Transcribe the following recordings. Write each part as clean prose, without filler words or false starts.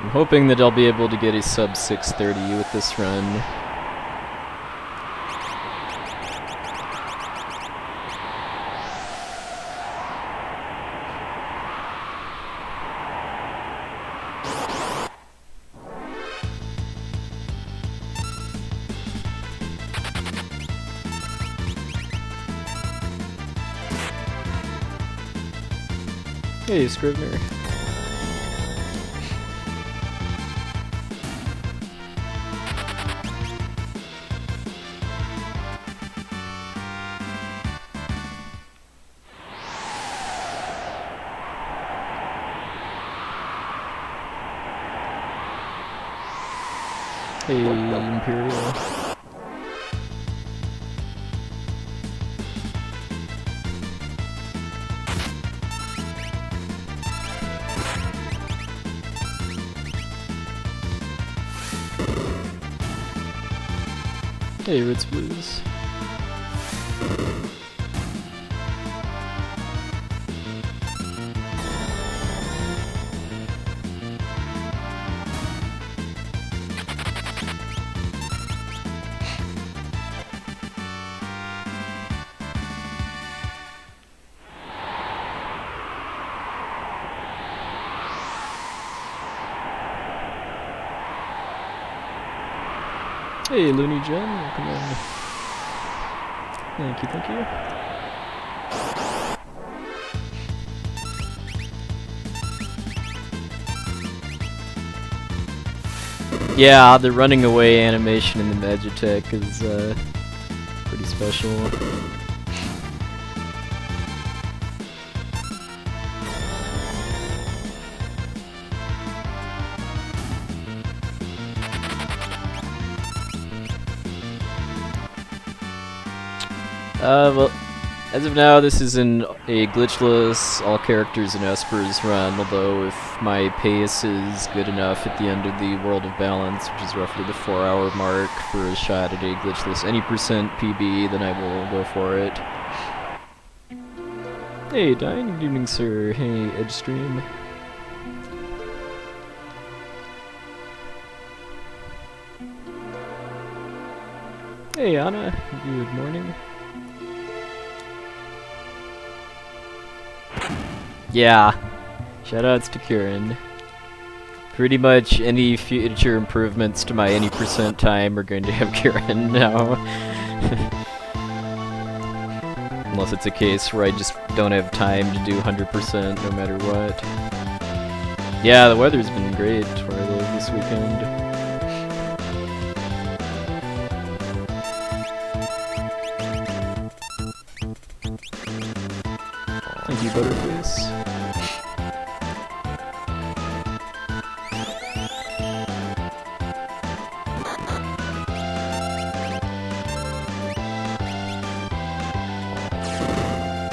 I'm hoping that I'll be able to get a sub 630 with this run. Hey, Scrivener. Hey, Imperial. Hey, Ritz Blues. Hey, Looney Jen, welcome in. Thank you, thank you. Yeah, the running away animation in the Magitech is pretty special. Well, as of now, this is a glitchless, all characters and Espers run, although if my pace is good enough at the end of the World of Balance, which is roughly the 4-hour mark for a shot at a glitchless any percent PB, then I will go for it. Hey, Dying, good evening, sir. Hey, Edgestream. Hey, Anna, good morning. Yeah, shoutouts to Kieran. Pretty much any future improvements to my any percent time are going to have Kieran now. Unless it's a case where I just don't have time to do 100% no matter what. Yeah, the weather's been great where I live this weekend. Thank you, Butterface.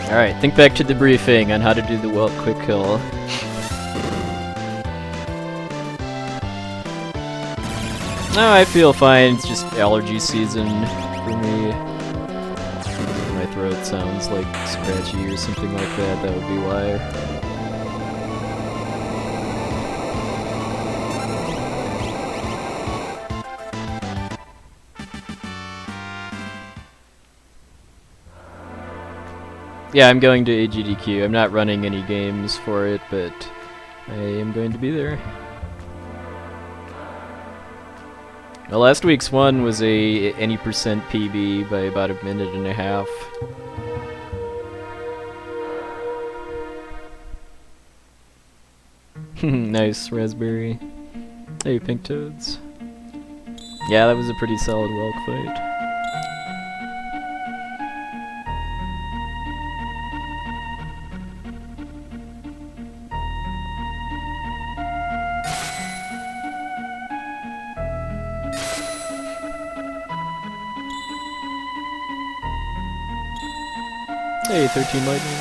Alright, think back to the briefing on how to do the Welt quick kill. No, I feel fine, it's just allergy season for me. My throat sounds like scratchy or something like that, that would be why. Yeah, I'm going to AGDQ. I'm not running any games for it, but I am going to be there. Well, last week's one was a any percent PB by about a minute and a half. Nice, Raspberry. Hey, Pink Toads. Yeah, that was a pretty solid Welk fight. Hey, 13 Lightning.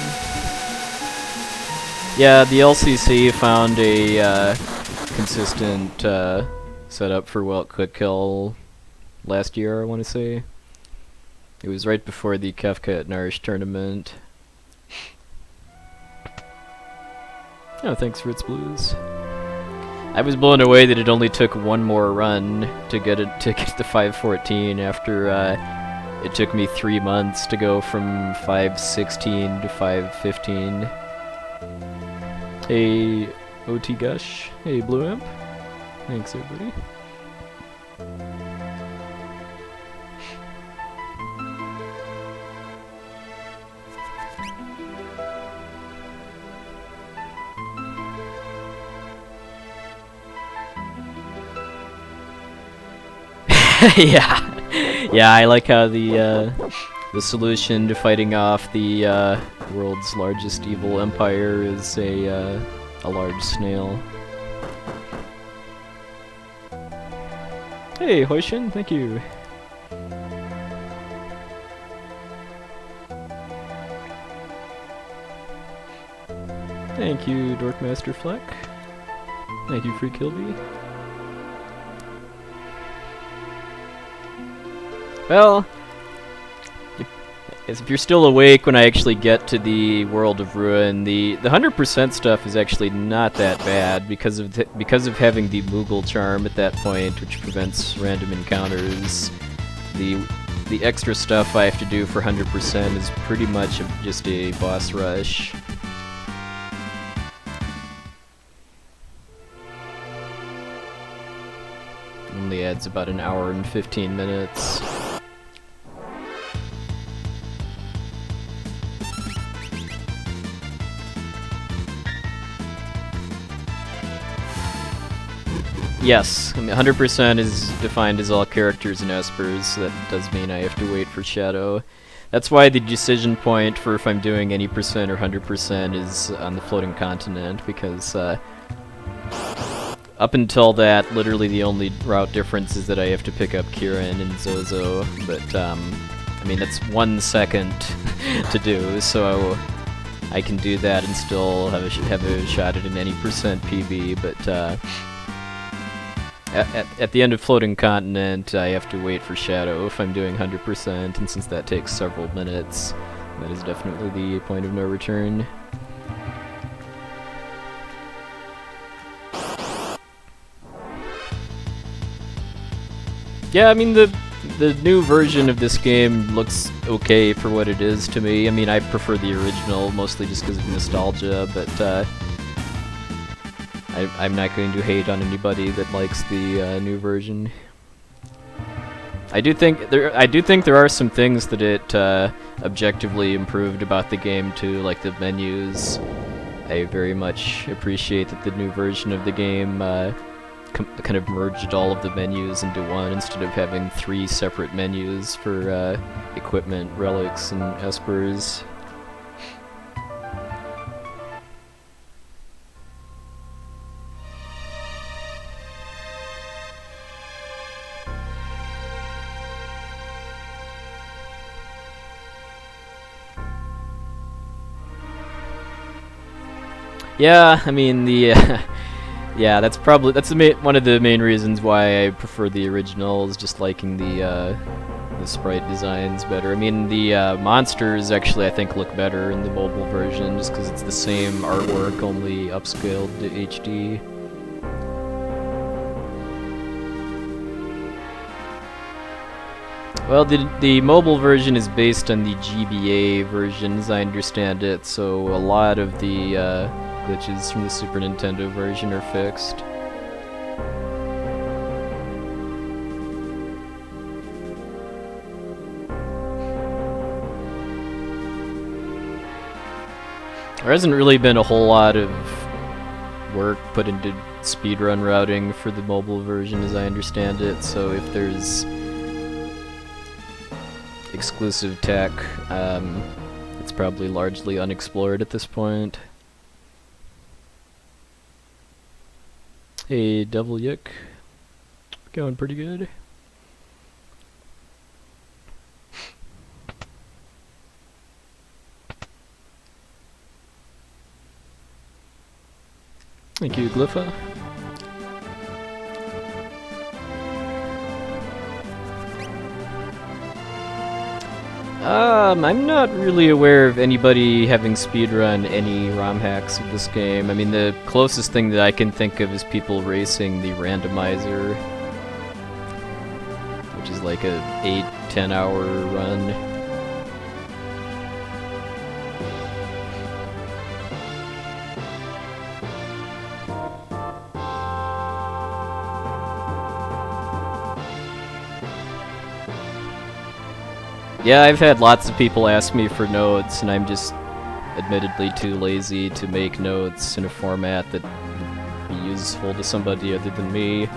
Yeah, the LCC found a consistent setup for Welt Quick Kill last year, I want to say. It was right before the Kefka at Nourish tournament. Oh, thanks, Ritz Blues. I was blown away that it only took one more run to get it to get the 514 after it took me 3 months to go from 516 to 515. Hey, OT Gush. Hey, Blue Imp. Thanks, everybody. Yeah, I like how the solution to fighting off the world's largest evil empire is a large snail. Hey, Hoishin, thank you. Thank you, Dorkmaster Fleck. Thank you, Free Kilby. Well, if you're still awake when I actually get to the World of Ruin, the 100% stuff is actually not that bad because of having the Moogle charm at that point, which prevents random encounters. The extra stuff I have to do for 100% is pretty much just a boss rush. Only adds about an hour and 15 minutes. Yes, I mean, 100% is defined as all characters and Espers, so that does mean I have to wait for Shadow. That's why the decision point for if I'm doing any percent or 100% is on the floating continent, because up until that, literally the only route difference is that I have to pick up Kieran and Zozo, but I mean that's 1 second to do, so I can do that and still have a shot at an any percent PB, but at the end of Floating Continent, I have to wait for Shadow if I'm doing 100%, and since that takes several minutes, that is definitely the point of no return. Yeah, I mean, the new version of this game looks okay for what it is to me. I mean, I prefer the original, mostly just because of nostalgia, but I'm not going to hate on anybody that likes the new version. I do think there are some things that it objectively improved about the game too, like the menus. I very much appreciate that the new version of the game kind of merged all of the menus into one instead of having 3 separate menus for equipment, relics, and espers. Yeah, I mean the yeah, that's one of the main reasons why I prefer the original, is just liking the sprite designs better. I mean the monsters actually I think look better in the mobile version just because it's the same artwork, only upscaled to HD. Well, the mobile version is based on the GBA version, as I understand it, so a lot of the glitches from the Super Nintendo version are fixed. There hasn't really been a whole lot of work put into speedrun routing for the mobile version, as I understand it, so if there's exclusive tech, it's probably largely unexplored at this point. Hey, Devil Yick. Going pretty good. Thank you, Glypha. I'm not really aware of anybody having speedrun any ROM hacks of this game. I mean, the closest thing that I can think of is people racing the randomizer, which is like a 8-10 hour run. Yeah, I've had lots of people ask me for notes, and I'm just admittedly too lazy to make notes in a format that would be useful to somebody other than me.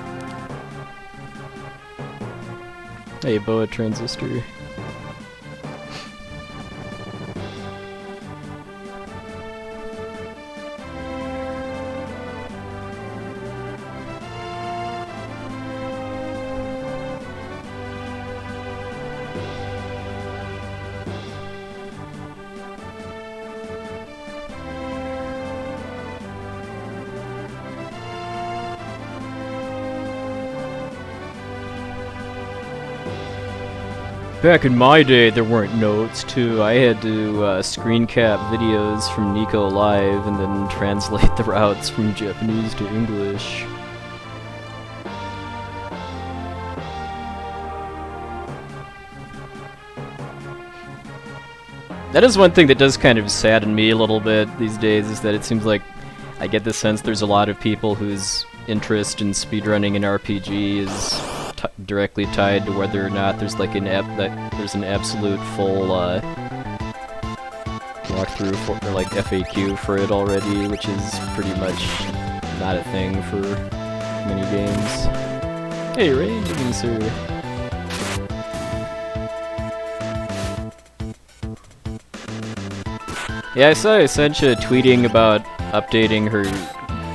Hey, Boa Transistor. Back in my day, there weren't notes, too. I had to screen cap videos from Nico Live and then translate the routes from Japanese to English. That is one thing that does kind of sadden me a little bit these days, is that it seems like I get the sense there's a lot of people whose interest in speedrunning an RPG is directly tied to whether or not there's like an absolute full walkthrough for, or like FAQ for it already, which is pretty much not a thing for many games. Hey, Ranging Sir. Yeah, I saw Essentia tweeting about updating her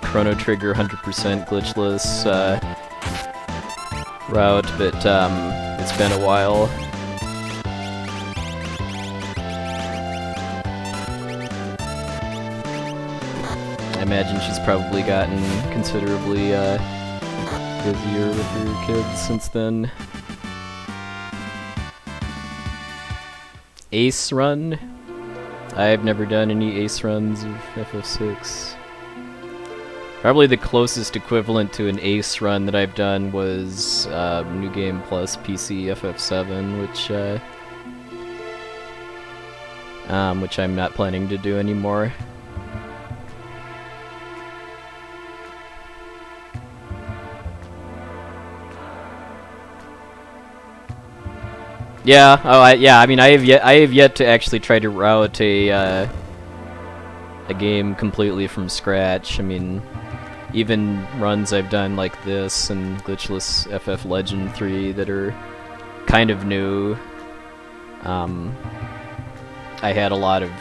Chrono Trigger 100% glitchless route, but it's been a while. I imagine she's probably gotten considerably busier with her kids since then. Ace run? I've never done any ace runs of FF6. Probably the closest equivalent to an ace run that I've done was New Game Plus PC FF7, which I'm not planning to do anymore. Yeah. I mean, I have yet to actually try to route a game completely from scratch. I mean, even runs I've done like this and Glitchless FF Legend 3 that are kind of new, I had a lot of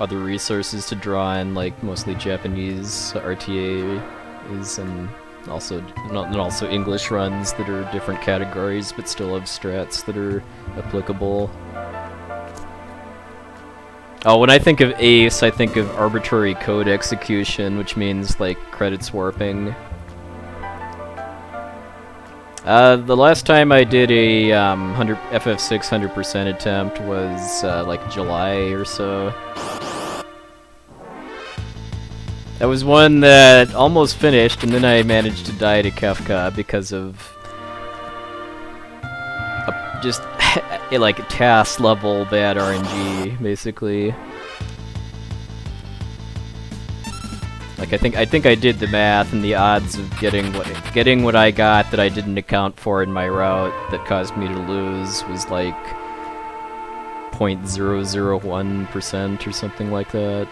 other resources to draw on, like mostly Japanese RTAs and also English runs that are different categories but still have strats that are applicable. Oh, when I think of ace, I think of arbitrary code execution, which means like credits warping. The last time I did a FF6 100% attempt was like July or so. That was one that almost finished, and then I managed to die to Kefka because of just like task level bad RNG, basically. Like I think I did the math, and the odds of getting what I got that I didn't account for in my route that caused me to lose was like 0.001% or something like that.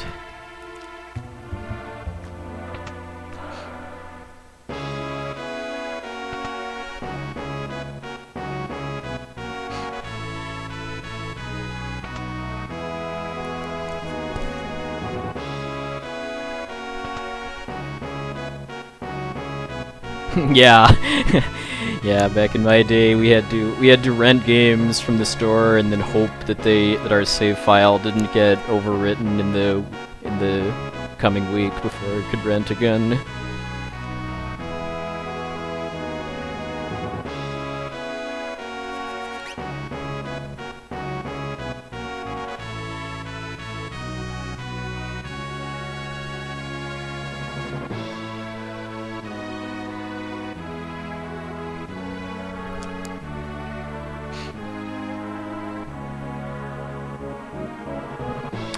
Yeah, yeah. Back in my day, we had to rent games from the store and then hope that our save file didn't get overwritten in the coming week before it could rent again.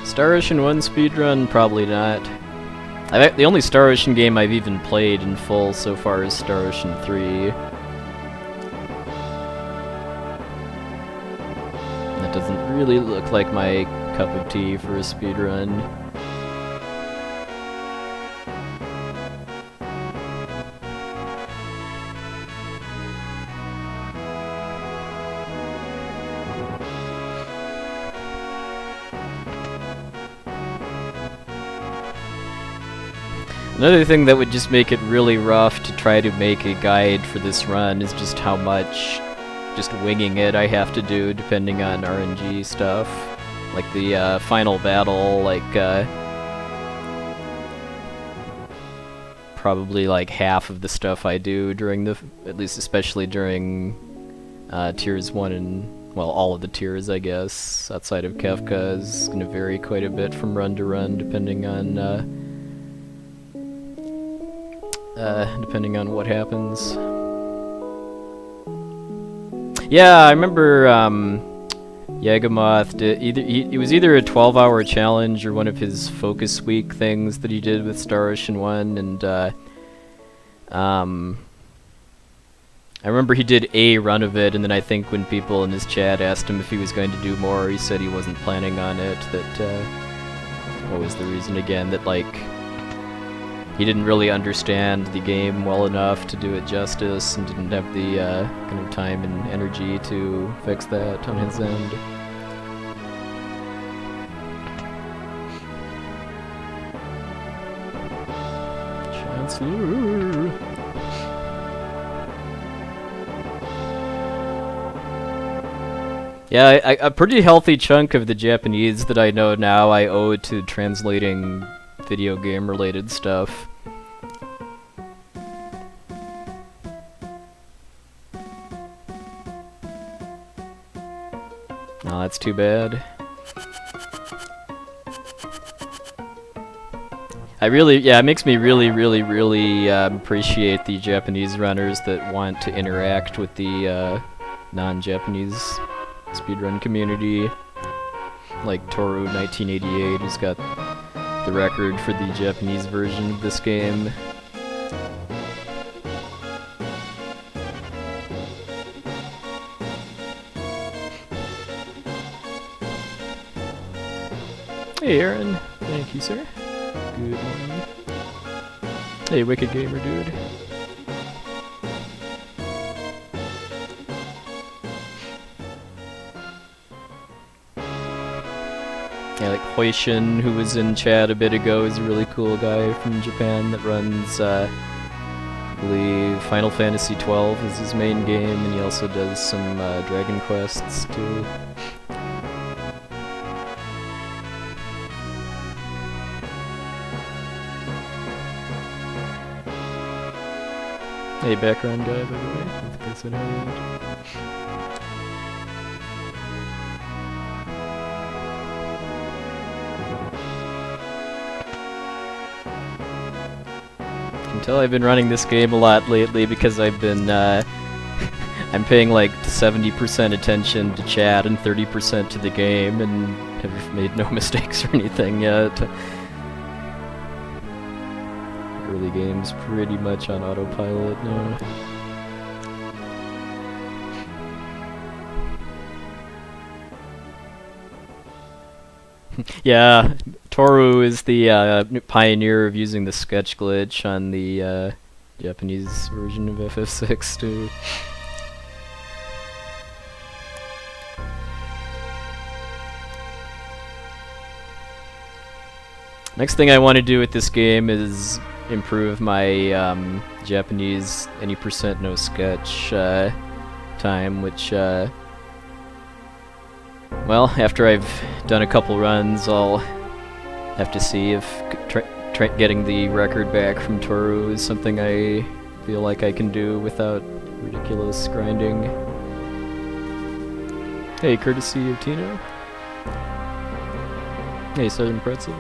Star Ocean 1 speedrun? Probably not. The only Star Ocean game I've even played in full so far is Star Ocean 3. That doesn't really look like my cup of tea for a speedrun. Another thing that would just make it really rough to try to make a guide for this run is just how much just winging it I have to do depending on RNG stuff. Like the final battle, like probably like half of the stuff I do during the, at least especially during tiers 1 and, well, all of the tiers I guess, outside of Kefka is going to vary quite a bit from run to run depending on what happens. Yeah, I remember Yagamoth did it was either a 12-hour challenge or one of his focus week things that he did with Star Ocean 1, and I remember he did a run of it, and then I think when people in his chat asked him if he was going to do more, he said he wasn't planning on it. That what was the reason again? That like he didn't really understand the game well enough to do it justice, and didn't have the kind of time and energy to fix that on his end. Chancellor. Yeah, a pretty healthy chunk of the Japanese that I know now I owe to translating video game related stuff. No, that's too bad. It makes me really appreciate the Japanese runners that want to interact with the non-Japanese speedrun community. Like Toru 1988, who's got the record for the Japanese version of this game. Hey Aaron, thank you sir. Good morning. Hey Wicked Gamer dude. Yeah, like Hoishin, who was in chat a bit ago, is a really cool guy from Japan that runs, I believe, Final Fantasy XII is his main game, and he also does some Dragon Quests too. Hey, background guy, by the way. I think I said hi yet. You can tell I've been running this game a lot lately because I've been, I'm paying like 70% attention to chat and 30% to the game, and have made no mistakes or anything yet. Early game's pretty much on autopilot now. Yeah, Toru is the pioneer of using the sketch glitch on the Japanese version of FF6 too. Next thing I want to do with this game is improve my Japanese any percent no sketch time, which well, after I've done a couple runs, I'll have to see if getting the record back from Toru is something I feel like I can do without ridiculous grinding. Hey, courtesy of Tino. Hey, Southern Pretzel.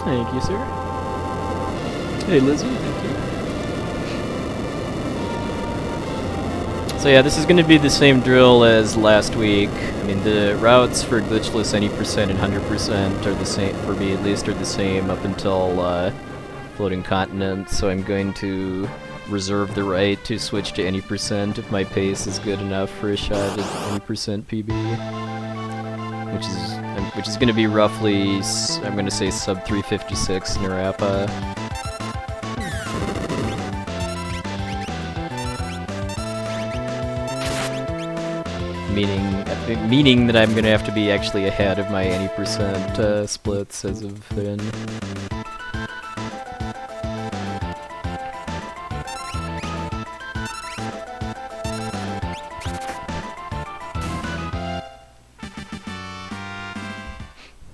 Thank you, sir. Hey, Lizzie. Thank you. So yeah, this is going to be the same drill as last week. I mean, the routes for glitchless any percent and 100% are the same, for me at least, are the same up until floating continent, so I'm going to reserve the right to switch to any percent if my pace is good enough for a shot at any percent PB, which is going to be roughly, I'm going to say sub 356 Narapa. Meaning that I'm going to have to be actually ahead of my any percent splits as of then.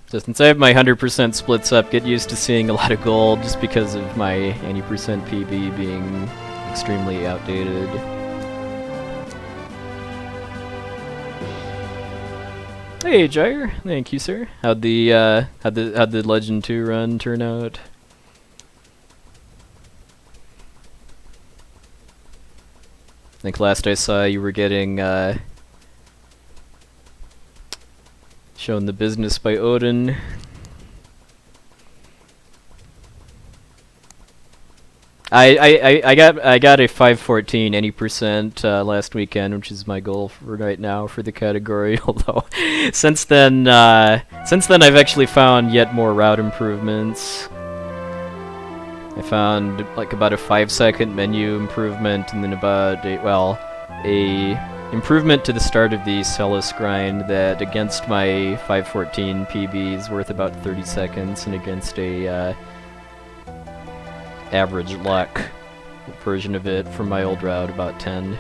So since I have my 100% splits up, get used to seeing a lot of gold just because of my any percent PB being extremely outdated. Hey, Gyre. Thank you, sir. How'd the Legend 2 run turn out? I think last I saw you were getting shown the business by Odin. I got a 514 any percent last weekend, which is my goal for right now for the category. Although since then I've actually found yet more route improvements. I found like about a 5-second menu improvement, and then about a improvement to the start of the Celis grind that against my 514 PB is worth about 30 seconds, and against a average Locke version of it from my old route about 10.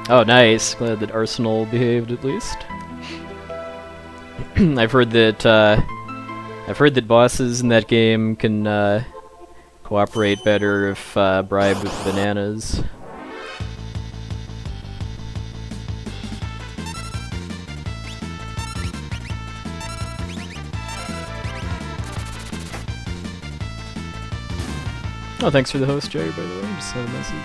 Oh, nice. Glad that Arsenal behaved at least. I've heard that bosses in that game can cooperate better if bribed with bananas. Oh, thanks for the host, Jerry, by the way. Just sent a message.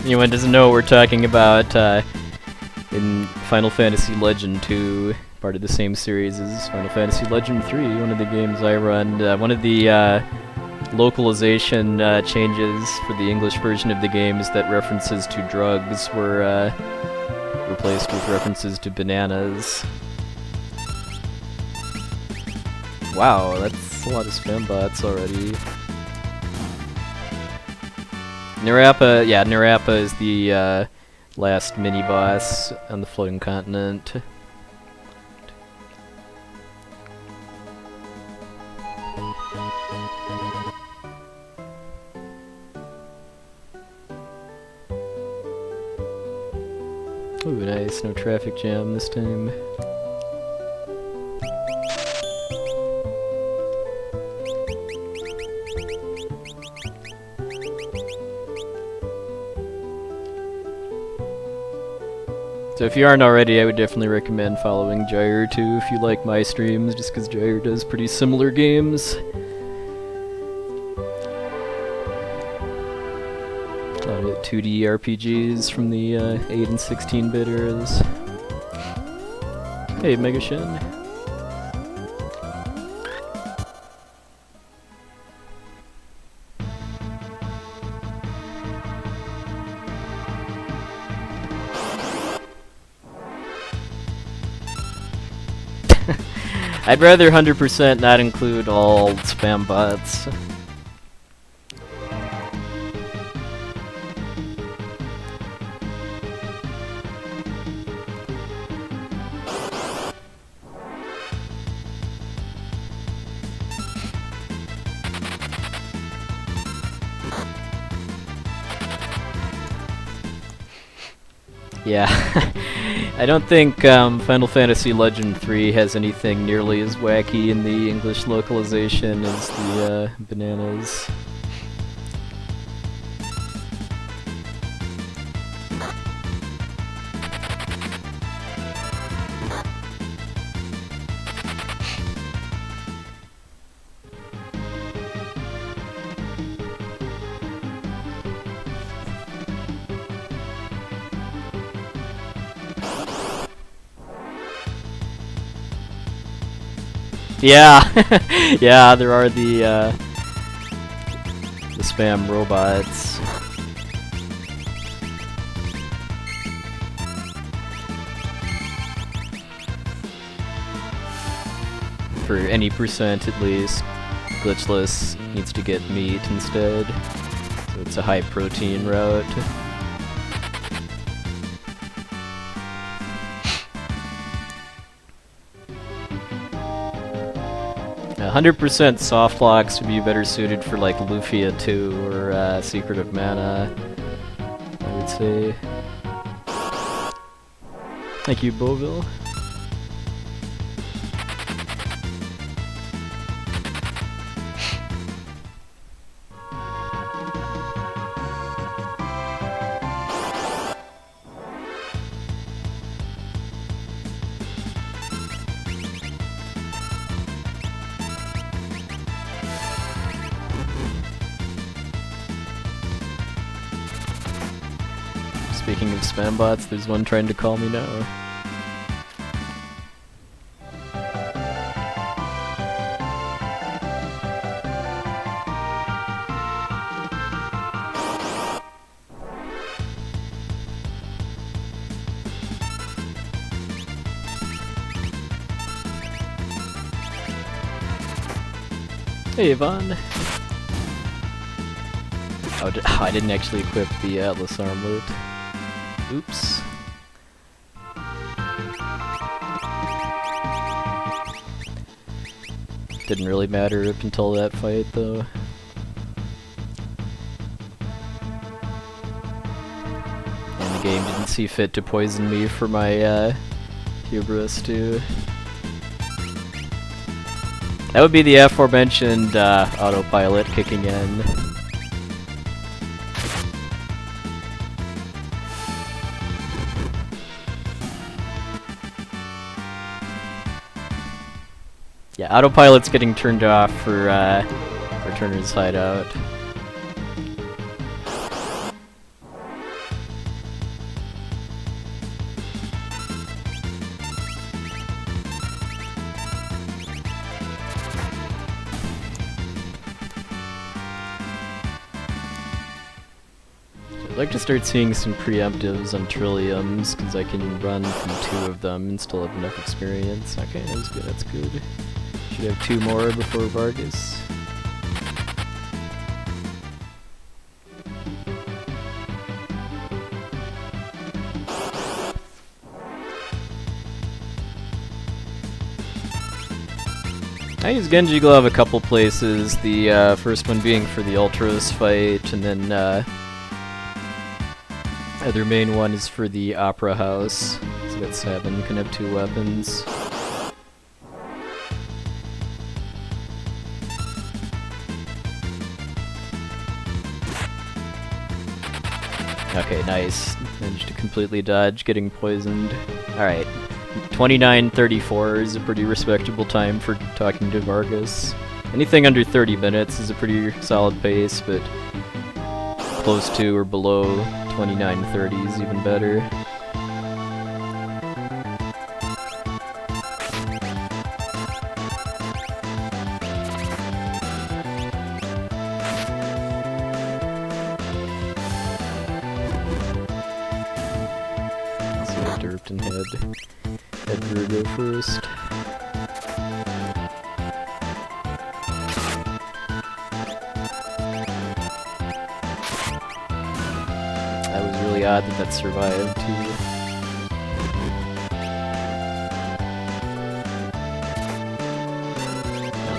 Anyone doesn't know what we're talking about, in Final Fantasy Legend 2, part of the same series as Final Fantasy Legend 3, one of the games I run. One of the localization changes for the English version of the game is that references to drugs were replaced with references to bananas. Wow, that's a lot of spam bots already. Narapa is the last mini-boss on the floating continent. Ooh, nice. No traffic jam this time. So if you aren't already, I would definitely recommend following Gyre too if you like my streams, just because Gyre does pretty similar games. A lot of 2D RPGs from the 8 and 16-bit eras. Hey, Megashin. I'd rather 100% not include all spam bots. Yeah, I don't think Final Fantasy Legend 3 has anything nearly as wacky in the English localization as the bananas. Yeah, yeah, there are the spam robots. For any percent at least, Glitchless needs to get meat instead, so it's a high protein route. 100% soft locks would be better suited for like Lufia 2 or Secret of Mana, I would say. Thank you, Boville. Speaking of spam bots, there's one trying to call me now. Hey, Yvonne. Oh, I didn't actually equip the Atlas armlet. Oops. Didn't really matter up until that fight, though. And the game didn't see fit to poison me for my hubris, too. That would be the aforementioned autopilot kicking in. Yeah, autopilot's getting turned off for Returner's Hideout. I'd like to start seeing some preemptives on Trilliums, because I can run from 2 of them and still have enough experience. Okay, that's good, that's good. Should have 2 more before Vargas. I use Genji Glove a couple places, the first one being for the Ultros fight, and then other main one is for the Opera House. So got 7, can have 2 weapons. Okay, nice. Managed to completely dodge getting poisoned. Alright. 29:34 is a pretty respectable time for talking to Vargas. Anything under 30 minutes is a pretty solid pace, but close to or below 29:30 is even better. And had Drew go first. That was really odd that survived too.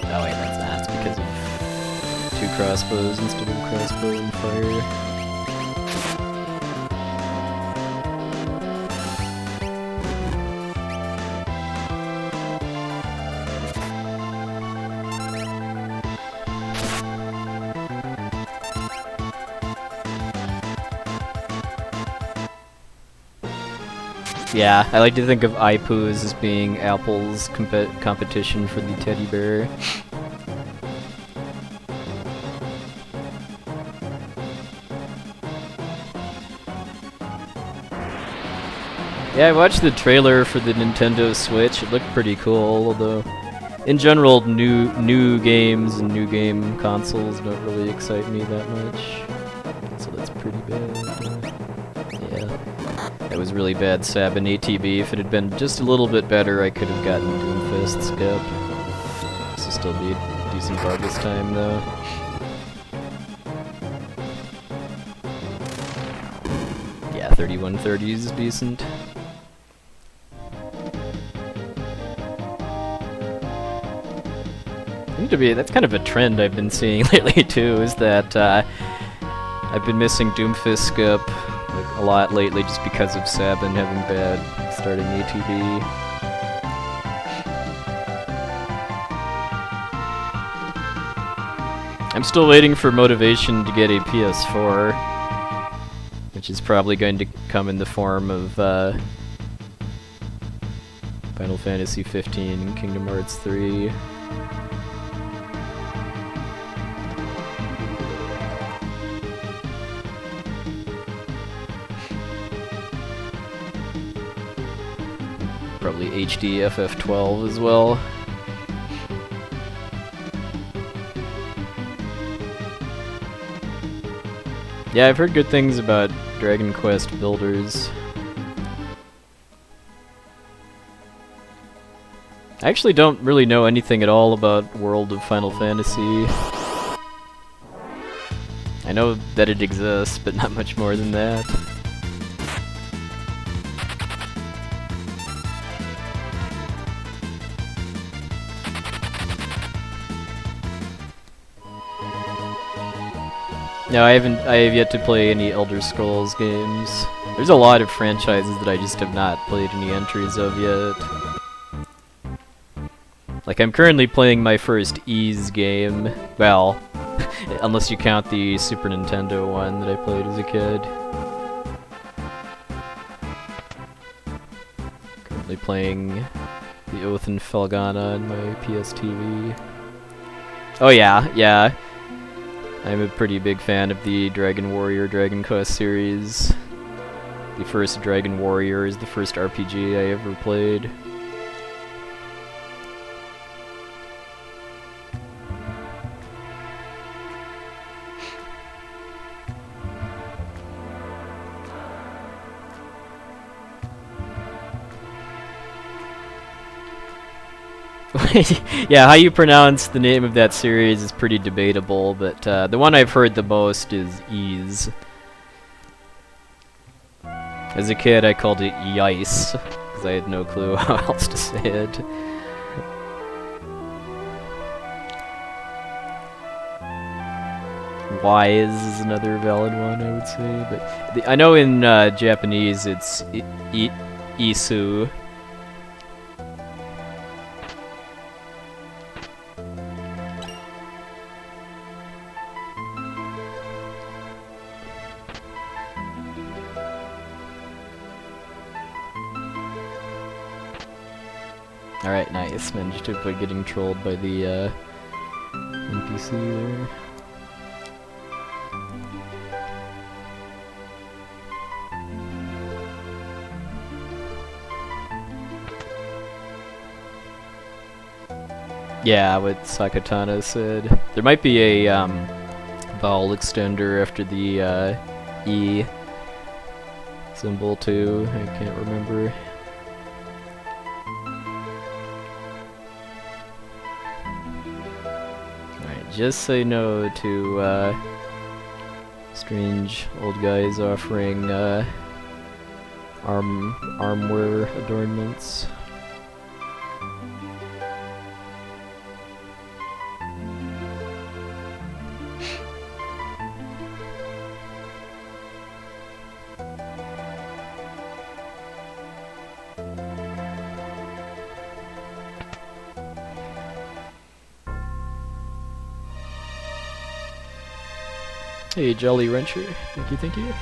Oh wait, that's because of 2 crossbows instead of crossbow and fire. Yeah, I like to think of iPoos as being Apple's competition for the teddy bear. Yeah, I watched the trailer for the Nintendo Switch. It looked pretty cool, although in general, new games and new game consoles don't really excite me that much. So that's pretty bad. Yeah, that was really bad Sab and ATB. If it had been just a little bit better, I could have gotten Doomfist skip. So still be a decent Vargas time though. Yeah, 3130 is decent. That's kind of a trend I've been seeing lately too, is that I've been missing Doomfist skip like a lot lately just because of Sabin having bad starting ATB. I'm still waiting for motivation to get a PS4, which is probably going to come in the form of Final Fantasy 15, Kingdom Hearts 3. Probably HD FF12 as well. Yeah, I've heard good things about Dragon Quest Builders. I actually don't really know anything at all about World of Final Fantasy. I know that it exists, but not much more than that. No, I have yet to play any Elder Scrolls games. There's a lot of franchises that I just have not played any entries of yet. Like, I'm currently playing my first Ys game. Well, unless you count the Super Nintendo one that I played as a kid. Currently playing The Oath and Felghana on my PS TV. Oh yeah, yeah. I'm a pretty big fan of the Dragon Warrior Dragon Quest series. The first Dragon Warrior is the first RPG I ever played. Yeah, how you pronounce the name of that series is pretty debatable, but the one I've heard the most is Ys. As a kid, I called it Yice, because I had no clue how else to say it. Wise is another valid one, I would say, but I know in Japanese it's Isu. Alright, nice. Managed to avoid getting trolled by the NPC there. Yeah, what Sakatana said. There might be a vowel extender after the E symbol too. I can't remember. Just say no to strange old guys offering armwear adornments. Hey, Jolly Wrencher. Thank you, thank you.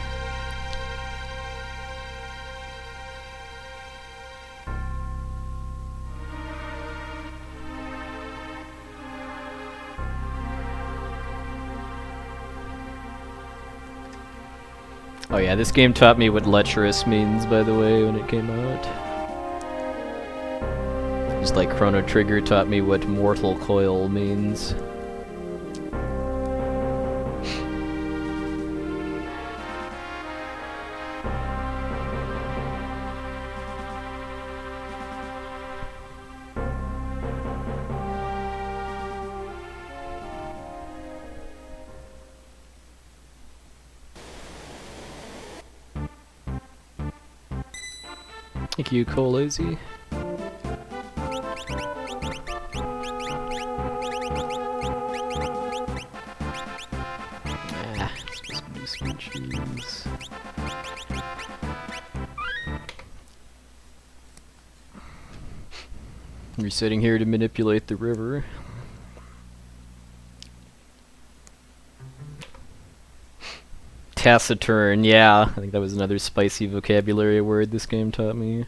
Oh yeah, this game taught me what lecherous means, by the way, when it came out. Just like Chrono Trigger taught me what mortal coil means. Thank you, Cole Lazy. Ah, supposed to do some trees. You're sitting here to manipulate the river. Taciturn, yeah. I think that was another spicy vocabulary word this game taught me.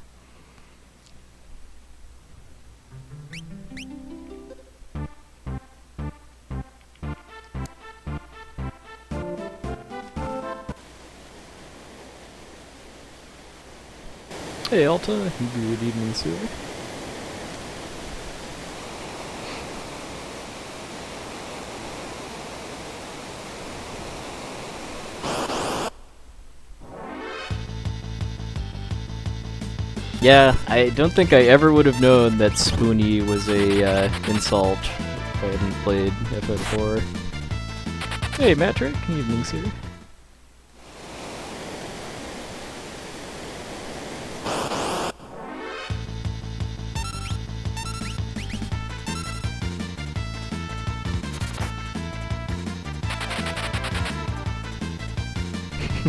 Hey Alta, good evening, sir. Yeah, I don't think I ever would have known that Spoony was a insult if I hadn't played FF4. Hey Matrick, good evening, sir.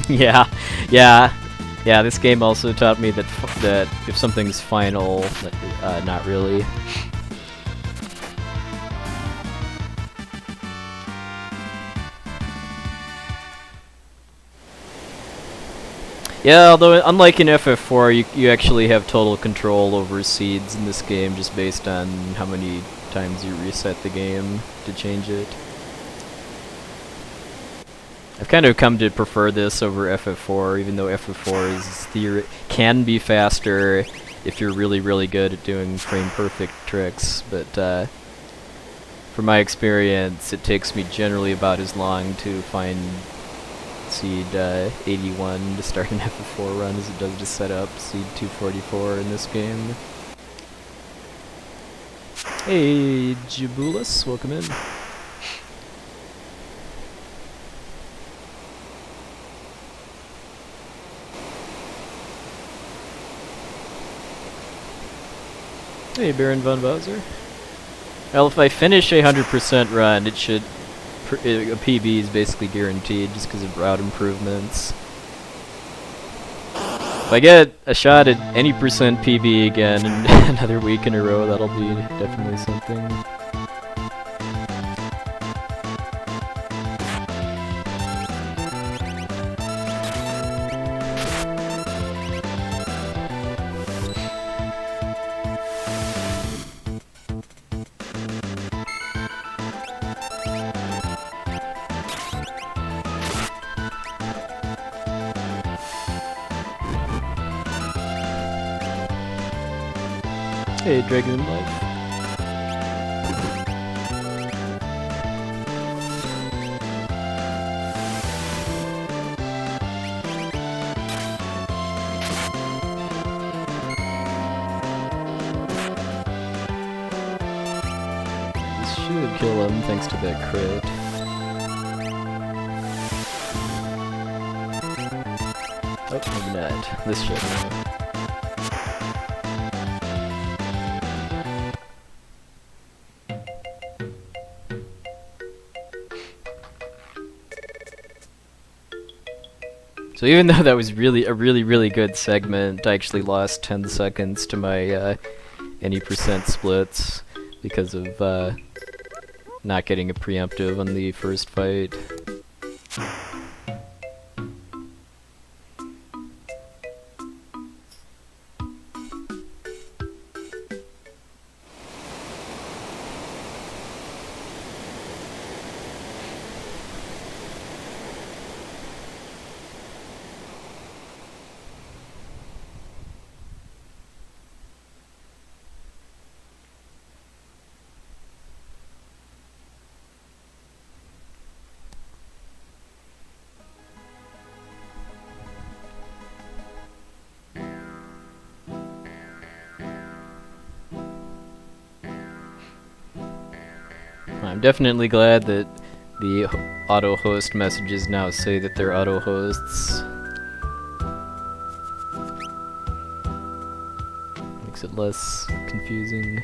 Yeah. This game also taught me that that if something's final, not really. Yeah, although unlike in FF4, you actually have total control over seeds in this game, just based on how many times you reset the game to change it. I've kind of come to prefer this over FF4, even though FF4 can be faster if you're really, really good at doing frame-perfect tricks, but from my experience, it takes me generally about as long to find seed 81 to start an FF4 run as it does to set up seed 244 in this game. Hey, Jabulus, welcome in. Hey, Baron von Bowser. Well, if I finish a 100% run, it should... a PB is basically guaranteed just because of route improvements. If I get a shot at any percent PB again in another week in a row, that'll be definitely something. Hey, Dragon Life. This should kill him thanks to that crit. Oh, maybe not. This should. So even though that was really a really good segment, I actually lost 10 seconds to my any percent splits because of not getting a preemptive on the first fight. I'm definitely glad that the auto host messages now say that they're auto hosts. Makes it less confusing.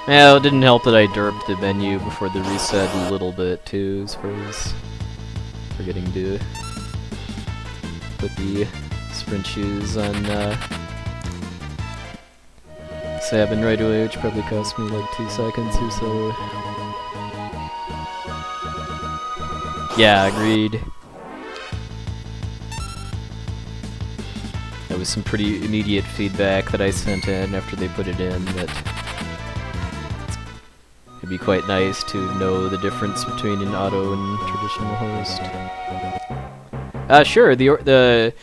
Yeah, it didn't help that I derped the menu before the reset a little bit too, as far as forgetting to put the sprint shoes on Sabin right away, which probably cost me like 2 seconds or so. Yeah, agreed. That was some pretty immediate feedback that I sent in after they put it in, that it'd be quite nice to know the difference between an auto and traditional host. Sure. The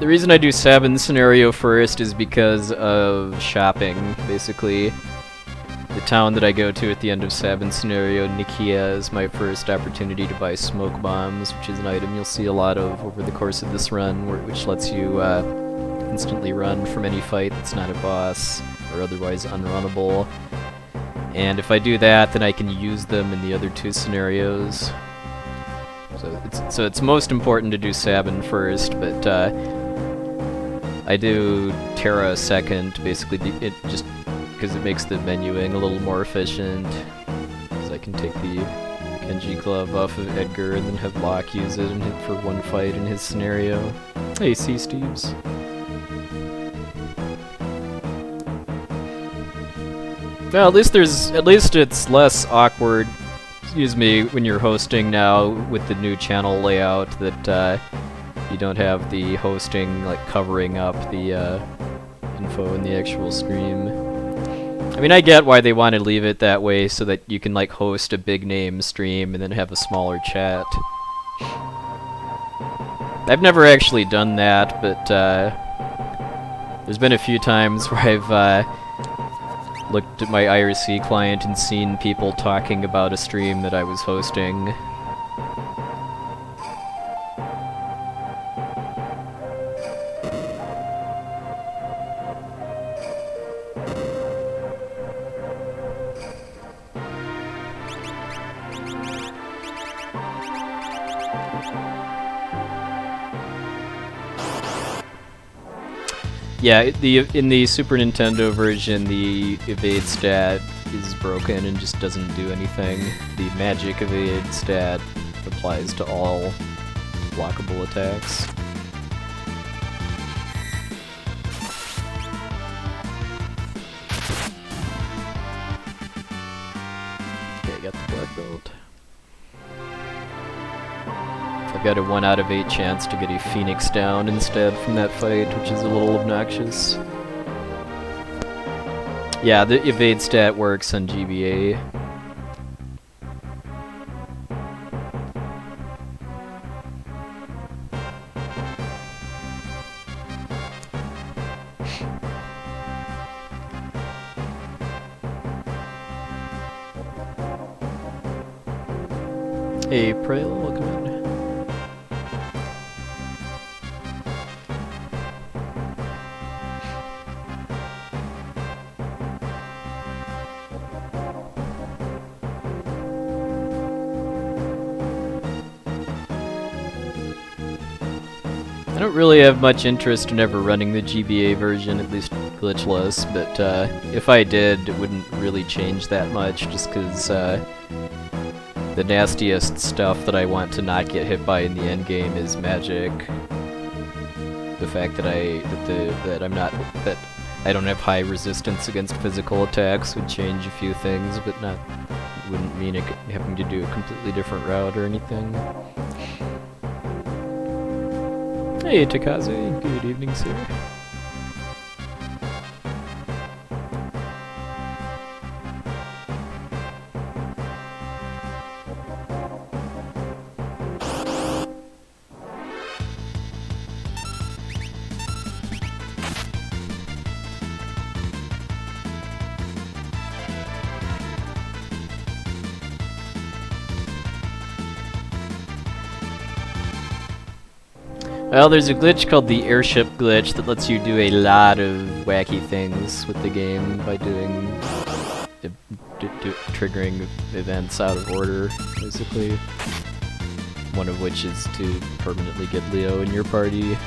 reason I do Sabin scenario first is because of shopping. Basically, the town that I go to at the end of Sabin scenario, Nikia, is my first opportunity to buy smoke bombs, which is an item you'll see a lot of over the course of this run, which lets you instantly run from any fight that's not a boss or otherwise unrunnable. And if I do that, then I can use them in the other 2 scenarios. So it's most important to do Sabin first, but I do Terra second, basically just because it makes the menuing a little more efficient. Because I can take the Genji glove off of Edgar and then have Locke use it and hit for 1 fight in his scenario. Hey, see, Steves. Well, at least it's less awkward, excuse me, when you're hosting now with the new channel layout, that you don't have the hosting like covering up the info in the actual stream. I mean, I get why they want to leave it that way, so that you can like host a big name stream and then have a smaller chat. I've never actually done that, but there's been a few times where I've looked at my IRC client and seen people talking about a stream that I was hosting. Yeah, in the Super Nintendo version, the evade stat is broken and just doesn't do anything. The magic evade stat applies to all blockable attacks. Okay, got the black belt. I've got a 1 out of 8 chance to get a Phoenix down instead from that fight, which is a little obnoxious. Yeah, the evade stat works on GBA. Hey, Prail, welcome in. I don't really have much interest in ever running the GBA version, at least glitchless, but if I did, it wouldn't really change that much, just because the nastiest stuff that I want to not get hit by in the endgame is magic. The fact that that I don't have high resistance against physical attacks would change a few things, but wouldn't mean having to do a completely different route or anything. Hey, Takaze. Good evening, sir. Well, there's a glitch called the airship glitch that lets you do a lot of wacky things with the game by doing triggering events out of order, basically. One of which is to permanently get Leo in your party.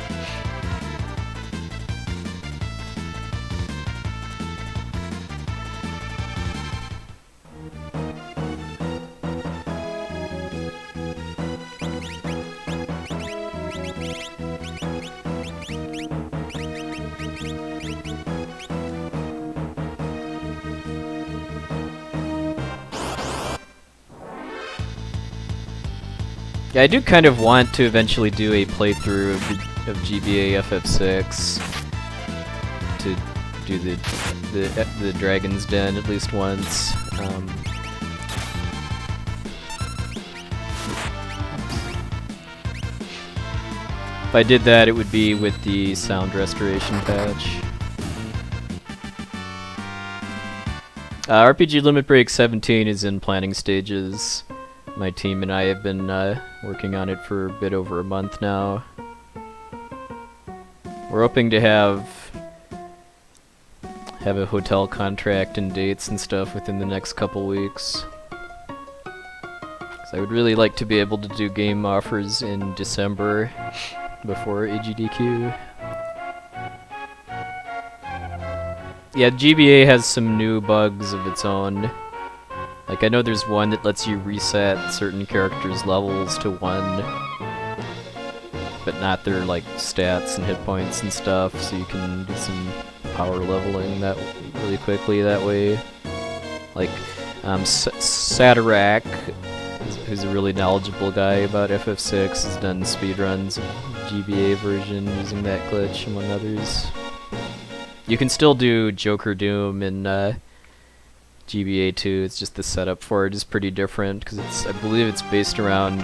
Yeah, I do kind of want to eventually do a playthrough of GBA FF6 to do the Dragon's Den at least once. If I did that, it would be with the sound restoration patch. RPG Limit Break 17 is in planning stages. My team and I have been working on it for a bit over a month now. We're hoping to have a hotel contract and dates and stuff within the next couple weeks. So I would really like to be able to do game offers in December before AGDQ. Yeah, GBA has some new bugs of its own. Like, I know there's one that lets you reset certain characters' levels to 1, but not their, like, stats and hit points and stuff, so you can do some power leveling that really quickly that way. Like, Satarak, who's a really knowledgeable guy about FF6, has done speedruns of GBA version using that glitch, among others. You can still do Joker Doom in GBA 2, it's just the setup for it is pretty different, because I believe it's based around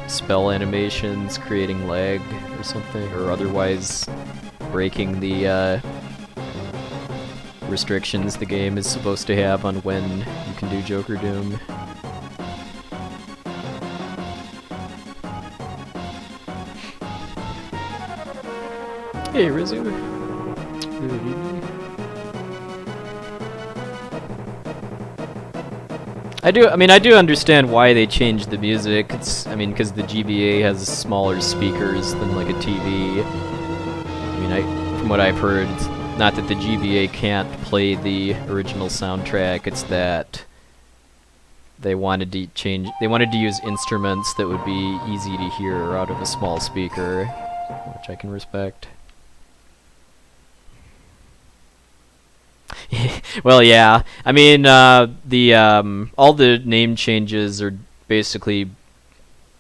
spell animations, creating lag or something, or otherwise breaking the restrictions the game is supposed to have on when you can do Joker Doom. Hey, Rizu. Good evening. I do understand why they changed the music. Because the GBA has smaller speakers than like a TV. From what I've heard, it's not that the GBA can't play the original soundtrack, it's that they wanted to use instruments that would be easy to hear out of a small speaker, which I can respect. Well, yeah. All the name changes are basically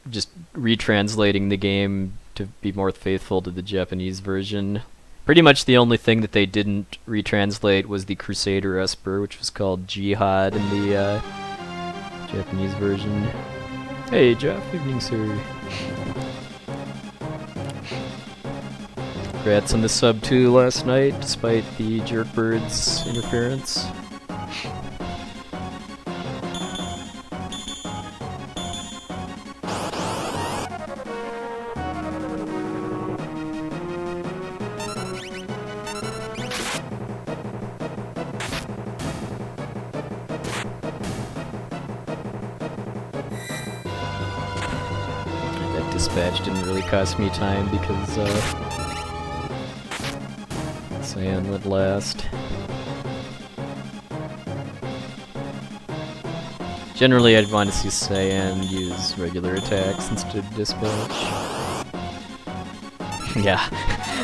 just retranslating the game to be more faithful to the Japanese version. Pretty much the only thing that they didn't retranslate was the Crusader Esper, which was called Jihad in the Japanese version. Hey, Jeff. Evening, sir. Congrats on the sub 2 last night, despite the Jerkbird's interference. That dispatch didn't really cost me time because Cyan would last. Generally, I'd want to see Cyan use regular attacks instead of dispatch. Yeah,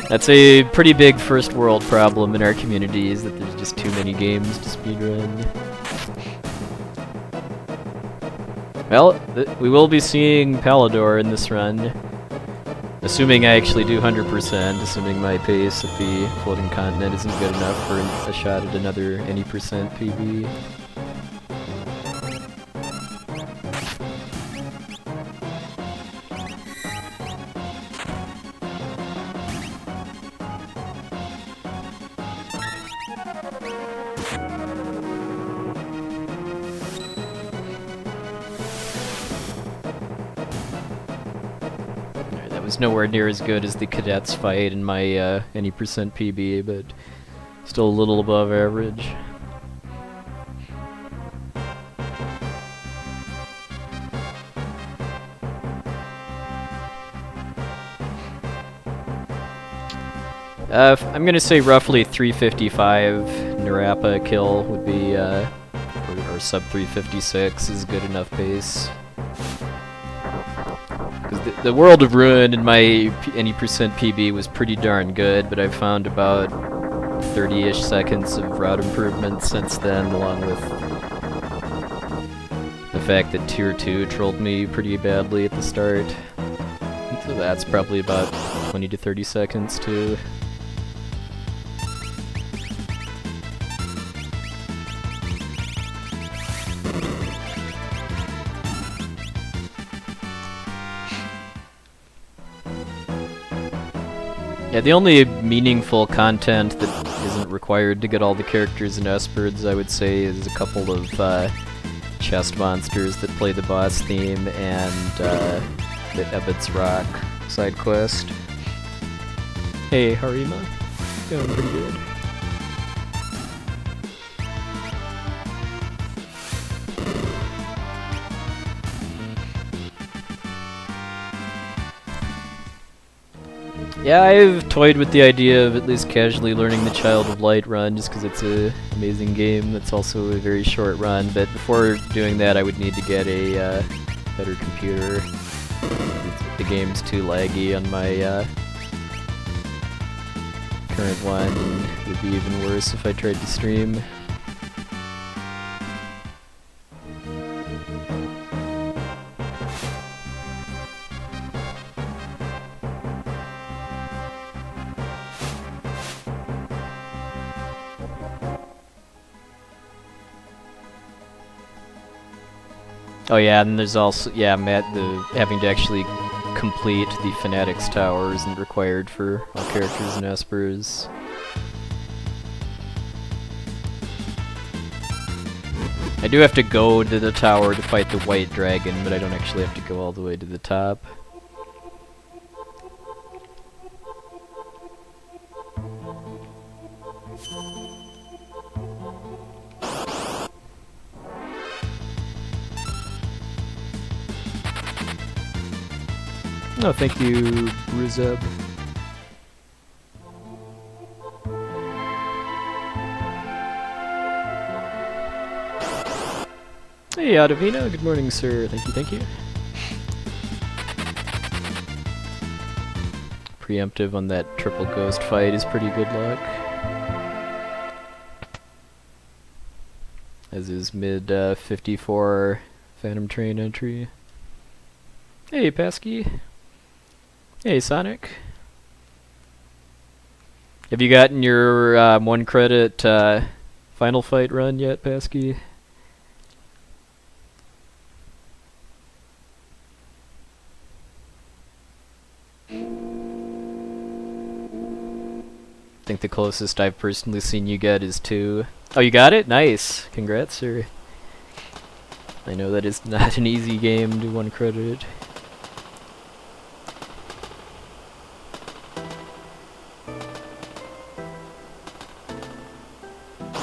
that's a pretty big first world problem in our community, is that there's just too many games to speedrun. Well, we will be seeing Palador in this run. Assuming I actually do 100%, assuming my pace at the floating continent isn't good enough for a shot at another any percent PB. was nowhere near as good as the cadets fight in my any percent PB, but still a little above average. I'm gonna say roughly 355 Narapa kill would be, or sub 356 is good enough pace. Because the World of Ruin in my any percent PB was pretty darn good, but I've found about 30-ish seconds of route improvements since then, along with the fact that Tier 2 trolled me pretty badly at the start. So that's probably about 20 to 30 seconds too. Yeah, the only meaningful content that isn't required to get all the characters in Espers, I would say, is a couple of chest monsters that play the boss theme and the Ebbets Rock side quest. Hey, Harima. Going pretty good. Yeah, I've toyed with the idea of at least casually learning the Child of Light run, just because it's an amazing game that's also a very short run, but before doing that I would need to get a better computer. The game's too laggy on my current one, and it would be even worse if I tried to stream. Oh yeah, and there's also, yeah, having to actually complete the Fanatics Tower isn't required for all characters in Espers. I do have to go to the tower to fight the White Dragon, but I don't actually have to go all the way to the top. No, thank you, Bruzeb. Hey, Adavina, good morning, sir. Thank you, thank you. Preemptive on that triple ghost fight is pretty good luck. As is mid 54 Phantom Train entry. Hey, Pesky. Hey, Sonic. Have you gotten your 1 credit final fight run yet, Pesky? I think the closest I've personally seen you get is 2. Oh, you got it? Nice. Congrats, sir. I know that is not an easy game to 1 credit.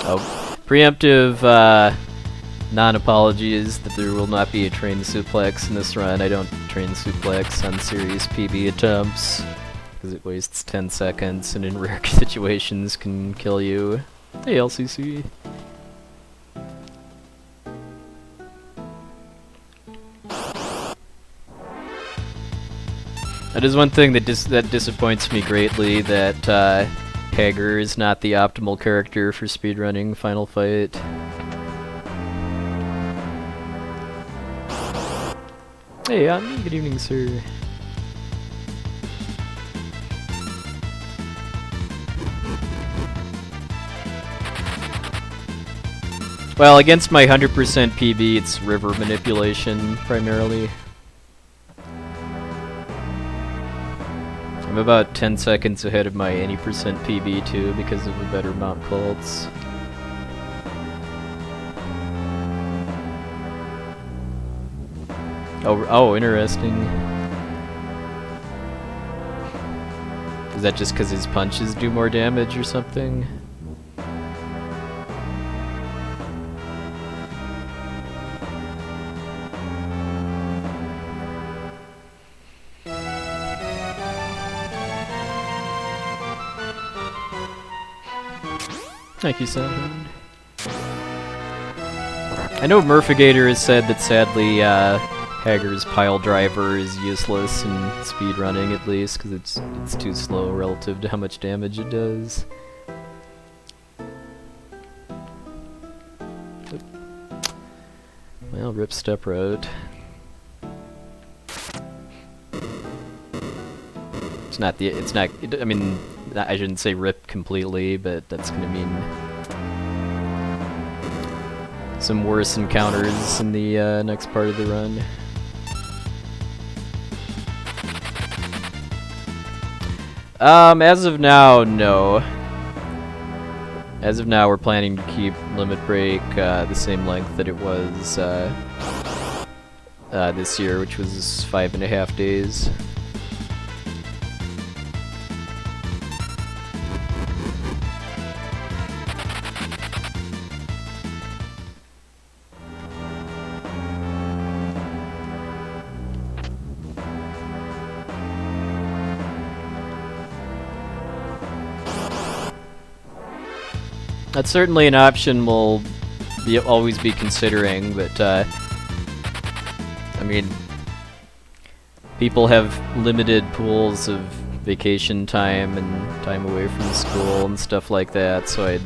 Oh, preemptive non-apology is that there will not be a train suplex in this run. I don't train suplex on serious PB attempts, because it wastes 10 seconds and in rare situations can kill you. Hey, LCC. That is one thing that disappoints me greatly, that Hager is not the optimal character for speedrunning Final Fight. Hey, good evening, sir. Well, against my 100% PB, it's river manipulation, primarily. I'm about 10 seconds ahead of my any percent PB too because of the better mount cults. Oh, interesting. Is that just because his punches do more damage or something? Thank you, Soundhound. I know Murphigator has said that sadly Hager's pile driver is useless in speedrunning, at least, because it's too slow relative to how much damage it does. Well, rip step road. I mean, I shouldn't say rip completely, but that's gonna mean some worse encounters in the next part of the run. As of now, no. As of now, we're planning to keep Limit Break the same length that it was this year, which was 5.5 days. That's certainly an option we'll always be considering, but I mean, people have limited pools of vacation time and time away from school and stuff like that, so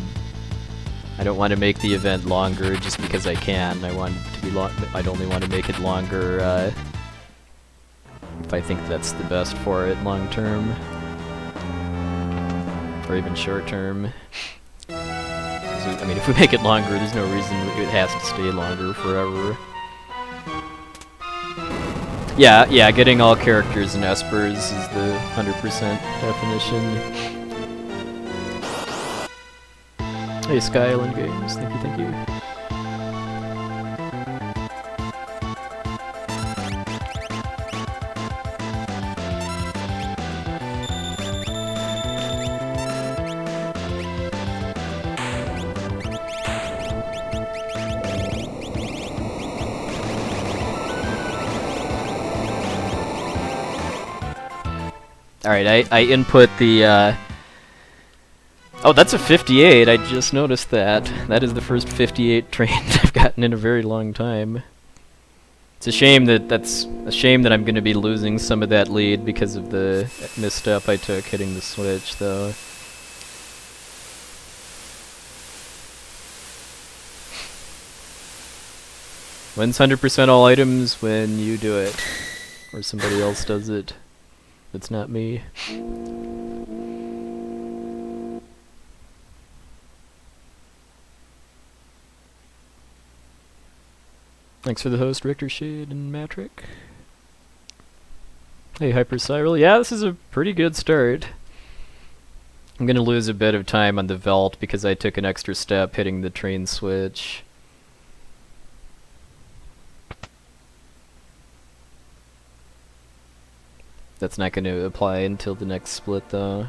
I don't want to make the event longer just because I can. I want it to be I'd only want to make it longer if I think that's the best for it long term, or even short term. I mean, if we make it longer, there's no reason it has to stay longer forever. Yeah, getting all characters in Espers is the 100% definition. Hey, Sky Island Games, thank you. Alright, I input the, oh, that's a 58, I just noticed that. That is the first 58 train I've gotten in a very long time. It's a shame that I'm going to be losing some of that lead because of the misstep I took hitting the switch, though. When's 100% all items? When you do it. Or somebody else does it. It's not me. Thanks for the host, Richter Shade and Matrick. Hey, Hyper Cyril. Yeah, this is a pretty good start. I'm gonna lose a bit of time on the Velt because I took an extra step hitting the train switch. That's not going to apply until the next split, though.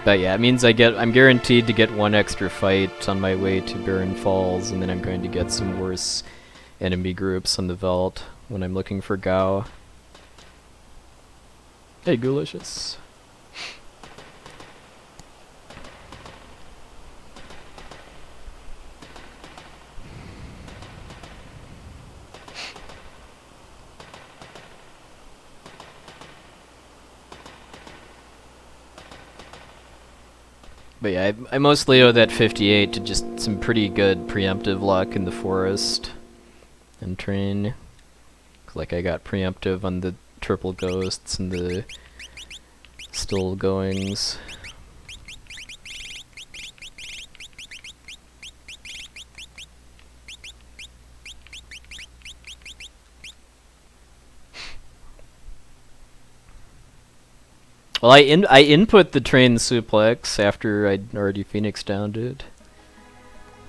But yeah, it means I'm guaranteed to get one extra fight on my way to Barren Falls, and then I'm going to get some worse enemy groups on the Velt when I'm looking for Gao. Hey, Goolicious. But yeah, I mostly owe that 58 to just some pretty good preemptive luck in the forest and train. Like, I got preemptive on the triple ghosts and the still goings. Well, I input the train suplex after I'd already Phoenix downed it.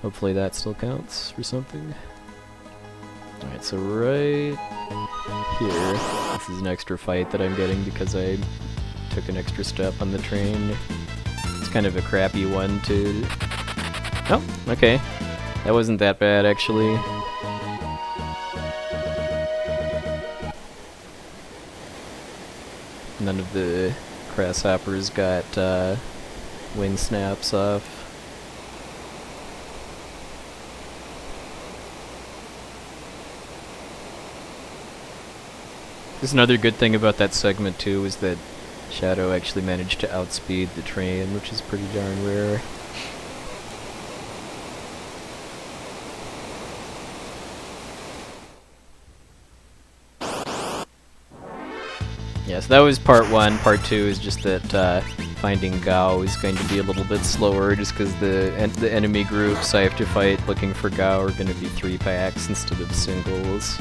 Hopefully that still counts for something. Alright, so right here, this is an extra fight that I'm getting because I took an extra step on the train. It's kind of a crappy one to... Oh, okay. That wasn't that bad, actually. None of the grasshoppers got wing snaps off. There's another good thing about that segment too is that Shadow actually managed to outspeed the train, which is pretty darn rare. Yeah, so that was part one. Part two is just that finding Gao is going to be a little bit slower, just because the enemy groups I have to fight looking for Gao are going to be 3-packs instead of singles.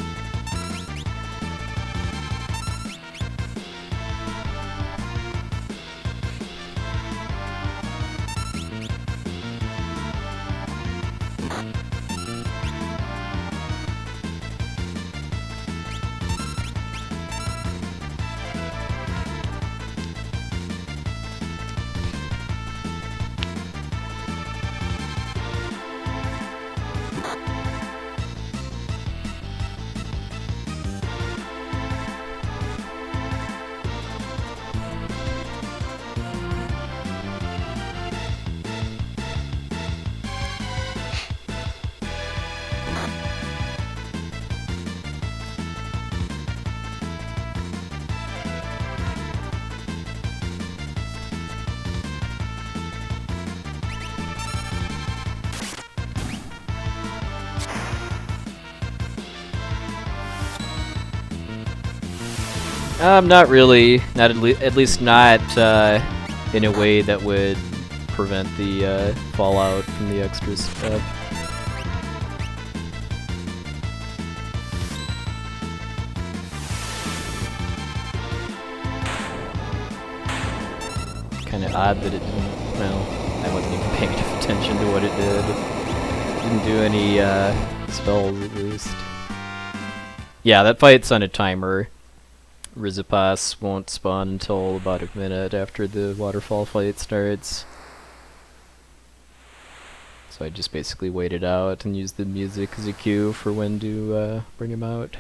Not really. Not at least not in a way that would prevent the fallout from the extra step. Kind of odd that it didn't. Well, I wasn't even paying enough attention to what it did. It didn't do any spells, at least. Yeah, that fight's on a timer. Rizipas won't spawn until about a minute after the waterfall fight starts. So I just basically wait it out and use the music as a cue for when to bring him out.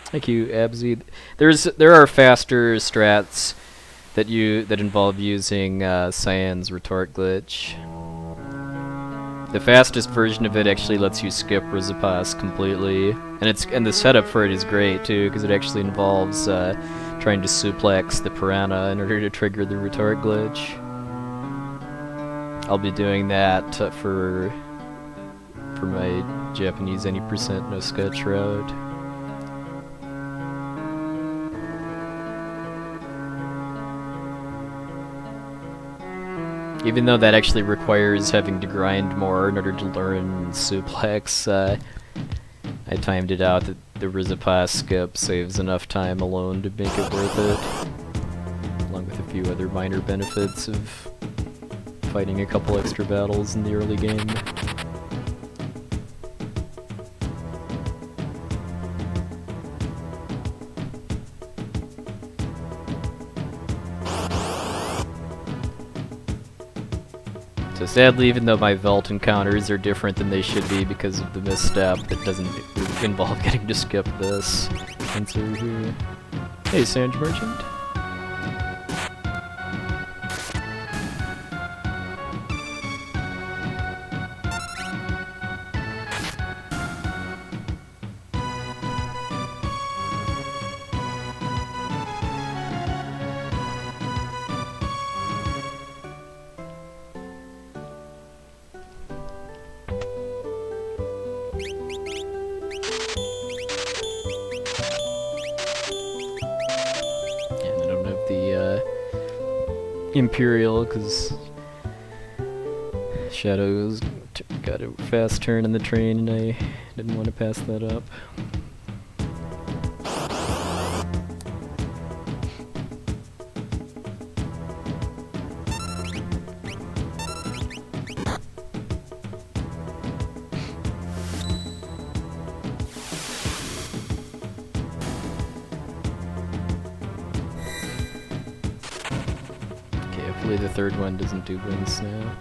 Thank you, Abzy. There are faster strats that involve using Cyan's retort glitch. The fastest version of it actually lets you skip Rizipas completely, and the setup for it is great too, because it actually involves trying to suplex the piranha in order to trigger the retort glitch. I'll be doing that for my Japanese any percent no sketch route. Even though that actually requires having to grind more in order to learn suplex, I timed it out that the Rizipas skip saves enough time alone to make it worth it, along with a few other minor benefits of fighting a couple extra battles in the early game. So sadly, even though my Velt encounters are different than they should be because of the misstep, it doesn't involve getting to skip this. Answer here. Hey, Sand Merchant. Imperial, because Shadow's got a fast turn in the train and I didn't want to pass that up. Hopefully the third one doesn't do wind snap.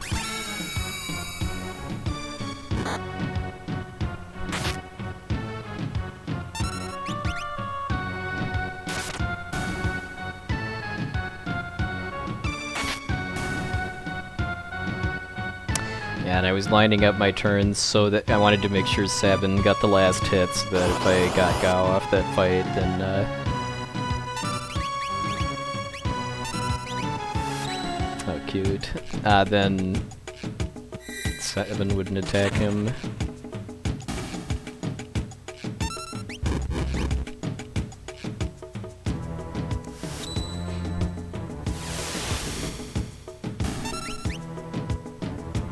Yeah, and I was lining up my turns so that I wanted to make sure Sabin got the last hit, so that if I got Gao off that fight, then oh, cute. Then Sabin wouldn't attack him.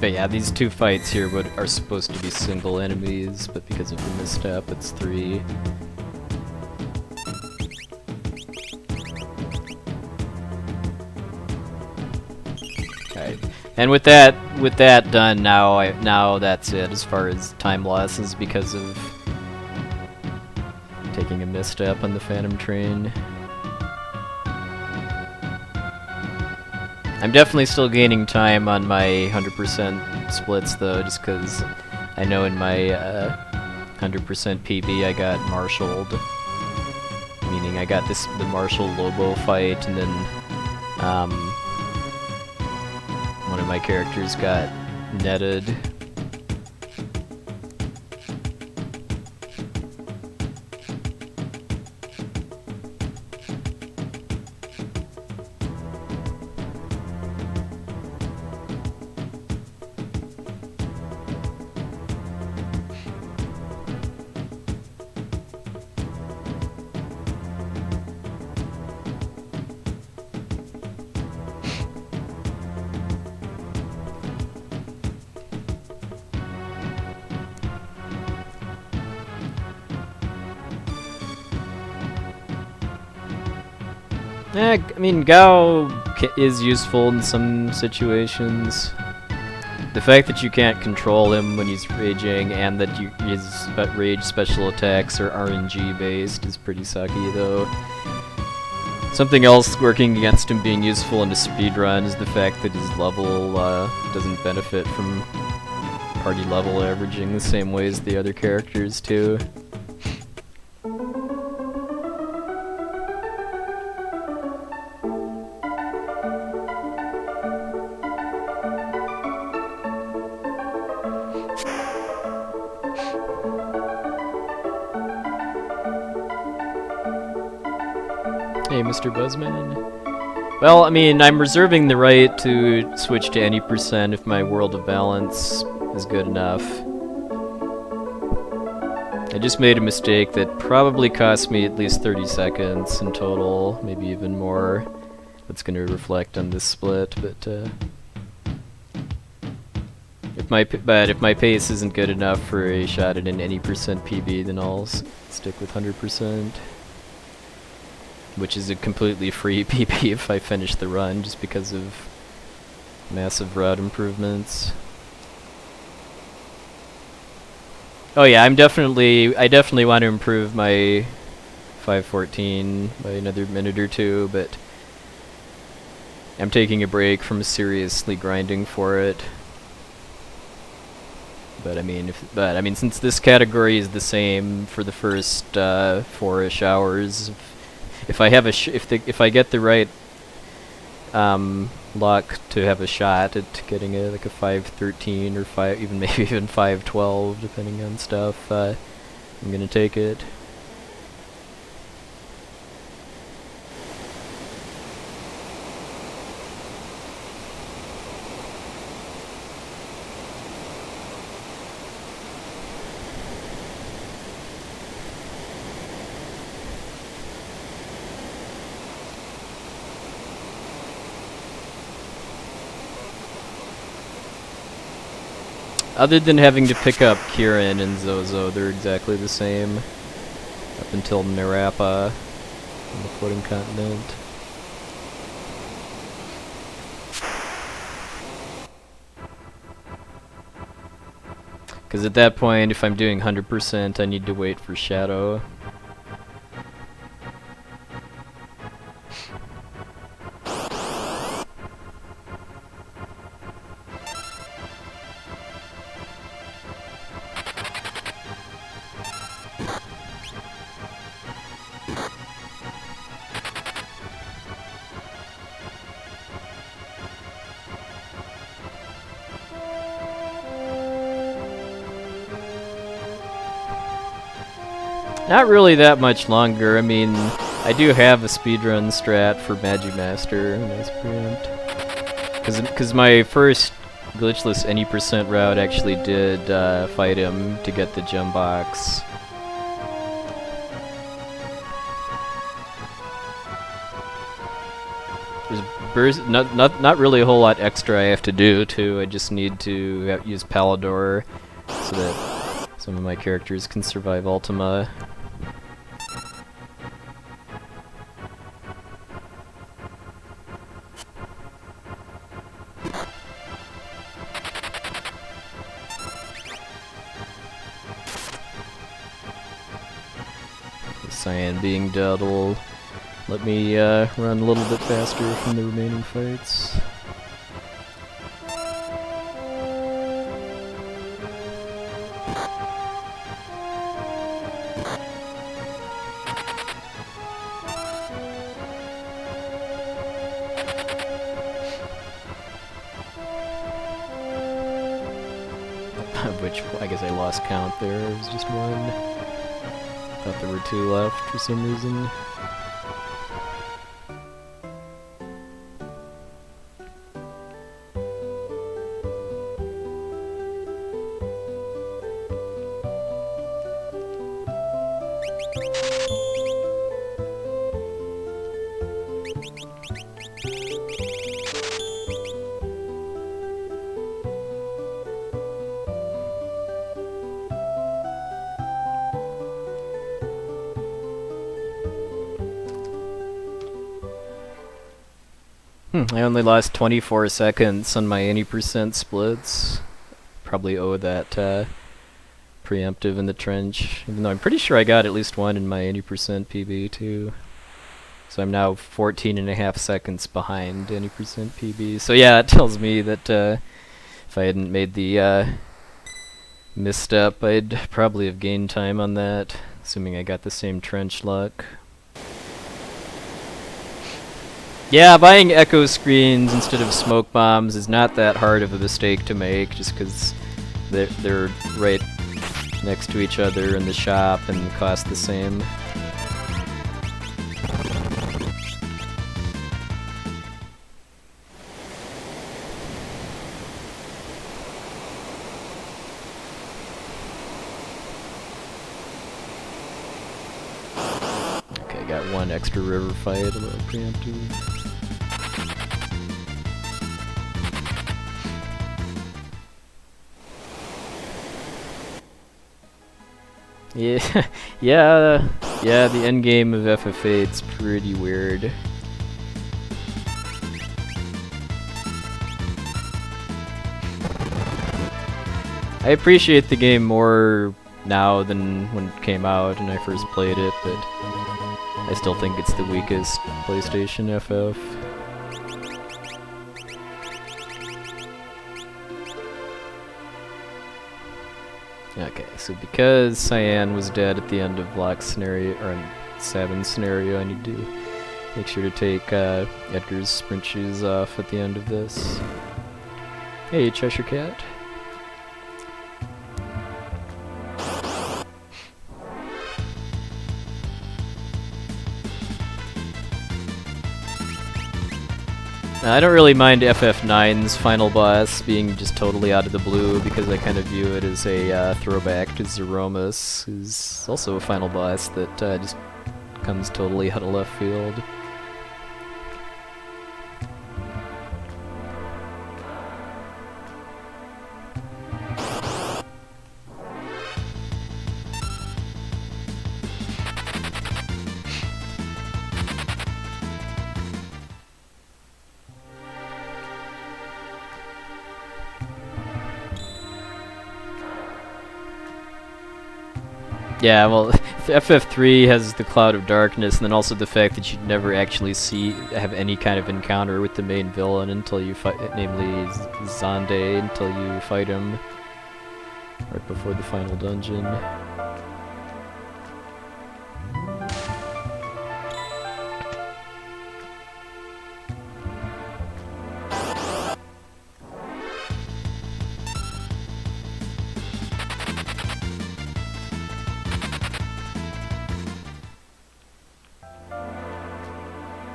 But yeah, these two fights here are supposed to be single enemies, but because of the misstep, it's 3. Alright, and with that done, now that's it as far as time losses because of taking a misstep on the Phantom Train. I'm definitely still gaining time on my 100% splits though, just because I know in my 100% PB I got marshaled, meaning I got the Marshall Lobo fight, and then one of my characters got netted. I mean, Gao is useful in some situations. The fact that you can't control him when he's raging, and that his rage special attacks are RNG based is pretty sucky, though. Something else working against him being useful in a speedrun is the fact that his level doesn't benefit from party level averaging the same way as the other characters, too. Hey, Mr. Buzzman. Well, I mean, I'm reserving the right to switch to any percent if my World of Balance is good enough. I just made a mistake that probably cost me at least 30 seconds in total, maybe even more. That's going to reflect on this split, but if my pace isn't good enough for a shot at an any percent PB, then I'll stick with 100%. Which is a completely free PP if I finish the run, just because of massive route improvements. Oh yeah, I definitely want to improve my 514 by another minute or two, but I'm taking a break from seriously grinding for it. But I mean, since this category is the same for the first 4-ish hours. If I have if I get the right luck to have a shot at getting like a 513 or maybe even 512, depending on stuff, I'm gonna take it. Other than having to pick up Kirin and Zozo, they're exactly the same. Up until Narapa on the floating continent. Because at that point, if I'm doing 100%, I need to wait for Shadow. Not really that much longer. I mean, I do have a speedrun strat for Magic Master. Nice preempt. Because my first glitchless any percent route actually did fight him to get the gem box. There's not really a whole lot extra I have to do too. I just need to use Palador so that some of my characters can survive Ultima. Cyan being dead will let me run a little bit faster from the remaining fights. Which, I guess I lost count there, it was just one. Thought there were two left for some reason. I only lost 24 seconds on my 80% splits. Probably owe that preemptive in the trench, even though I'm pretty sure I got at least one in my 80% PB too. So I'm now 14.5 seconds behind 80% PB. So yeah, it tells me that if I hadn't made the misstep, I'd probably have gained time on that, assuming I got the same trench luck. Yeah, buying echo screens instead of smoke bombs is not that hard of a mistake to make, just because they're right next to each other in the shop and cost the same. Okay, got one extra river fight, a little preemptive. Yeah, yeah, the endgame of FF8's pretty weird. I appreciate the game more now than when it came out and I first played it, but I still think it's the weakest PlayStation FF. Okay, so because Cyan was dead at the end of Locke's scenario, or Sabin's scenario, I need to make sure to take Edgar's sprint shoes off at the end of this. Hey, Cheshire Cat. I don't really mind FF9's final boss being just totally out of the blue because I kind of view it as a throwback to Zeromus, who's also a final boss that just comes totally out of left field. Yeah, well, FF3 has the Cloud of Darkness, and then also the fact that you never actually have any kind of encounter with the main villain until you fight, namely Zande, until you fight him right before the final dungeon.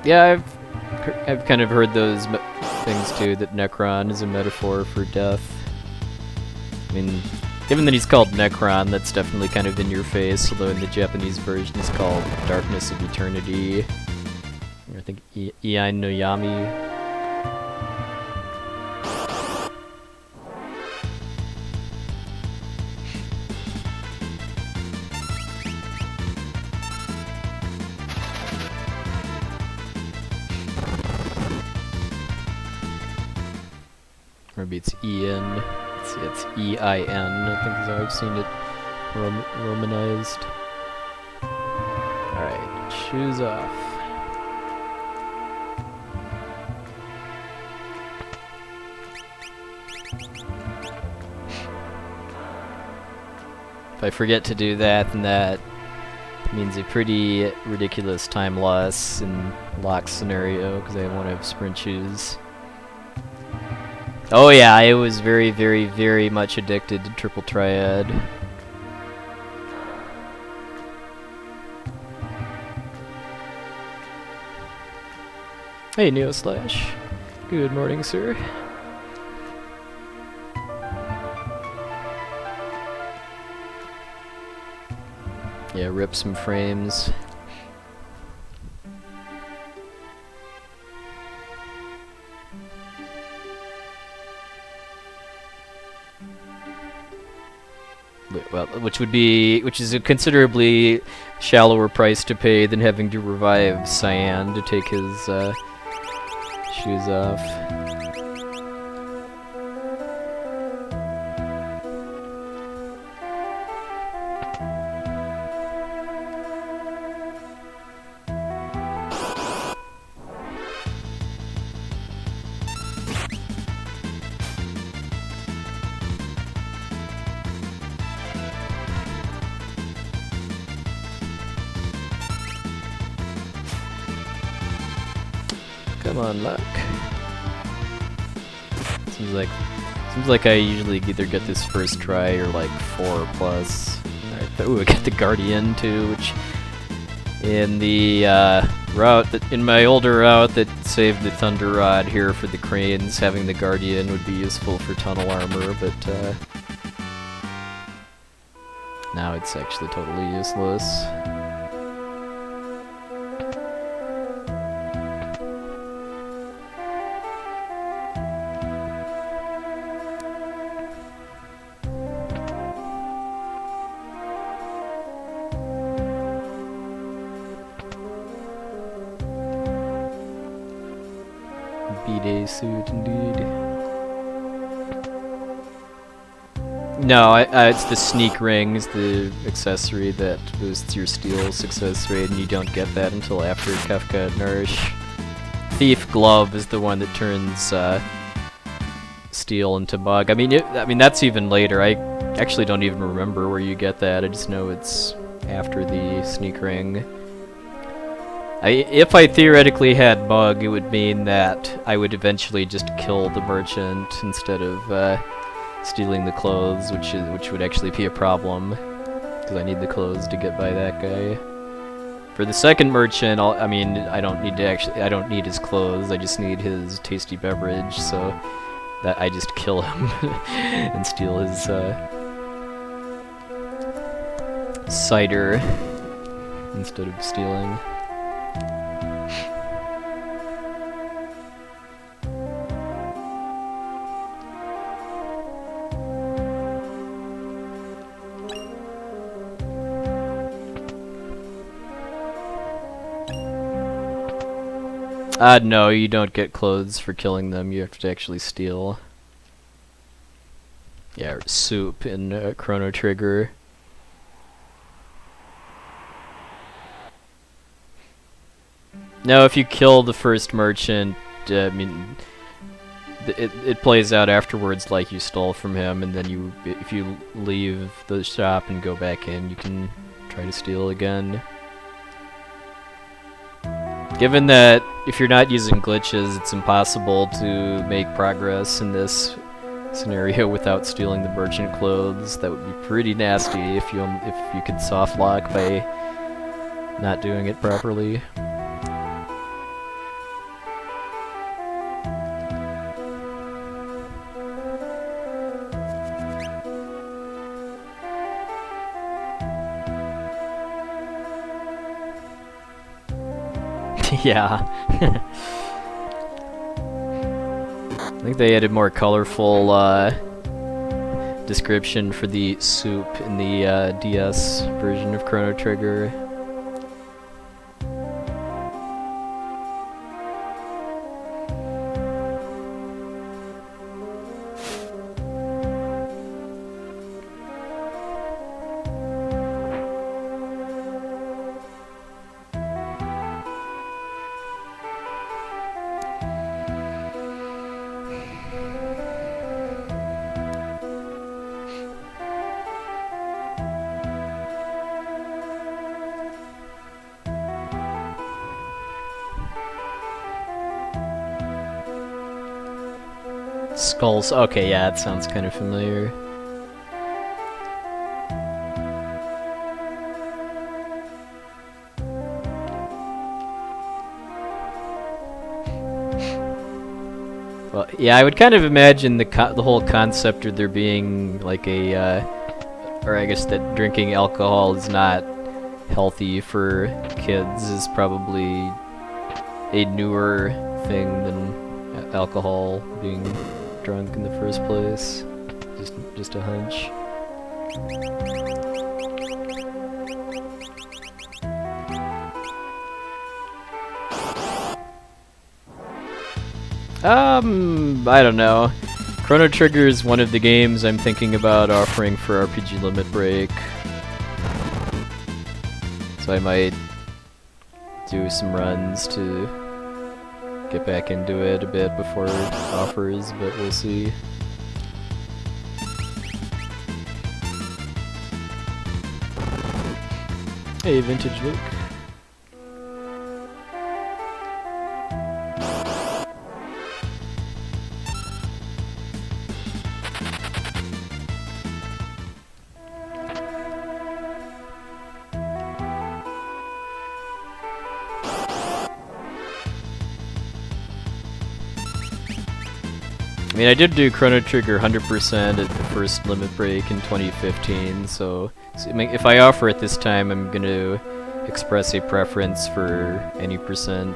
Yeah, I've kind of heard those things too, that Necron is a metaphor for death. I mean, given that he's called Necron, that's definitely kind of in your face, although in the Japanese version it's called Darkness of Eternity. I think Iai no Yami. Maybe it's Ian. It's E-I-N, I think is how I've seen it romanized. Alright, shoes off. If I forget to do that, then that means a pretty ridiculous time loss in Locke's scenario, because I won't have sprint shoes. Oh yeah, I was very, very, very much addicted to Triple Triad. Hey, Neo Slash. Good morning, sir. Yeah, rip some frames. Well, which is a considerably shallower price to pay than having to revive Cyan to take his shoes off. Come on, Locke. Seems like I usually either get this first try or like 4 plus. Alright, ooh, I got the Guardian too, which in the in my older route that saved the Thunder Rod here for the cranes, having the Guardian would be useful for tunnel armor, but now it's actually totally useless. B-Day suit, indeed. No, it's the sneak ring is the accessory that boosts your steal success rate, and you don't get that until after Kefka Nourish. Thief Glove is the one that turns steal into bug. I mean that's even later. I actually don't even remember where you get that. I just know it's after the sneak ring. If I theoretically had bug, it would mean that I would eventually just kill the merchant instead of stealing the clothes, which would actually be a problem, because I need the clothes to get by that guy. For the second merchant, I don't need his clothes. I just need his tasty beverage, so that I just kill him and steal his cider instead of stealing. No, you don't get clothes for killing them. You have to actually steal. Yeah, or soup in Chrono Trigger. No, if you kill the first merchant, it plays out afterwards like you stole from him, and then if you leave the shop and go back in, you can try to steal again. Given that if you're not using glitches, it's impossible to make progress in this scenario without stealing the merchant clothes, that would be pretty nasty if you could soft lock by not doing it properly. Yeah. I think they added more colorful description for the soup in the DS version of Chrono Trigger. Skulls. Okay, yeah, it sounds kind of familiar. Well, yeah, I would kind of imagine the whole concept of there being like a, or I guess that drinking alcohol is not healthy for kids is probably a newer thing than alcohol being drunk in the first place. Just a hunch. I don't know. Chrono Trigger is one of the games I'm thinking about offering for RPG Limit Break. So I might do some runs to get back into it a bit before it offers, but we'll see. Hey, Vintage Luke. I mean, I did do Chrono Trigger 100% at the first Limit Break in 2015, so if I offer it this time, I'm going to express a preference for any percent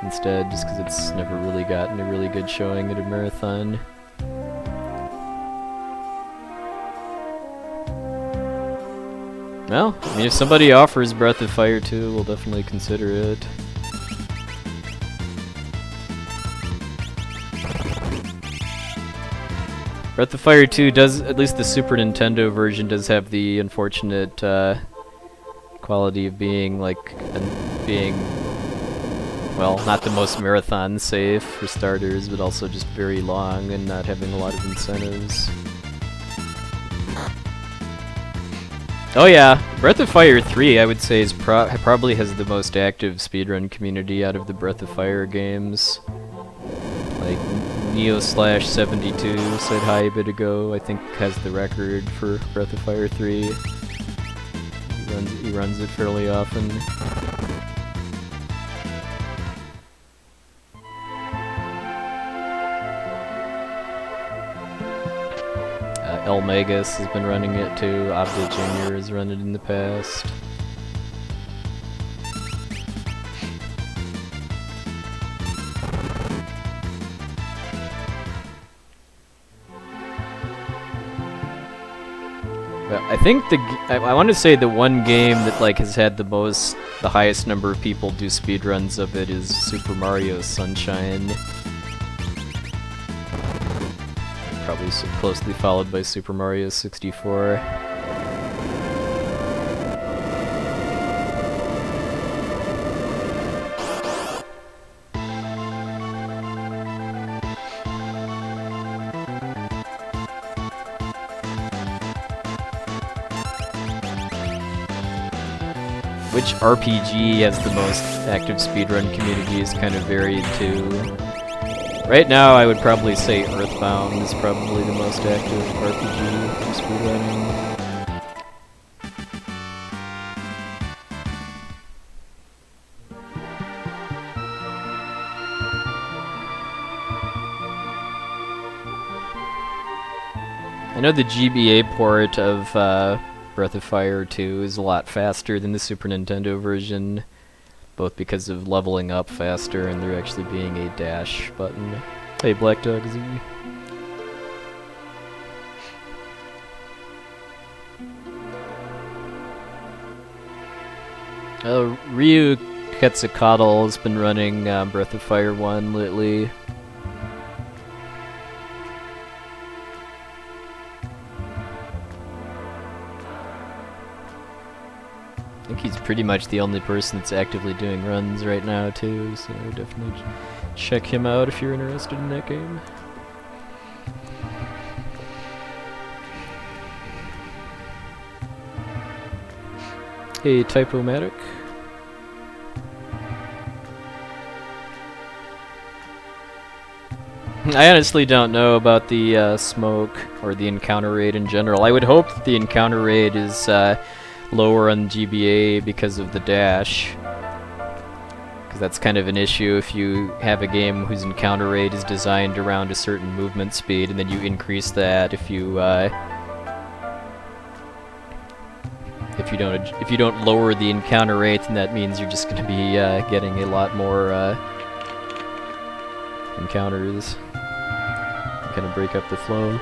instead, just because it's never really gotten a really good showing at a marathon. Well, I mean, if somebody offers Breath of Fire 2, we'll definitely consider it. Breath of Fire 2 does, at least the Super Nintendo version does have the unfortunate quality of being well, not the most marathon safe for starters, but also just very long and not having a lot of incentives. Oh yeah, Breath of Fire 3 I would say is probably has the most active speedrun community out of the Breath of Fire games. Like Neo/72 said hi a bit ago, I think has the record for Breath of Fire 3. He runs it fairly often. El Magus has been running it too, Abda Jr. has run it in the past. I think I want to say the one game that like has had the highest number of people do speedruns of it is Super Mario Sunshine. Probably closely followed by Super Mario 64. Which RPG has the most active speedrun community is kind of varied too. Right now I would probably say Earthbound is probably the most active RPG for speedrunning. I know the GBA port of Breath of Fire 2 is a lot faster than the Super Nintendo version, both because of leveling up faster and there actually being a dash button. Hey, Black Dog Z. Ryu Quetzalcoatl has been running Breath of Fire 1 lately. I think he's pretty much the only person that's actively doing runs right now too, so definitely check him out if you're interested in that game. Hey, Typomatic. I honestly don't know about the smoke or the encounter rate in general. I would hope that the encounter rate is lower on GBA because of the dash. Because that's kind of an issue if you have a game whose encounter rate is designed around a certain movement speed and then you increase that if you don't lower the encounter rate, then that means you're just going to be getting a lot more encounters. Kind of break up the flow.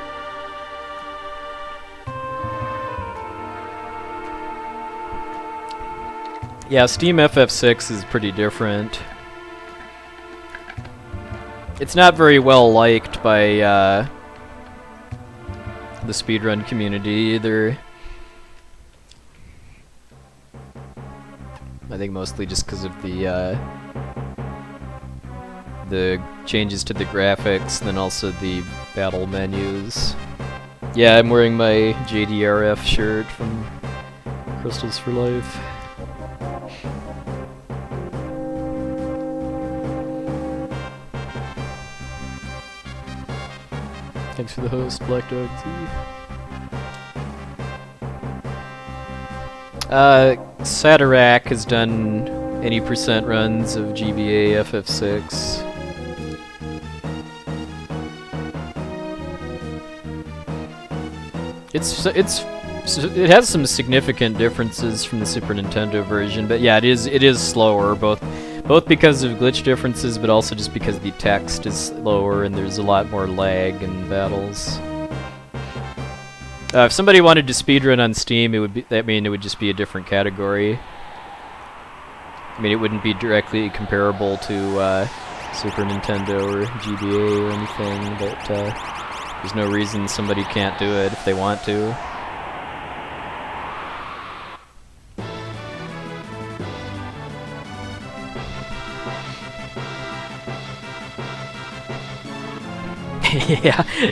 Yeah, Steam FF6 is pretty different. It's not very well liked by the speedrun community either. I think mostly just because of the changes to the graphics, and then also the battle menus. Yeah, I'm wearing my JDRF shirt from Crystals for Life. Thanks for the host, Black Dog T. Satarak has done any % runs of GBA FF6. It has some significant differences from the Super Nintendo version, but yeah, it is slower, both because of glitch differences, but also just because the text is slower and there's a lot more lag in battles. If somebody wanted to speedrun on Steam, it would just be a different category. I mean, it wouldn't be directly comparable to Super Nintendo or GBA or anything, but there's no reason somebody can't do it if they want to.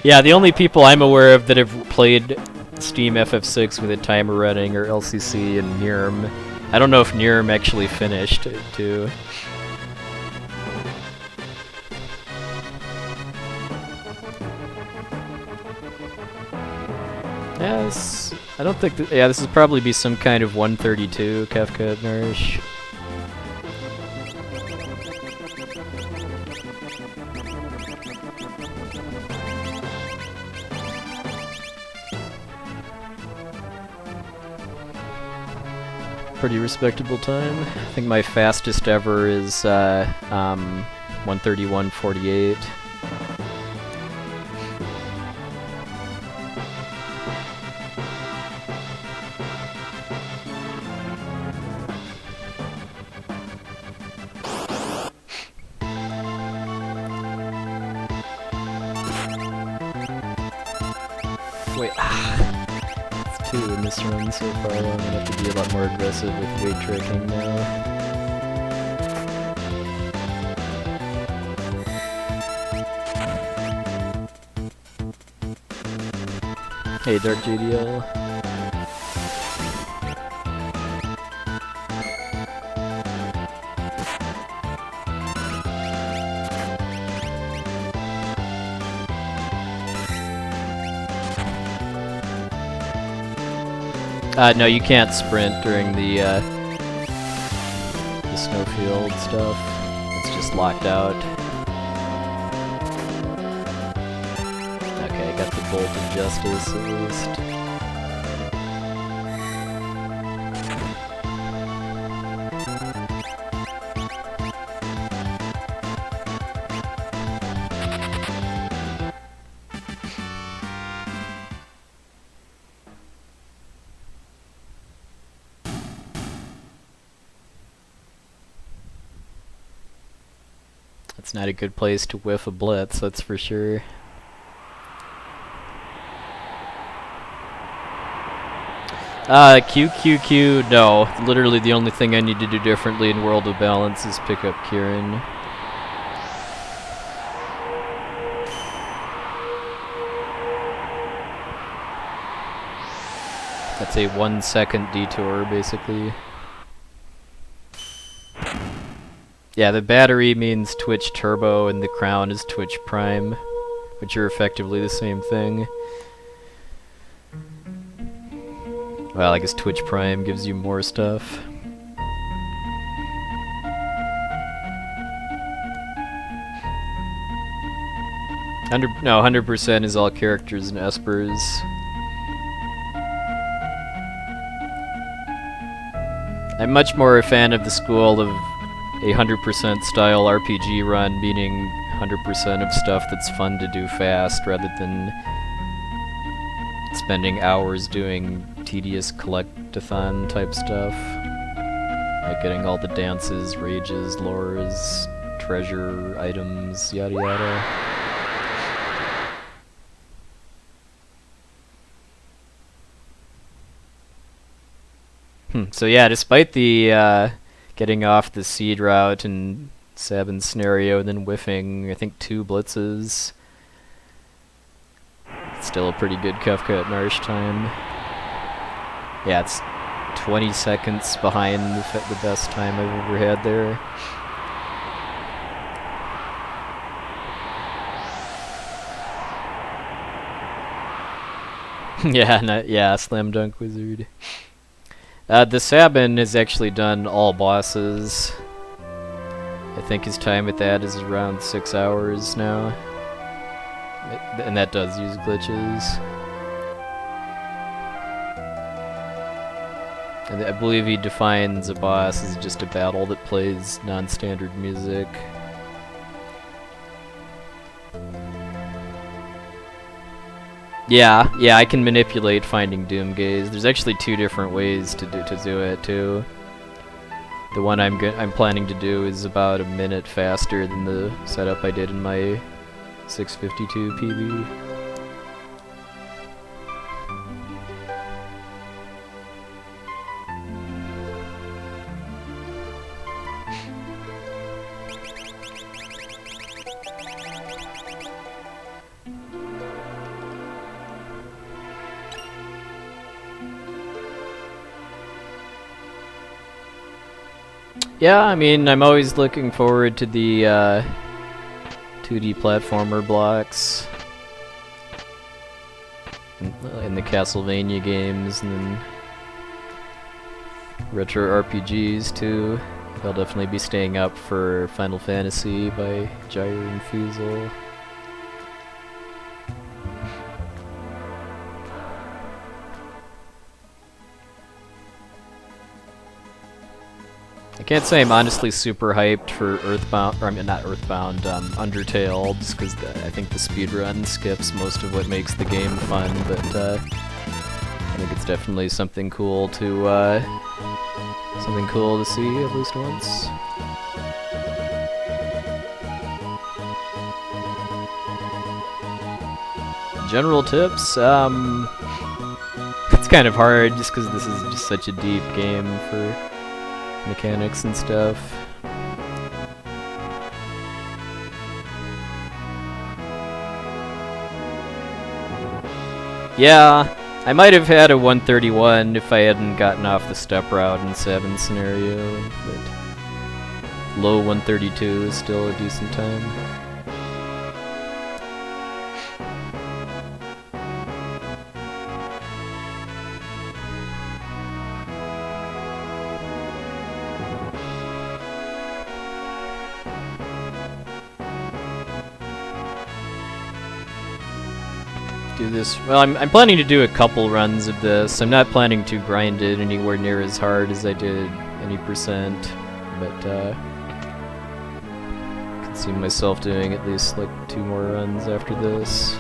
Yeah, the only people I'm aware of that have played Steam FF6 with a timer running are LCC and Nirm. I don't know if Nirm actually finished it, too. Yes, I don't think that, yeah, this would probably be some kind of 132 Kefka Nourish. Pretty respectable time. I think my fastest ever is 131.48. Wait, it's 2 in this run so far. I'm gonna have to be a lot more aggressive with weight tracking now. Hey, Dark JDL. No, you can't sprint during the snowfield stuff. It's just locked out. Okay, I got the Bolt of Justice at least. It's not a good place to whiff a blitz, that's for sure. QQQ, no. Literally the only thing I need to do differently in World of Balance is pick up Kieran. That's a 1 second detour, basically. Yeah, the battery means Twitch Turbo and the crown is Twitch Prime, which are effectively the same thing. Well, I guess Twitch Prime gives you more stuff. No, 100% is all characters and Espers. I'm much more a fan of the school of a 100% style RPG run, meaning 100% of stuff that's fun to do fast, rather than spending hours doing tedious collect-a-thon type stuff. Like getting all the dances, rages, lures, treasure, items, yada yada. So yeah, despite the getting off the seed route and Sabin's scenario and then whiffing, I think 2 blitzes, it's still a pretty good Kefka at Marsh time. Yeah, it's 20 seconds behind the best time I've ever had there. Yeah, Slam Dunk Wizard. The Sabin has actually done all bosses. I think his time at that is around 6 hours now. And that does use glitches. And I believe he defines a boss as just a battle that plays non-standard music. Yeah, I can manipulate Finding Doom Gaze. There's actually 2 different ways to do it too. The one I'm planning to do is about a minute faster than the setup I did in my 652 PB. Yeah, I mean, I'm always looking forward to the 2D platformer blocks in the Castlevania games, and then retro RPGs too. I'll definitely be staying up for Final Fantasy by Gyre and Fusel. I can't say I'm honestly super hyped for Earthbound, or I mean not Earthbound, Undertale, just because I think the speedrun skips most of what makes the game fun, but I think it's definitely something cool to see at least once. General tips, it's kind of hard just because this is just such a deep game for mechanics and stuff. Yeah, I might have had a 131 if I hadn't gotten off the step route in 7 scenario, but low 132 is still a decent time. Do this. Well, I'm planning to do a couple runs of this. I'm not planning to grind it anywhere near as hard as I did any percent, but I can see myself doing at least like 2 more runs after this.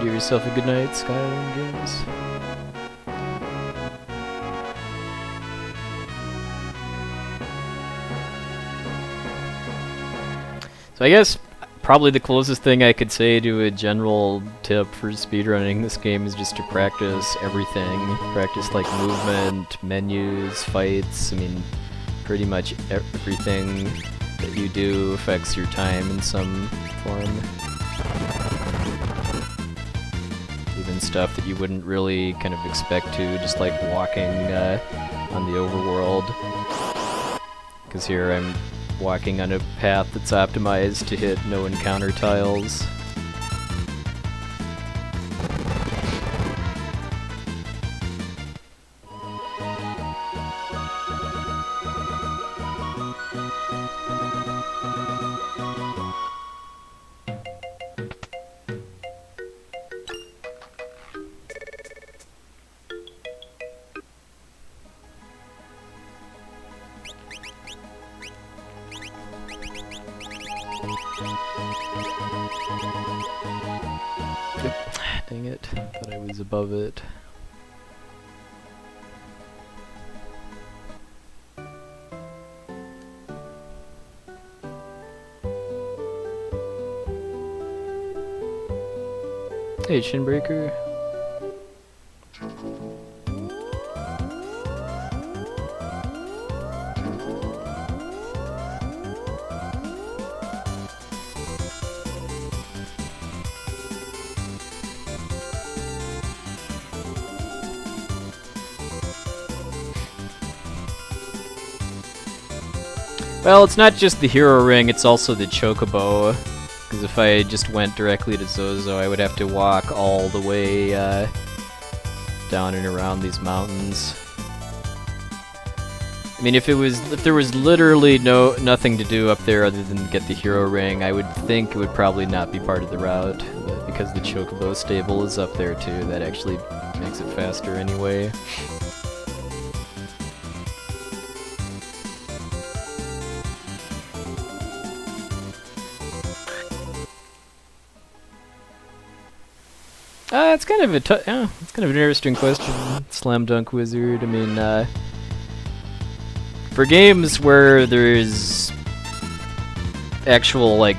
Give yourself a good night, Skyline Games. So I guess probably the closest thing I could say to a general tip for speedrunning this game is just to practice everything. Practice like movement, menus, fights. I mean, pretty much everything that you do affects your time in some form. Even stuff that you wouldn't really kind of expect to, just like walking on the overworld. Because here I'm walking on a path that's optimized to hit no encounter tiles. Dang it, thought I was above it. Hey, Shinbreaker. Well, it's not just the hero ring, it's also the chocobo. Because if I just went directly to Zozo, I would have to walk all the way down and around these mountains. I mean, if there was literally nothing to do up there other than get the hero ring, I would think it would probably not be part of the route. But because the chocobo stable is up there too, that actually makes it faster anyway. It's kind of it's kind of an interesting question, Slam Dunk Wizard. I mean, for games where there's actual like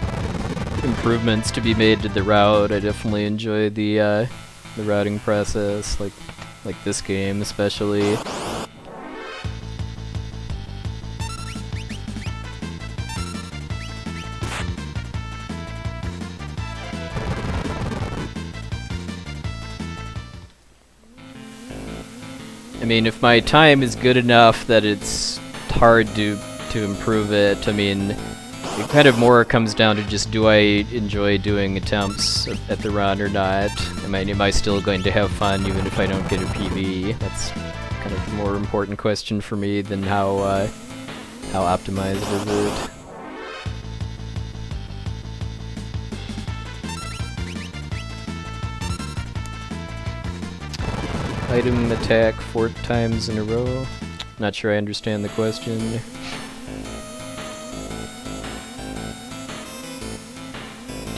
improvements to be made to the route, I definitely enjoy the routing process, like this game especially. I mean, if my time is good enough that it's hard to improve it, I mean, it kind of more comes down to just, do I enjoy doing attempts at the run or not? Am I still going to have fun even if I don't get a PB? That's kind of the more important question for me than how optimized is it. Item attack 4 times in a row. Not sure I understand the question.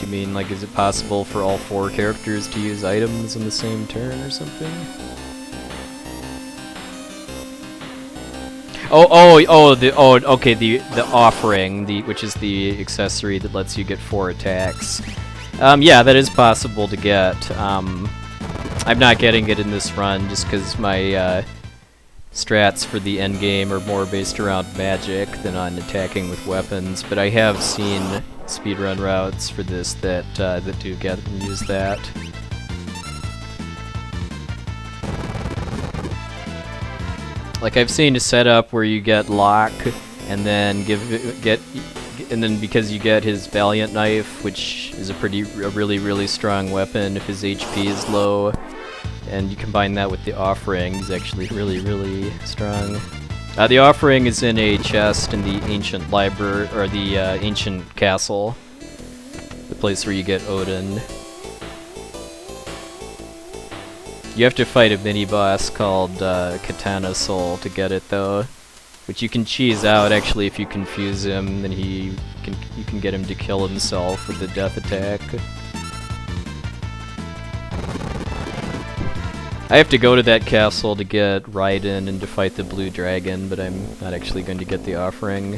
Do you mean, like, is it possible for all 4 characters to use items in the same turn or something? Okay, the offering, which is the accessory that lets you get 4 attacks. Yeah, that is possible to get. I'm not getting it in this run just because my strats for the end game are more based around magic than on attacking with weapons, but I have seen speedrun routes for this that do get and use that. Like, I've seen a setup where you get Locke and then and then because you get his Valiant Knife, which is a really strong weapon if his HP is low, and you combine that with the offering, he's actually really strong. The offering is in a chest in the ancient library, or the ancient castle, the place where you get Odin. You have to fight a mini-boss called Katana Soul to get it, though, which you can cheese out actually if you confuse him. Then you can get him to kill himself with the death attack. I have to go to that castle to get Raiden and to fight the blue dragon, but I'm not actually going to get the offering.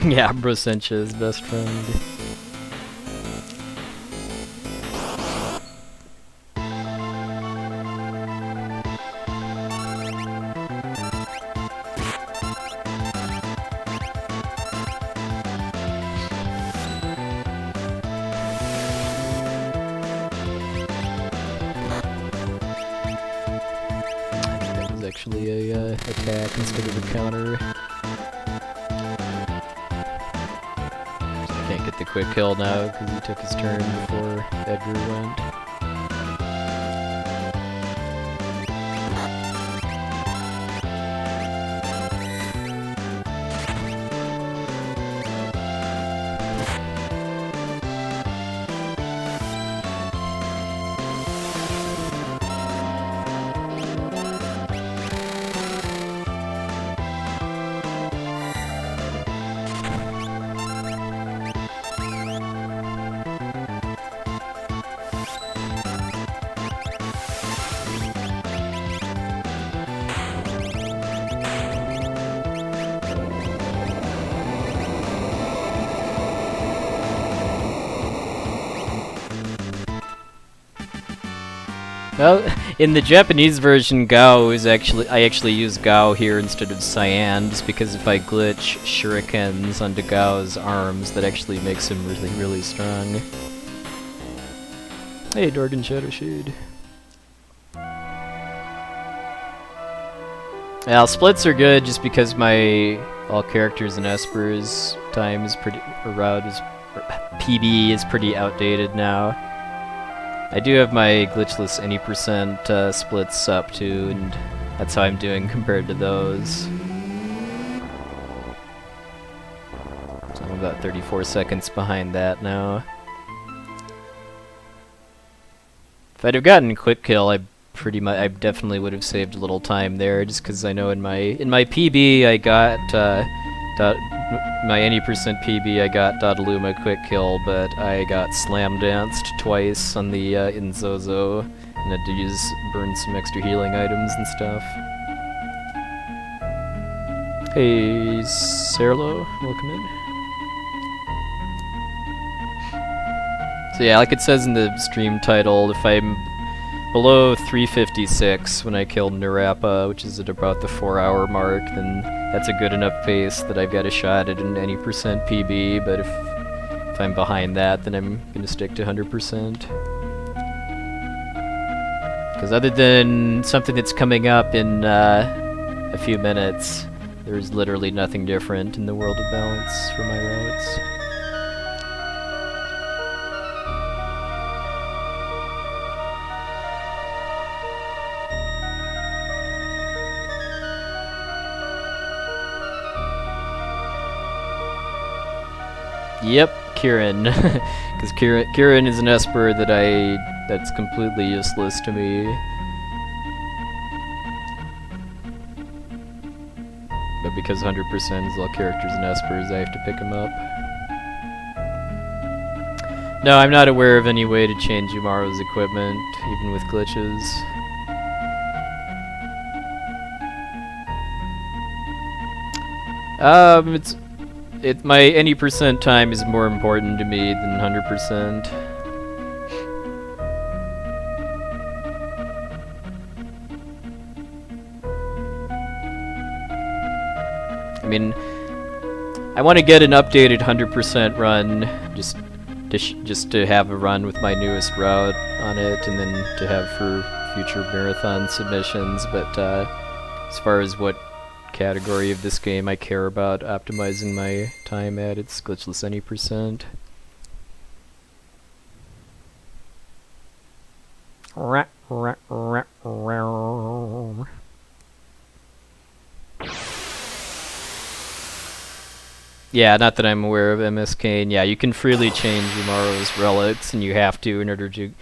Yeah, Brossencha's best friend. Actually a attack instead of a counter. I can't get the quick kill now because he took his turn before Edgar went. Well, in the Japanese version, Gao is I actually use Gao here instead of Cyan, just because if I glitch shurikens onto Gao's arms, that actually makes him really, really strong. Hey, Dorgan Shadow Shade. Well, splits are good just because my all characters in Espers time is pretty, PB is pretty outdated now. I do have my glitchless any percent splits up too, and that's how I'm doing compared to those. So I'm about 34 seconds behind that now. If I'd have gotten quick kill, I definitely would have saved a little time there, just because I know in my PB I got my any percent PB I got Dodaluma quick kill, but I got slam danced twice on the Inzozo and had to burn some extra healing items and stuff. Hey, Serlo, welcome in. So yeah, like it says in the stream title, if I'm below 356 when I kill Narappa, which is at about the 4-hour mark, then that's a good enough pace that I've got a shot at an any percent PB, but if I'm behind that, then I'm gonna stick to 100%. Because other than something that's coming up in a few minutes, there's literally nothing different in the world of balance for my routes. Yep, Kieran. Because Kieran is an Esper that's completely useless to me. But because 100% is all characters and Espers, I have to pick him up. No, I'm not aware of any way to change Umaro's equipment, even with glitches. My any percent time is more important to me than 100%. I mean, I want to get an updated 100% run, just to have a run with my newest route on it, and then to have for future marathon submissions. But as far as what category of this game I care about optimizing my time at, it's glitchless any percent. Yeah, not that I'm aware of MSK, and yeah, you can freely change Umaro's relics, and you have to in order to,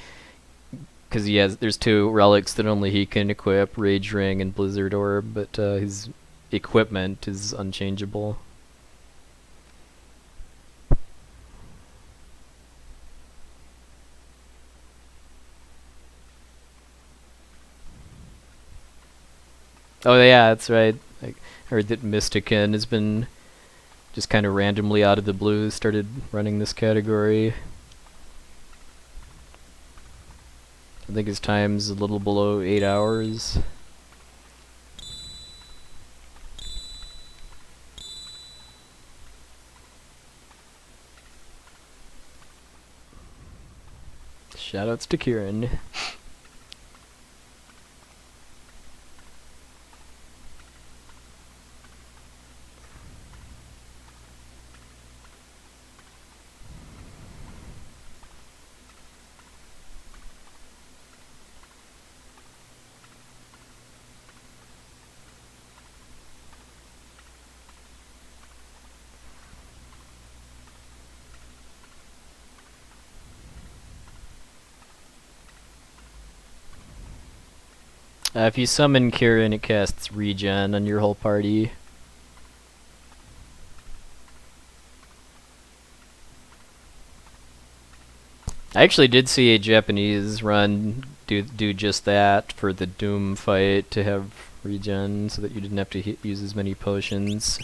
because there's 2 relics that only he can equip, Rage Ring and Blizzard Orb, but his equipment is unchangeable. Oh yeah, that's right. I heard that Mystican has been just kind of randomly out of the blue started running this category. I think his time's a little below 8 hours. Shoutouts to Kieran. If you summon Kieran, it casts regen on your whole party. I actually did see a Japanese run do just that for the Doom fight, to have regen so that you didn't have to use as many potions.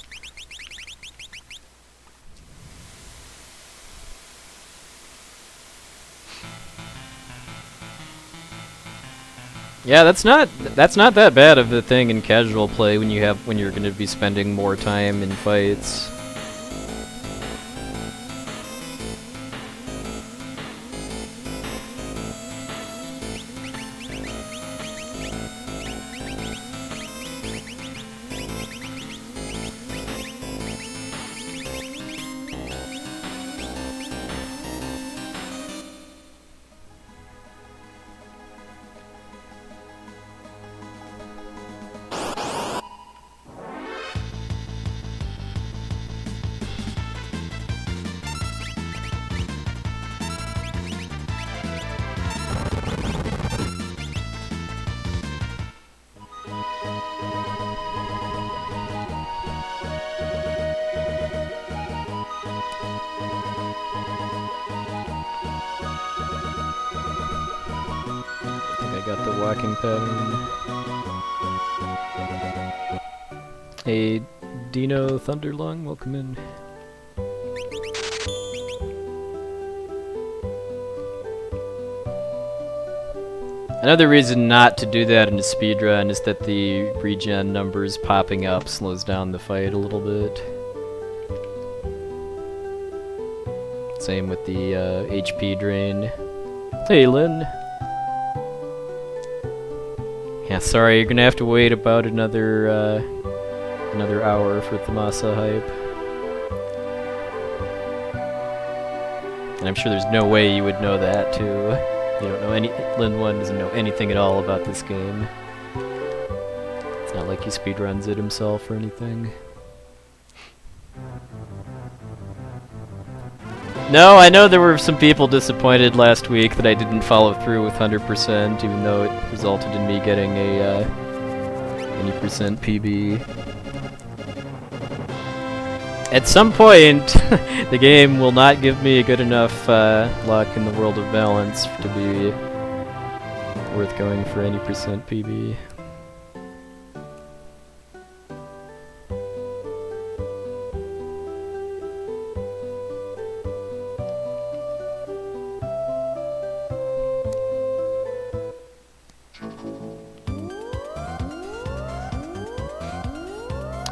Yeah, that's not that bad of a thing in casual play when you're going to be spending more time in fights. Got the walking pattern. Hey, Dino Thunderlung, welcome in. Another reason not to do that in a speedrun is that the regen numbers popping up slows down the fight a little bit. Same with the HP drain. Hey, Lynn. Yeah, sorry, you're gonna have to wait about another hour for Thamasa hype. And I'm sure there's no way you would know that, too. You don't know Lin 1 doesn't know anything at all about this game. It's not like he speedruns it himself or anything. No, I know there were some people disappointed last week that I didn't follow through with 100%, even though it resulted in me getting a 20% PB. At some point, the game will not give me a good enough luck in the world of balance to be worth going for any percent PB.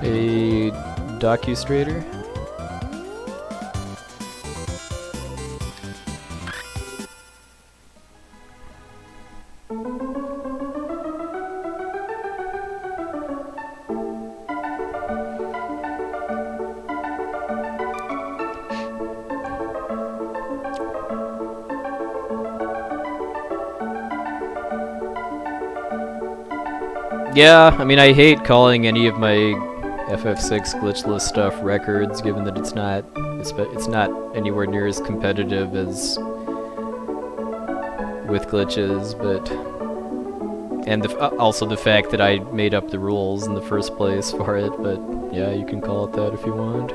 A docustrator. Yeah, I mean, I hate calling any of my FF6 glitchless stuff records, given that it's not anywhere near as competitive as with glitches, but And also the fact that I made up the rules in the first place for it, but yeah, you can call it that if you want.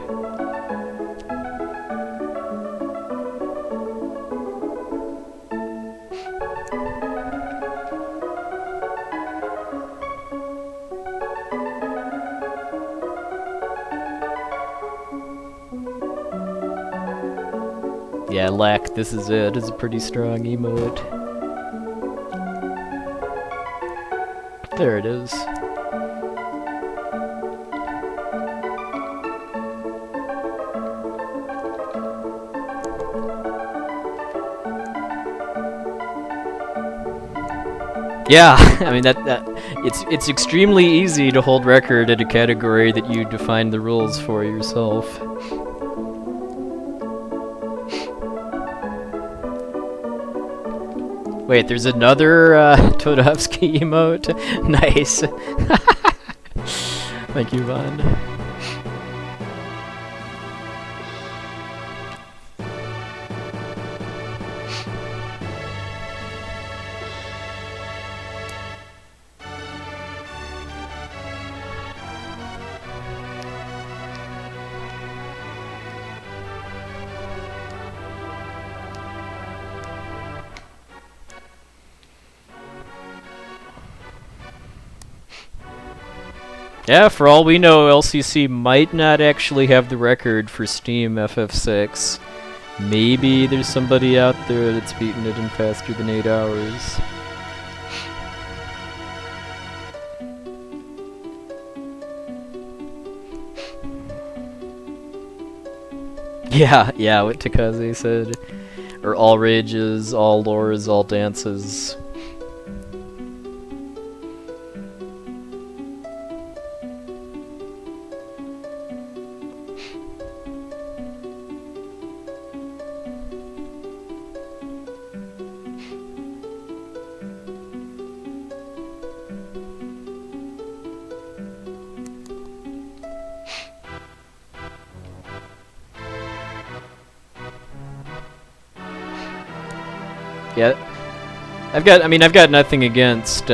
Yeah, Locke, this is it. It's a pretty strong emote. There it is. Yeah, I mean it's extremely easy to hold record at a category that you define the rules for yourself. Wait, there's another Todovsky emote? Nice. Thank you, Vaughn. Yeah, for all we know, LCC might not actually have the record for Steam FF6. Maybe there's somebody out there that's beaten it in faster than 8 hours. Yeah, what Takaze said. Or all rages, all lores, all dances. Yeah, I've got nothing against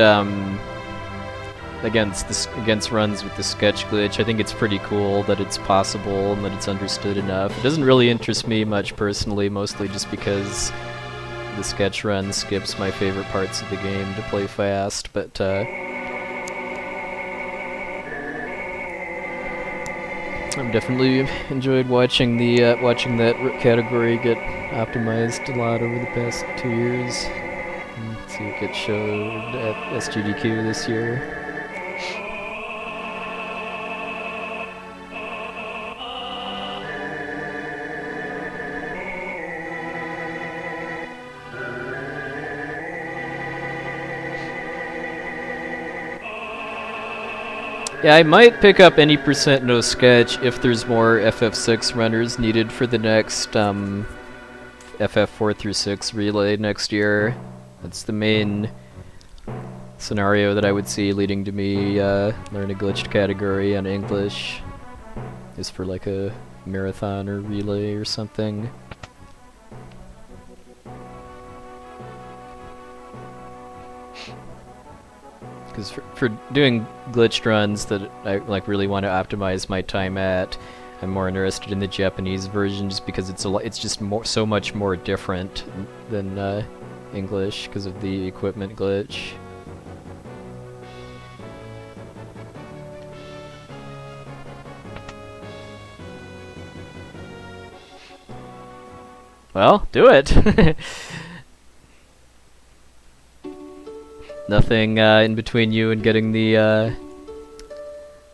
against runs with the sketch glitch. I think it's pretty cool that it's possible and that it's understood enough. It doesn't really interest me much personally, mostly just because the sketch run skips my favorite parts of the game to play fast. But I've definitely enjoyed watching the watching that category get optimized a lot over the past 2 years. Let's see what gets showed at SGDQ this year. Yeah, I might pick up any percent no sketch if there's more FF6 runners needed for the next FF4 through 6 relay next year. That's the main scenario that I would see leading to me learn a glitched category on English. Is for like a marathon or relay or something. Because for doing glitched runs that I like really want to optimize my time at, I'm more interested in the Japanese version just because it's just so much more different than English because of the equipment glitch. Well, do it. Nothing in between you and getting the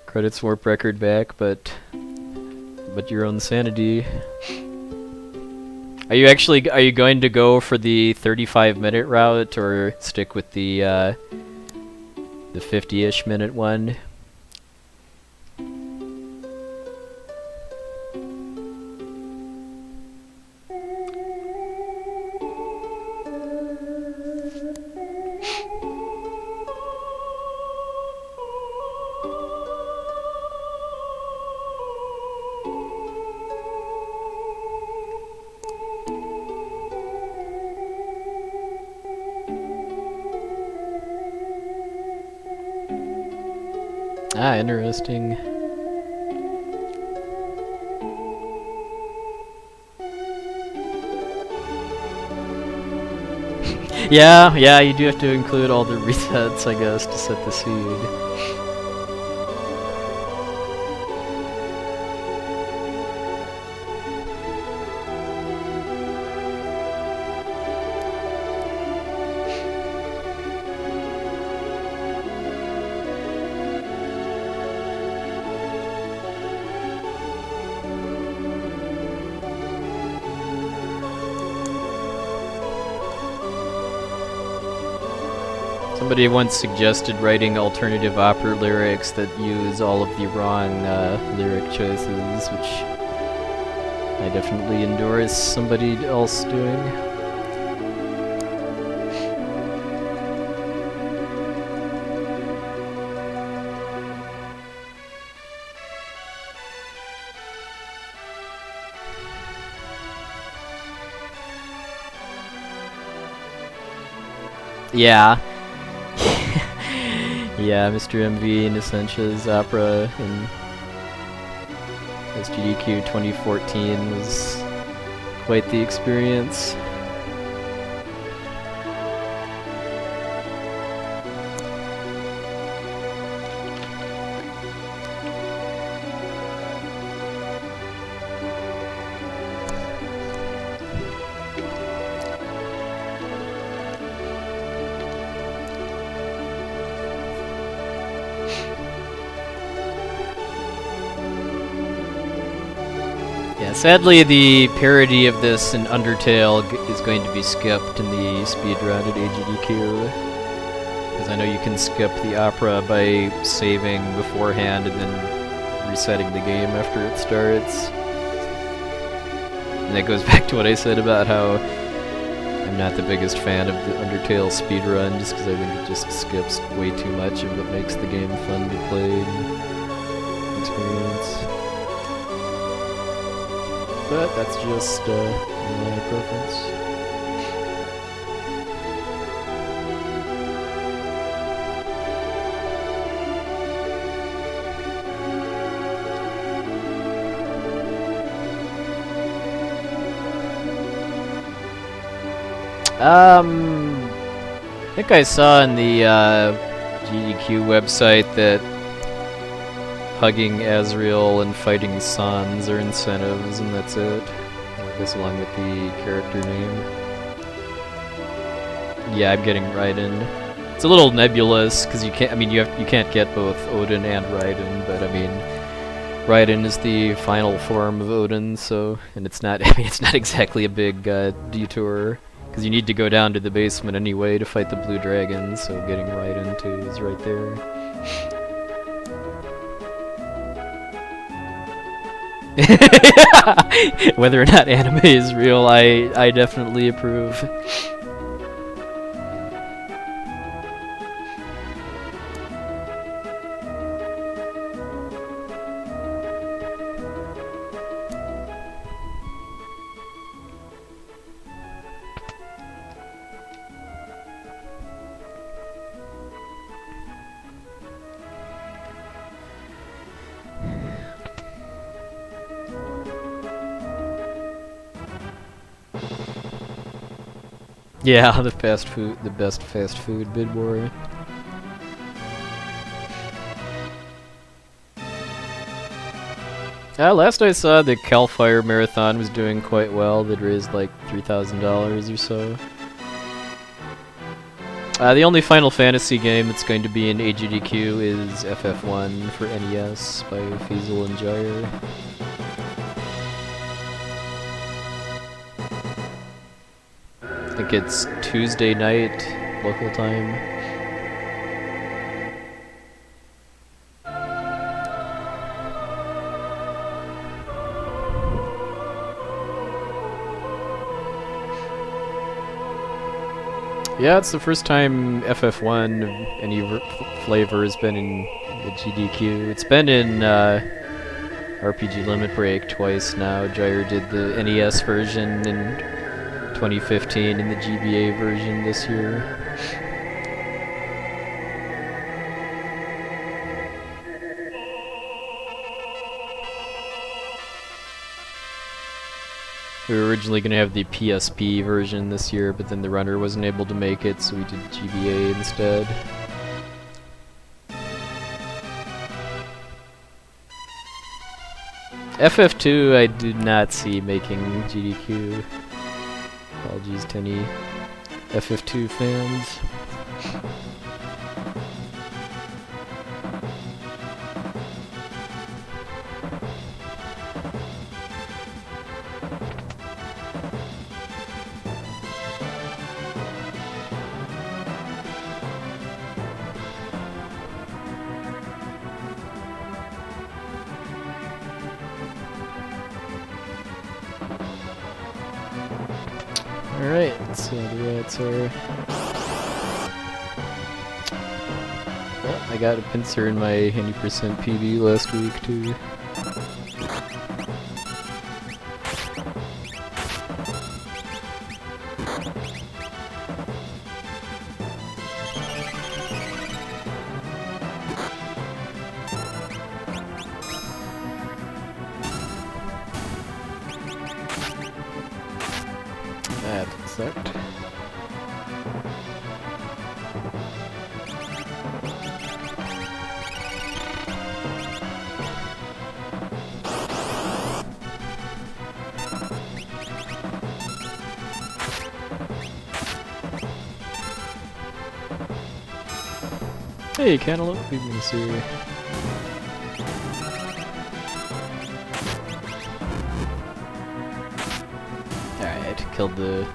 credits warp record back, but your own sanity. Are you going to go for the 35-minute route or stick with the 50-ish minute one? Ah, interesting. Yeah, you do have to include all the resets, I guess, to set the seed. Somebody once suggested writing alternative opera lyrics that use all of the wrong lyric choices, which I definitely endorse somebody else doing. Yeah. Yeah, Mr. MV and Essentia's opera in SGDQ 2014 was quite the experience. Sadly, the parody of this in Undertale is going to be skipped in the speedrun at AGDQ. Because I know you can skip the opera by saving beforehand and then resetting the game after it starts. And that goes back to what I said about how I'm not the biggest fan of the Undertale speedrun, just because I think it just skips way too much of what makes the game fun to play and experience. But that's just my preference. I think I saw in the GDQ website that hugging Azrael and fighting Sans are incentives, and that's it. I guess along with the character name. Yeah, I'm getting Raiden. It's a little nebulous because you can't. I mean, you can't get both Odin and Raiden, but I mean, Raiden is the final form of Odin, so and it's not. I mean, it's not exactly a big detour because you need to go down to the basement anyway to fight the Blue Dragon. So getting Raiden too is right there. Whether or not anime is real, I definitely approve. Yeah, the best fast food bid war. Last I saw, the Cal Fire Marathon was doing quite well. They'd raised like $3,000 or so. The only Final Fantasy game that's going to be in AGDQ is FF1 for NES by Fiesel and Gyre. I think it's Tuesday night, local time. Yeah, it's the first time FF1 of any flavor has been in the GDQ. It's been in RPG Limit Break twice now. Gyre did the NES version in 2015 and the GBA version this year. We were originally going to have the PSP version this year, but then the runner wasn't able to make it, so we did GBA instead. FF2 I did not see making GDQ. Apologies to any FF2 fans. Alright, let's see how the rats are. Well, I got a pincer in my 90% PB last week too. That sucked. Hey, Cantaloupe, leave me here. Alright, killed the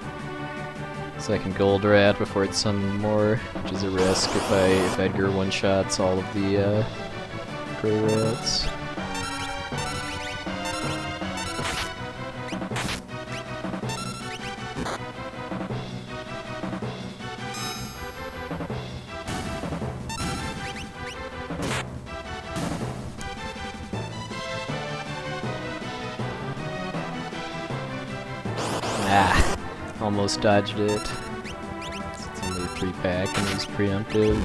second gold rat before it summoned more, which is a risk if Edgar one-shots all of the gray rats. Ah, almost dodged it. It's only a 3-pack and it was pre-emptive.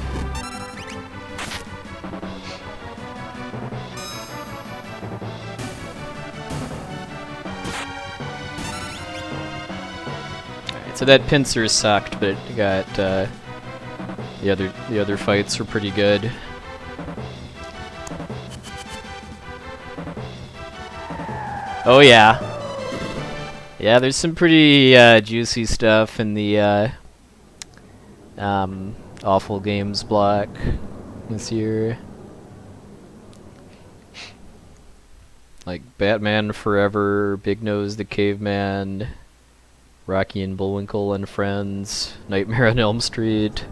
Alright, so that pincer sucked, but it got the other fights were pretty good. Oh yeah. Yeah, there's some pretty juicy stuff in the Awful Games block this year. Like Batman Forever, Big Nose the Caveman, Rocky and Bullwinkle and Friends, Nightmare on Elm Street.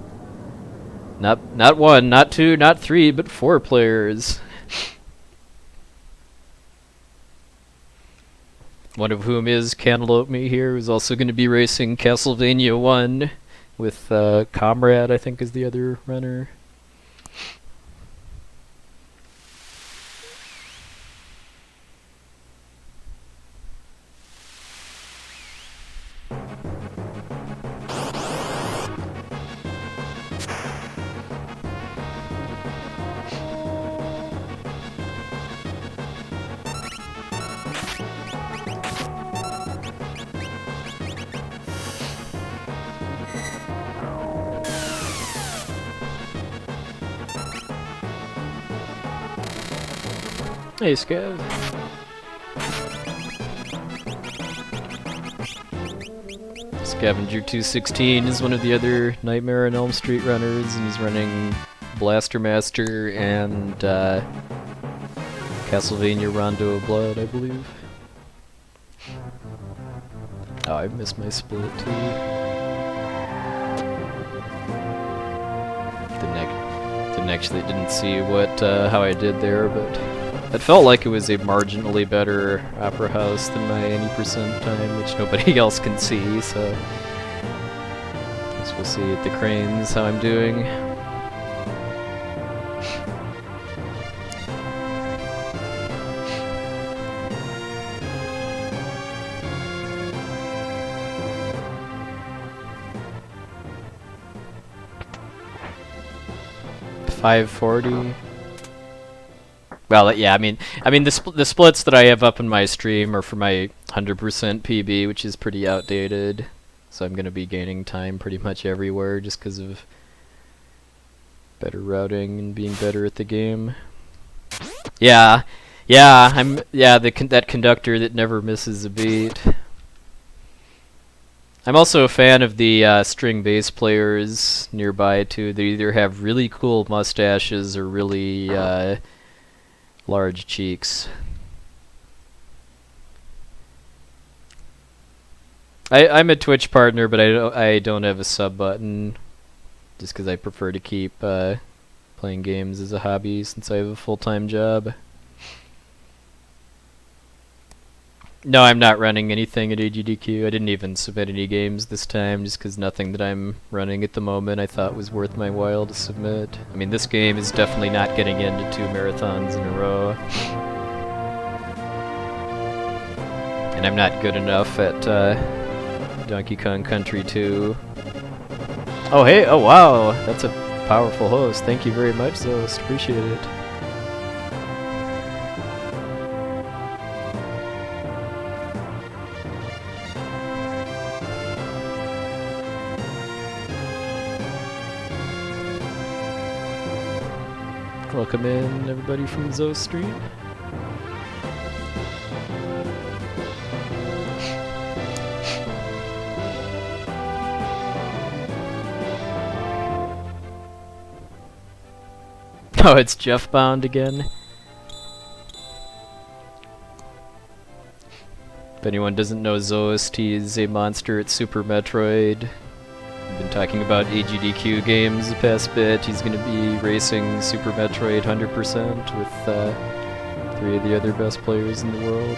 Not one, not two, not three, but 4 players. One of whom is Cantaloupe Me here, who's also going to be racing Castlevania 1 with Comrade, I think, is the other runner. Hey, Scav. Scavenger 216 is one of the other Nightmare on Elm Street runners, and he's running Blaster Master and Castlevania Rondo of Blood, I believe. Oh, I missed my split too. Didn't see what how I did there, but it felt like it was a marginally better Opera House than my 80% time, which nobody else can see, so I guess we'll see at the cranes how I'm doing. $540. Well, yeah, I mean the splits that I have up in my stream are for my 100% PB, which is pretty outdated. So I'm going to be gaining time pretty much everywhere just because of better routing and being better at the game. Yeah, that conductor that never misses a beat. I'm also a fan of the string bass players nearby too. They either have really cool mustaches or really large cheeks. I'm a Twitch partner, but I don't have a sub button, just because I prefer to keep playing games as a hobby since I have a full-time job. No, I'm not running anything at AGDQ. I didn't even submit any games this time, just because nothing that I'm running at the moment I thought was worth my while to submit. I mean, this game is definitely not getting into 2 marathons in a row. And I'm not good enough at Donkey Kong Country 2. Oh, hey, oh wow, that's a powerful host. Thank you very much, Zost. Appreciate it. Welcome in, everybody from Zost Stream. Oh, it's Jeff Bound again. If anyone doesn't know Zost, he's a monster at Super Metroid. We've been talking about AGDQ games the past bit. He's going to be racing Super Metroid 100% with 3 of the other best players in the world.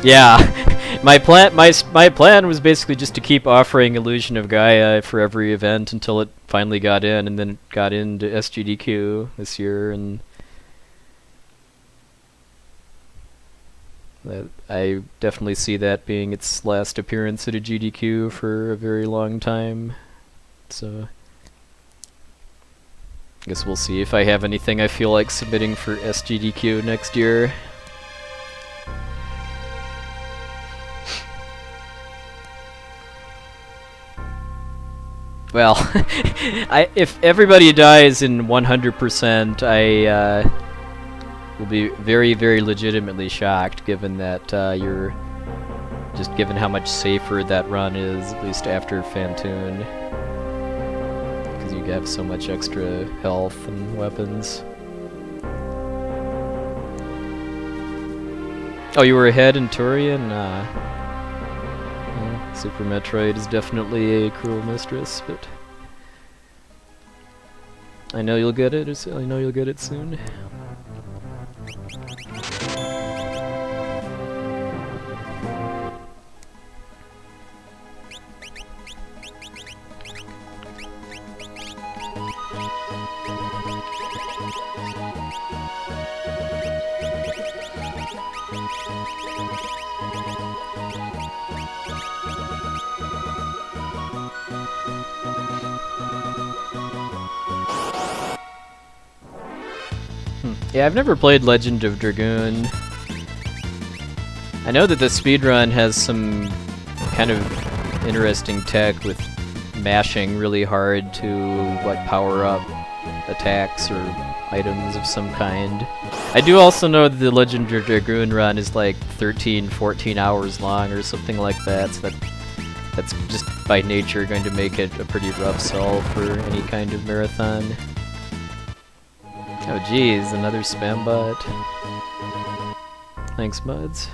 Yeah, my plan was basically just to keep offering Illusion of Gaia for every event until it finally got in, and then it got into SGDQ this year, and I definitely see that being its last appearance at a GDQ for a very long time. So I guess we'll see if I have anything I feel like submitting for SGDQ next year. Well, if everybody dies in 100%, I will be very, very legitimately shocked, given that given how much safer that run is, at least after Fantoon, because you have so much extra health and weapons. Oh, you were ahead in Turian? Well, Super Metroid is definitely a cruel mistress, but I know you'll get it. I know you'll get it soon. Yeah, I've never played Legend of Dragoon. I know that the speedrun has some kind of interesting tech with mashing really hard to power up attacks or items of some kind. I do also know that the Legend of Dragoon run is like 13, 14 hours long or something like that, so that's just by nature going to make it a pretty rough sell for any kind of marathon. Oh geez, another spam bot. Thanks, Muds.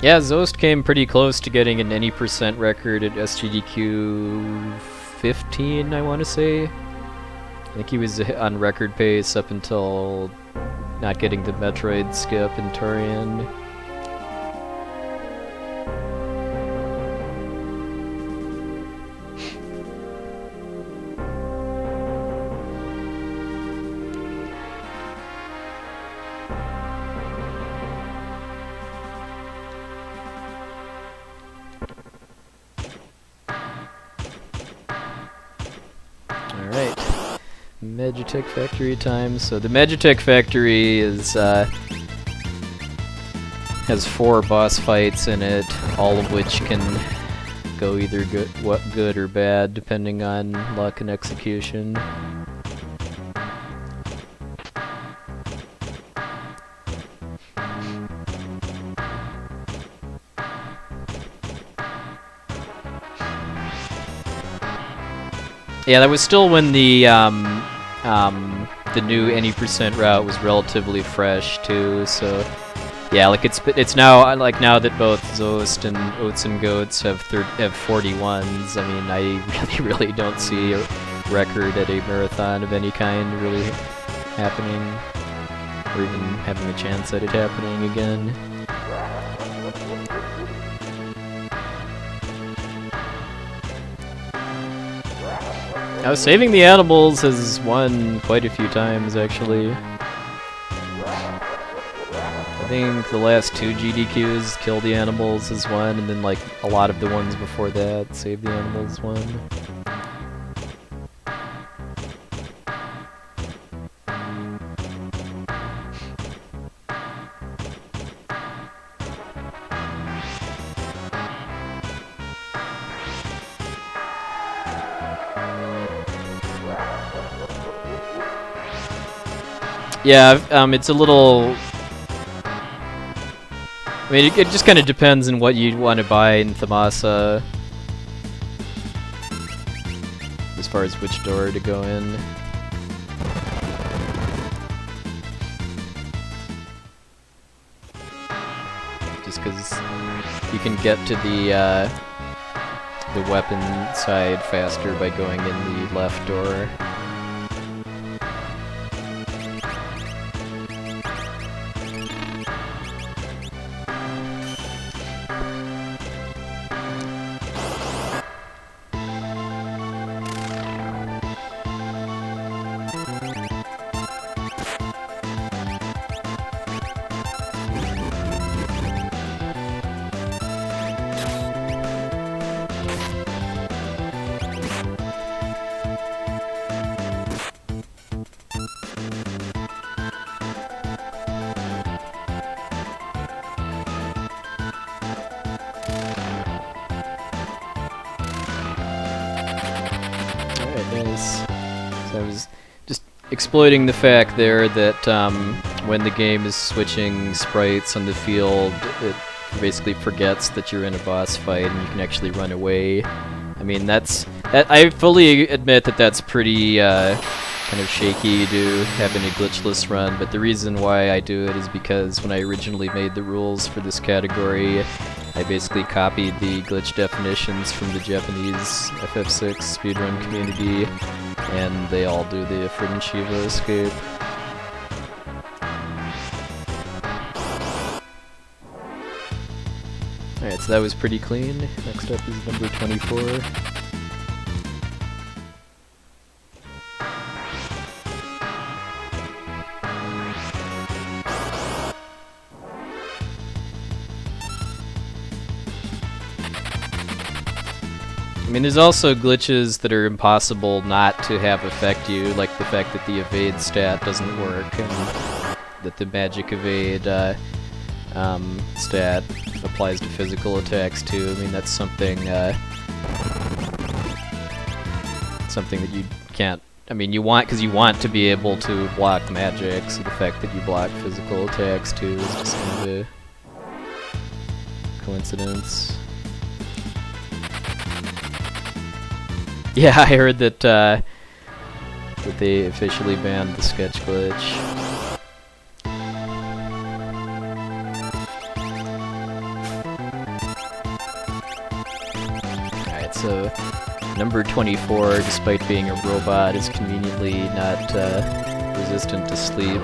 Yeah, Zost came pretty close to getting an any percent record at SGDQ 15, I want to say. I think he was on record pace up until not getting the Metroid skip in Turian. Magitech Factory time. So the Magitech Factory is has 4 boss fights in it, all of which can go either good or bad depending on luck and execution. Yeah, that was still when the new any % route was relatively fresh too. So yeah, like it's now like now that both Zoast and Oats and Goats have 41s. I mean, I really don't see a record at a marathon of any kind really happening, or even having a chance at it happening again. Now, saving the animals has won quite a few times, actually. I think the last 2 GDQs, Kill the Animals, has won, and then like a lot of the ones before that, Save the Animals won. Yeah, it's a little... I mean, it just kind of depends on what you want to buy in Thamasa, as far as which door to go in. Just because you can get to the weapon side faster by going in the left door. So I was just exploiting the fact there that when the game is switching sprites on the field, it basically forgets that you're in a boss fight and you can actually run away. I mean, I fully admit that that's pretty kind of shaky to have in a glitchless run, but the reason why I do it is because when I originally made the rules for this category, I basically copied the glitch definitions from the Japanese FF6 speedrun community, and they all do the Fridden Shiva escape. Alright, so that was pretty clean. Next up is number 24. I mean, there's also glitches that are impossible not to have affect you, like the fact that the evade stat doesn't work, and that the magic evade stat applies to physical attacks too. I mean, that's something something that you can't. I mean, because you want to be able to block magic, so the fact that you block physical attacks too is just kind of a coincidence. Yeah, I heard that that they officially banned the sketch glitch. Alright, so number 24, despite being a robot, is conveniently not resistant to sleep.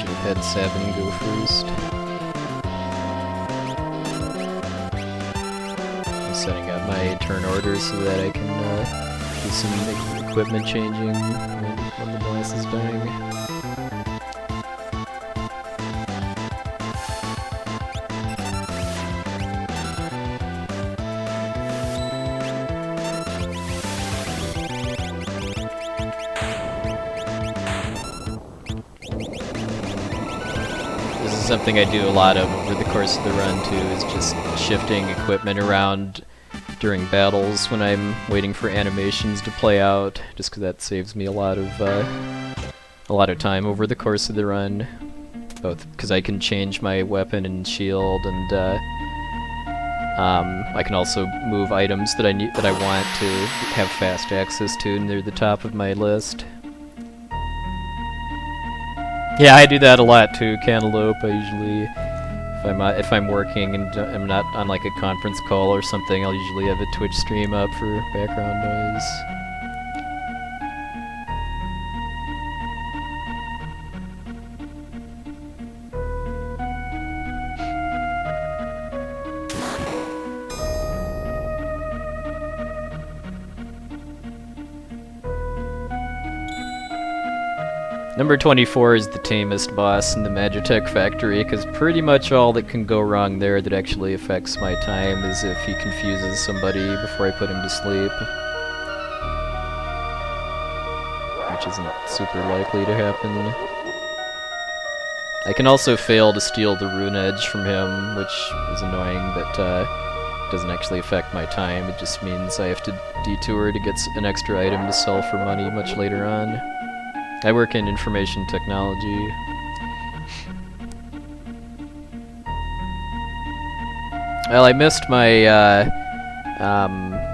should have had Sabin go first. I'm setting up my turn order so that I can do some equipment changing when the boss is dying. Something I do a lot of over the course of the run too is just shifting equipment around during battles when I'm waiting for animations to play out, just because that saves me a lot of time over the course of the run. Both because I can change my weapon and shield, and I can also move items that I want to have fast access to near the top of my list. Yeah, I do that a lot too. Cantaloupe. I usually, if I'm working and I'm not on like a conference call or something, I'll usually have a Twitch stream up for background noise. Number 24 is the tamest boss in the Magitech factory, because pretty much all that can go wrong there that actually affects my time is if he confuses somebody before I put him to sleep. Which isn't super likely to happen. I can also fail to steal the rune edge from him, which is annoying, but doesn't actually affect my time. It just means I have to detour to get an extra item to sell for money much later on. I work in information technology. Well, I missed my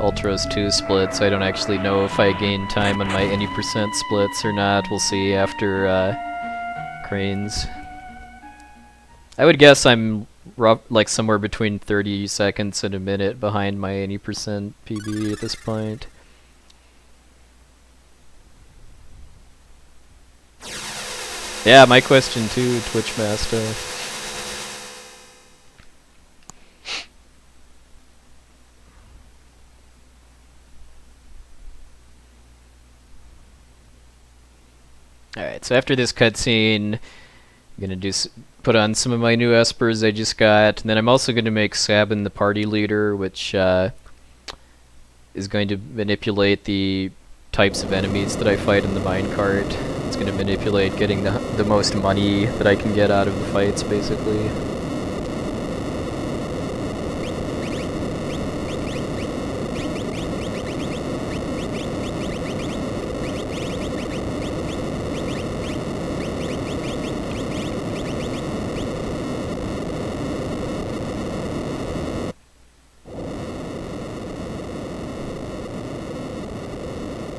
Ultros 2 split, so I don't actually know if I gain time on my any percent splits or not. We'll see after Cranes. I would guess I'm like somewhere between 30 seconds and a minute behind my any percent PB at this point. Yeah, my question too, Twitch Master. Alright, so after this cutscene, I'm gonna put on some of my new Espers I just got, and then I'm also gonna make Sabin the party leader, which is going to manipulate the types of enemies that I fight in the minecart. It's going to manipulate getting the most money that I can get out of the fights, basically.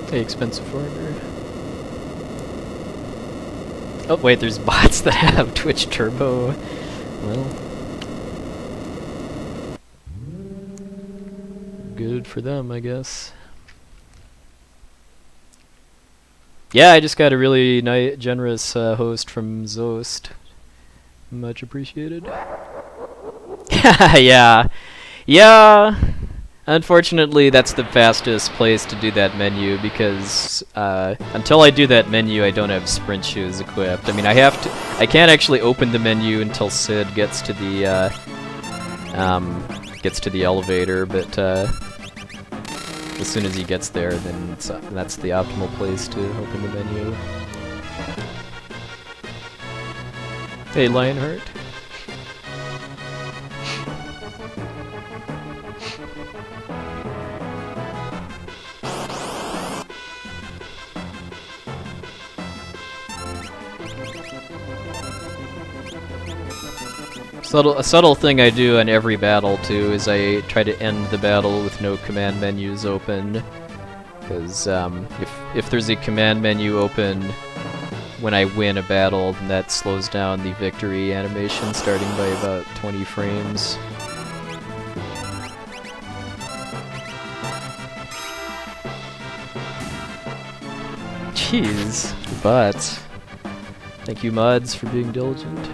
Hey, expensive order. Oh wait, there's bots that have Twitch Turbo. Well, good for them, I guess. Yeah, I just got a really nice, generous host from Zost. Much appreciated. Yeah. Yeah. Unfortunately, that's the fastest place to do that menu, because until I do that menu, I don't have sprint shoes equipped. I mean, I can't actually open the menu until Sid gets to the elevator, but as soon as he gets there, then that's the optimal place to open the menu. Hey, Lionheart. A subtle thing I do in every battle too is I try to end the battle with no command menus open, because if there's a command menu open when I win a battle, then that slows down the victory animation starting by about 20 frames. Jeez, bots. Thank you, mods, for being diligent.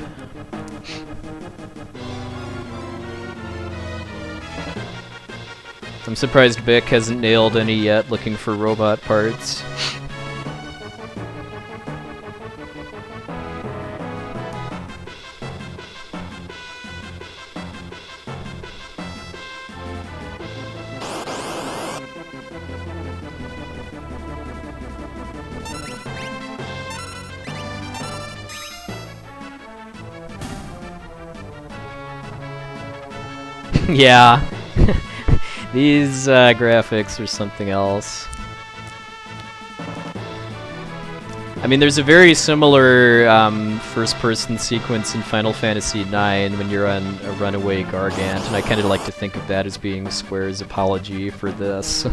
I'm surprised Bic hasn't nailed any yet looking for robot parts. Yeah. These graphics are something else. I mean, there's a very similar first-person sequence in Final Fantasy IX when you're on a runaway Gargant, and I kind of like to think of that as being Square's apology for this.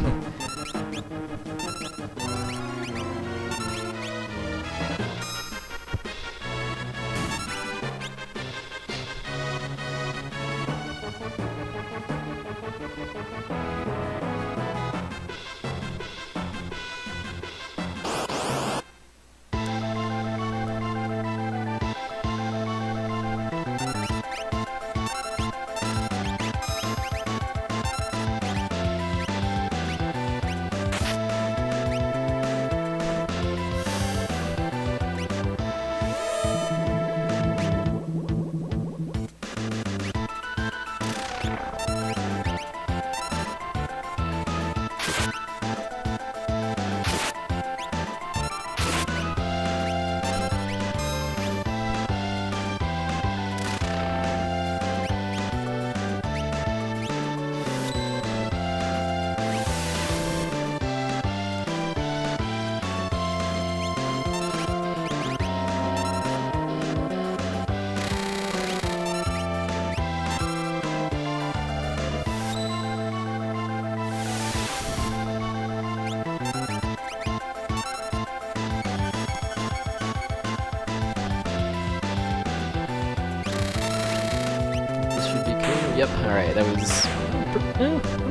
Yep, alright, that was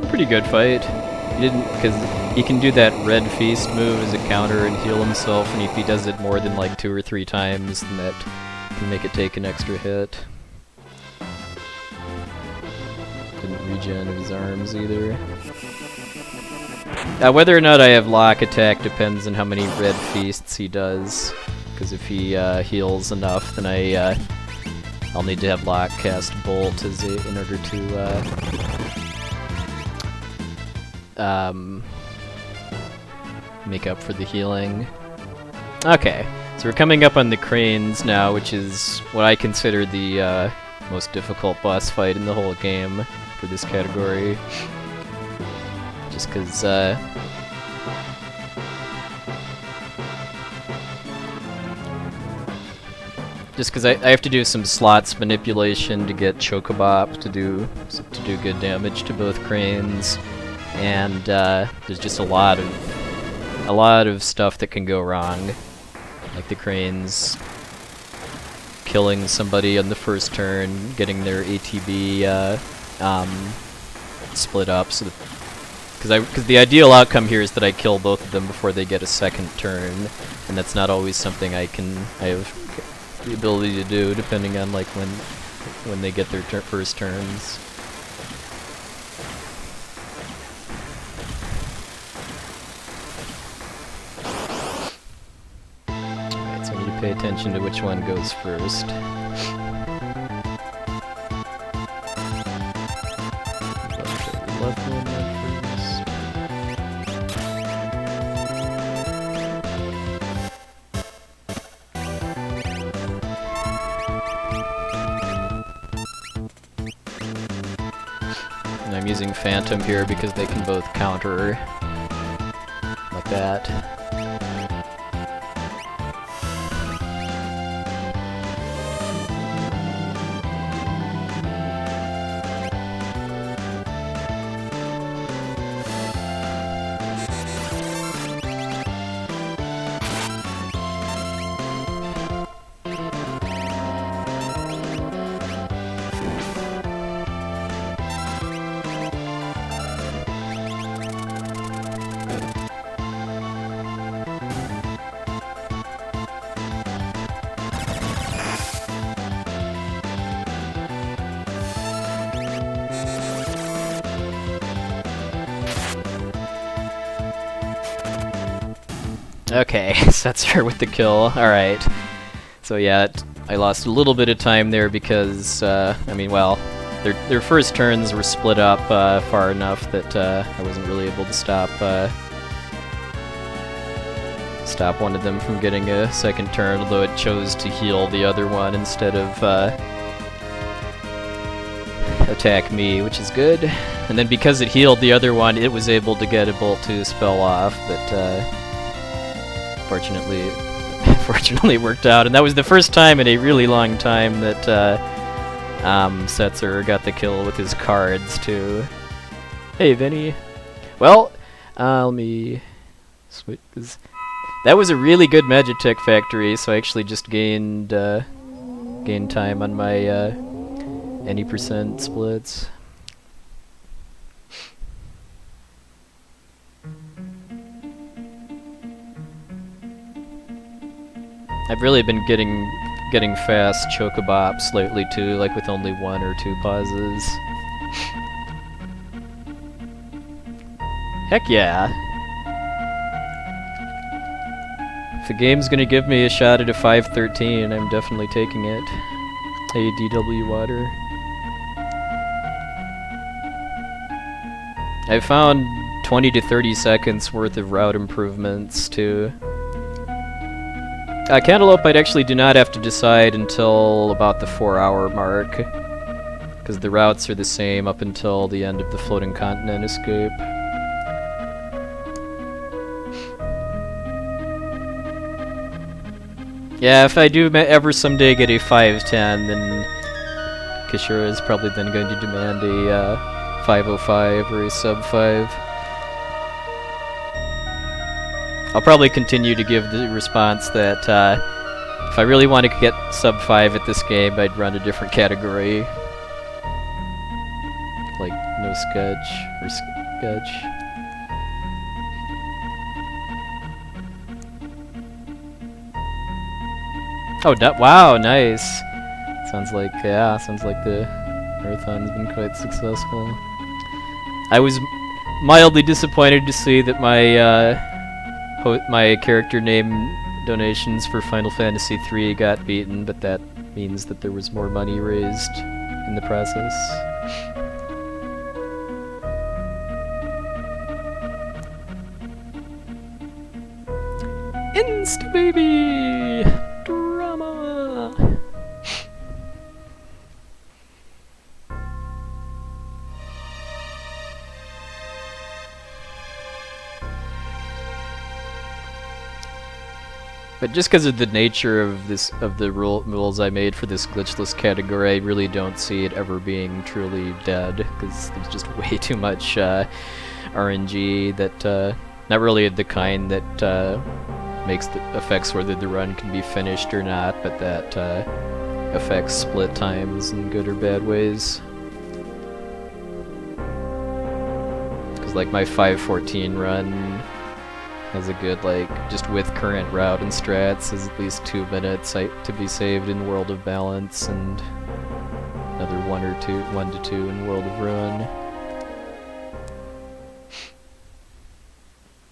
a pretty good fight. He didn't, because he can do that red feast move as a counter and heal himself, and if he does it more than like 2 or 3 times, then that can make it take an extra hit. Didn't regen of his arms either. Whether or not I have Locke attack depends on how many red feasts he does, because if he heals enough, then I'll need to have Locke cast Bolt in order to make up for the healing. Okay, so we're coming up on the cranes now, which is what I consider the most difficult boss fight in the whole game for this category. Just because I have to do some slots manipulation to get Chocobop to do good damage to both cranes, and there's just a lot of stuff that can go wrong, like the cranes killing somebody on the first turn, getting their ATB split up, so because the ideal outcome here is that I kill both of them before they get a second turn, and that's not always something I have the ability to do, depending on like when they get their first turns. Alright, so I need to pay attention to which one goes first. Left one went first. I'm using Phantom here because they can both counter like that. Okay, so that's her with the kill. Alright. So yeah, I lost a little bit of time there because, I mean, well, their first turns were split up far enough that I wasn't really able to stop one of them from getting a second turn, although it chose to heal the other one instead of attack me, which is good. And then because it healed the other one, it was able to get a Bolt 2 spell off, but fortunately it worked out. And that was the first time in a really long time that Setzer got the kill with his cards, too. Hey, Vinny. Well, let me switch. That was a really good Magitech factory, so I actually just gained time on my any percent splits. I've really been getting fast chocobops lately too, like with only 1 or 2 pauses. Heck yeah! If the game's gonna give me a shot at a 513, I'm definitely taking it. Hey, DW Water. I found 20 to 30 seconds worth of route improvements too. Cantaloupe I actually do not have to decide until about the 4-hour mark, because the routes are the same up until the end of the Floating Continent escape. Yeah, if I do ever someday get a 510, then Kishira is probably then going to demand a 505 or a sub 5. I'll probably continue to give the response that if I really want to get sub 5 at this game, I'd run a different category. Like no sketch or sketch. Oh, wow, nice. Sounds like the marathon's been quite successful. I was mildly disappointed to see that my character name donations for Final Fantasy III got beaten, but that means that there was more money raised in the process. Insta baby drama. But just because of the nature of the rules I made for this glitchless category, I really don't see it ever being truly dead, because there's just way too much RNG that not really the kind that affects whether the run can be finished or not, but that affects split times in good or bad ways. Because like my 514 run has a good, like, just with current route and strats, is at least 2 minutes to be saved in World of Balance, and another 1 to 2 in World of Ruin.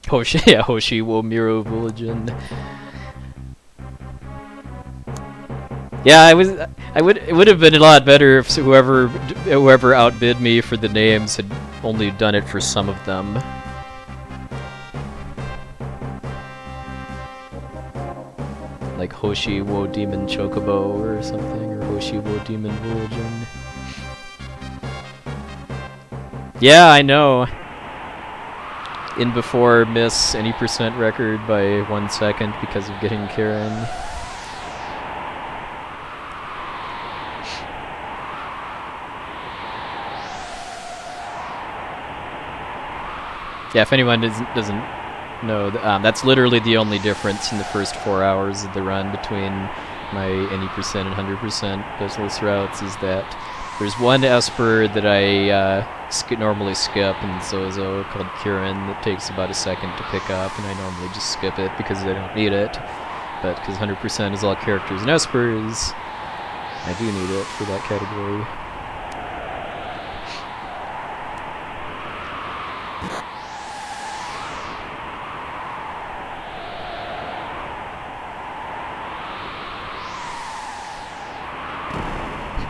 Hoshi wo Miro Bulletin. Yeah, it would have been a lot better if whoever outbid me for the names had only done it for some of them. Like Hoshi wo Demon Chocobo or something, or Hoshi wo Demon Vulgin. Yeah, I know. In before miss any percent record by 1 second because of getting Karen. Yeah, if anyone doesn't know, that's literally the only difference in the first 4 hours of the run between my any percent and 100% glitchless routes, is that there's one Esper that I normally skip in Zozo called Kirin that takes about a second to pick up, and I normally just skip it because I don't need it. But because 100% is all characters and Espers, I do need it for that category.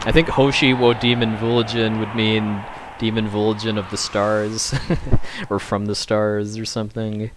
I think Hoshi wo Demon Vulgin would mean Demon Vulgin of the stars, or from the stars, or something.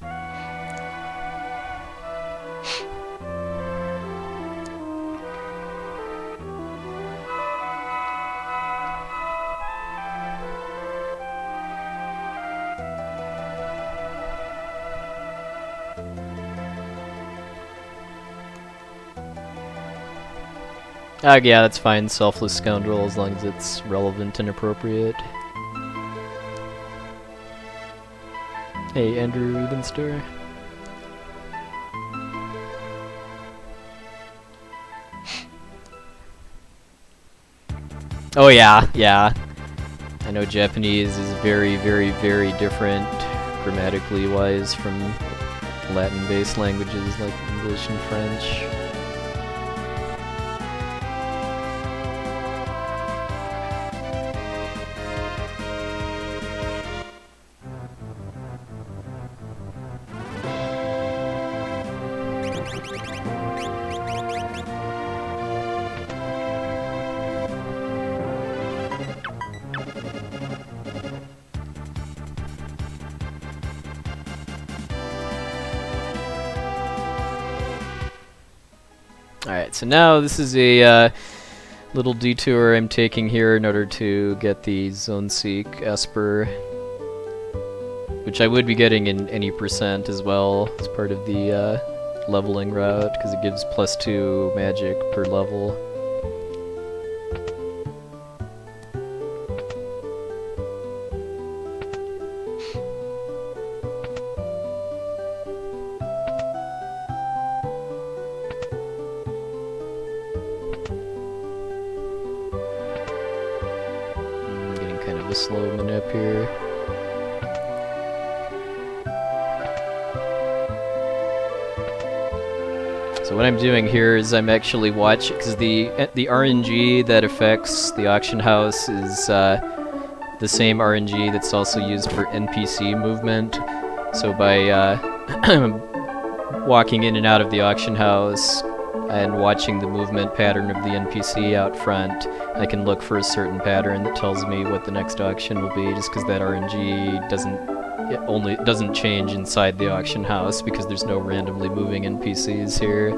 Yeah, that's fine. Selfless Scoundrel, as long as it's relevant and appropriate. Hey, Andrew Rubenster. Oh yeah, yeah. I know Japanese is very, very, very different, grammatically wise, from Latin-based languages like English and French. Alright, so now this is a little detour I'm taking here in order to get the Zone Seek Esper, which I would be getting in any percent as well as part of the leveling route, because it gives +2 magic per level. Slow manip here. So what I'm doing here is I'm actually watching, because the RNG that affects the auction house is the same RNG that's also used for NPC movement. So by walking in and out of the auction house and watching the movement pattern of the NPC out front, I can look for a certain pattern that tells me what the next auction will be, just because that RNG doesn't change inside the auction house, because there's no randomly moving NPCs here.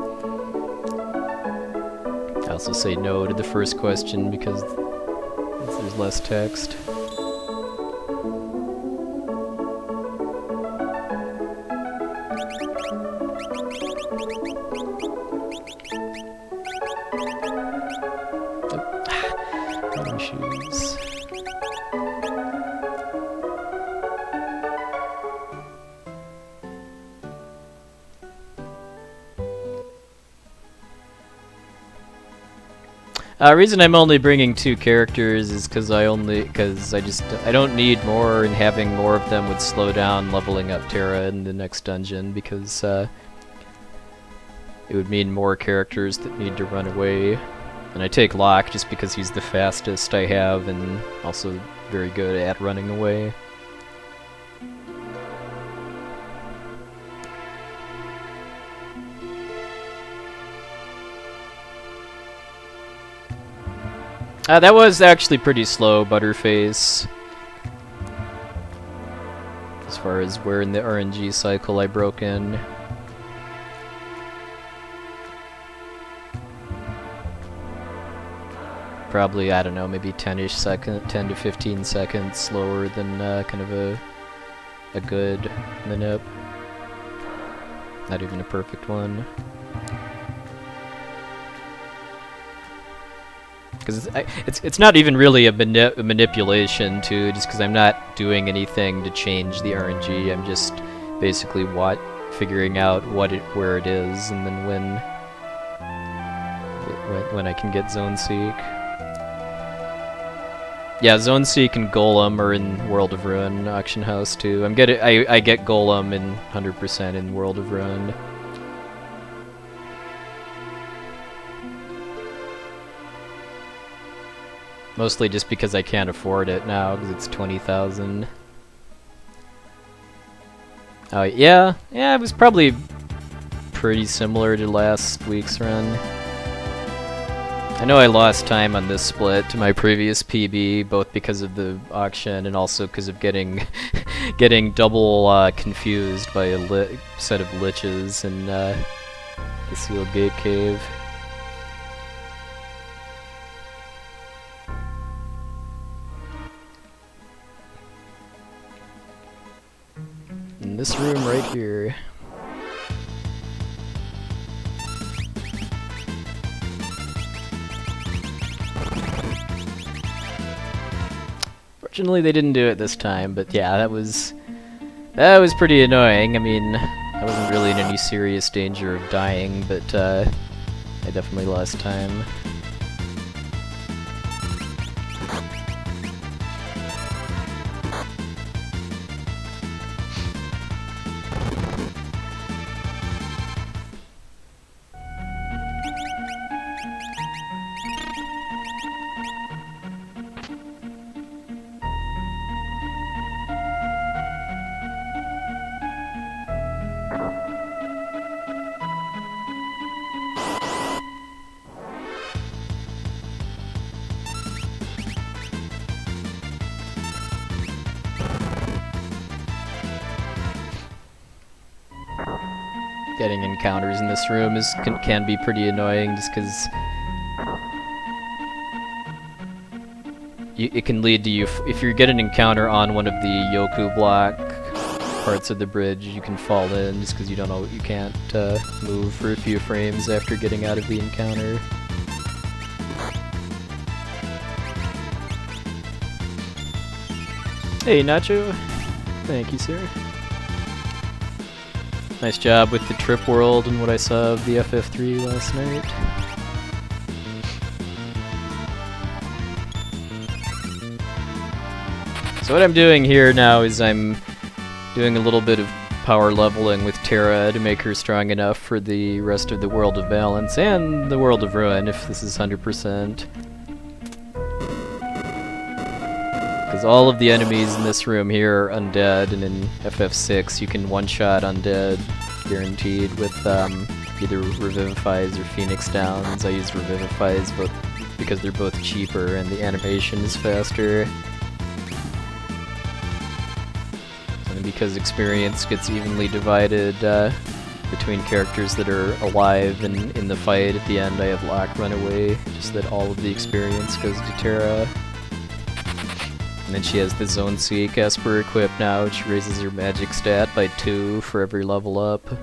I also say no to the first question because there's less text. Shoes. Reason I'm only bringing 2 characters is because I don't need more, and having more of them would slow down leveling up Terra in the next dungeon, because it would mean more characters that need to run away. And I take Locke just because he's the fastest I have, and also very good at running away. That was actually pretty slow, Butterface. As far as where in the RNG cycle I broke in. Probably, I don't know, maybe 10 to 15 seconds slower than kind of a good minip. Not even a perfect one. Because it's not even really a manipulation too, just because I'm not doing anything to change the RNG. I'm just basically figuring out where it is, and then when I can get Zone Seek. Yeah, Zone Seek and Golem are in World of Ruin Auction House too. I get Golem in 100% in World of Ruin. Mostly just because I can't afford it now, because it's 20,000. Oh yeah, it was probably pretty similar to last week's run. I know I lost time on this split to my previous PB, both because of the auction and also because of getting double confused by a set of liches in the sealed gate cave. In this room right here. Fortunately, they didn't do it this time, but yeah, that was pretty annoying. I mean, I wasn't really in any serious danger of dying, but I definitely lost time. Getting encounters in this room can be pretty annoying, just because it can lead to you if you get an encounter on one of the Yoku block parts of the bridge, you can fall in just because you can't move for a few frames after getting out of the encounter. Hey Nacho, thank you sir. Nice job with the trip world and what I saw of the FF3 last night. So what I'm doing here now is I'm doing a little bit of power leveling with Terra to make her strong enough for the rest of the World of Balance and the World of Ruin if this is 100%. Because all of the enemies in this room here are undead, and in FF6 you can one-shot undead, guaranteed, with either Revivifies or Phoenix Downs. I use Revivifies because they're both cheaper and the animation is faster. And because experience gets evenly divided between characters that are alive and in the fight, at the end I have Locke run away, just that all of the experience goes to Terra. And then she has the Zone Seek Esper equipped now, which raises her magic stat by 2 for every level up. So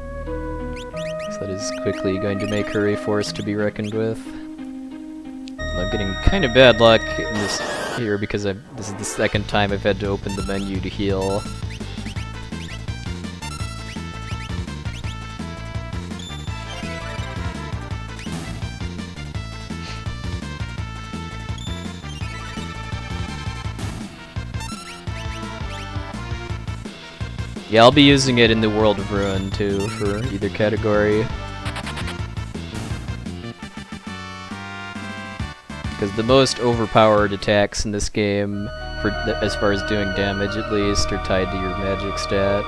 that is quickly going to make her a force to be reckoned with. I'm getting kind of bad luck in this here because this is the second time I've had to open the menu to heal. Yeah, I'll be using it in the World of Ruin too, for either category. Because the most overpowered attacks in this game, as far as doing damage at least, are tied to your magic stat.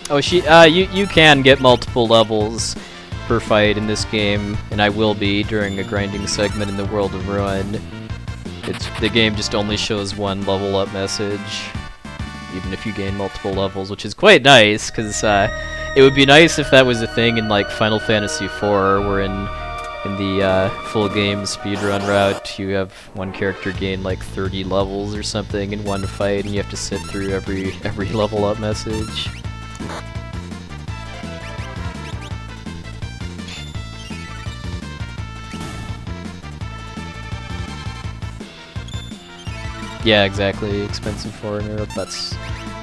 Oh, you can get multiple levels per fight in this game, and I will be during a grinding segment in the World of Ruin. The game just only shows one level up message, even if you gain multiple levels, which is quite nice, because it would be nice if that was a thing in like Final Fantasy IV, where in the full game speedrun route, you have one character gain like 30 levels or something in one fight, and you have to sit through every level up message. Yeah, exactly. Expensive foreigner. That's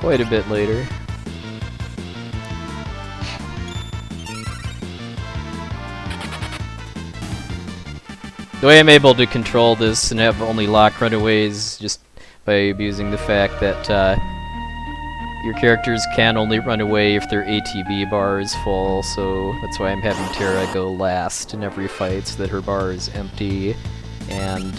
quite a bit later. The way I'm able to control this and have only Locke runaways just by abusing the fact that your characters can only run away if their ATB bar is full, so that's why I'm having Terra go last in every fight so that her bar is empty. And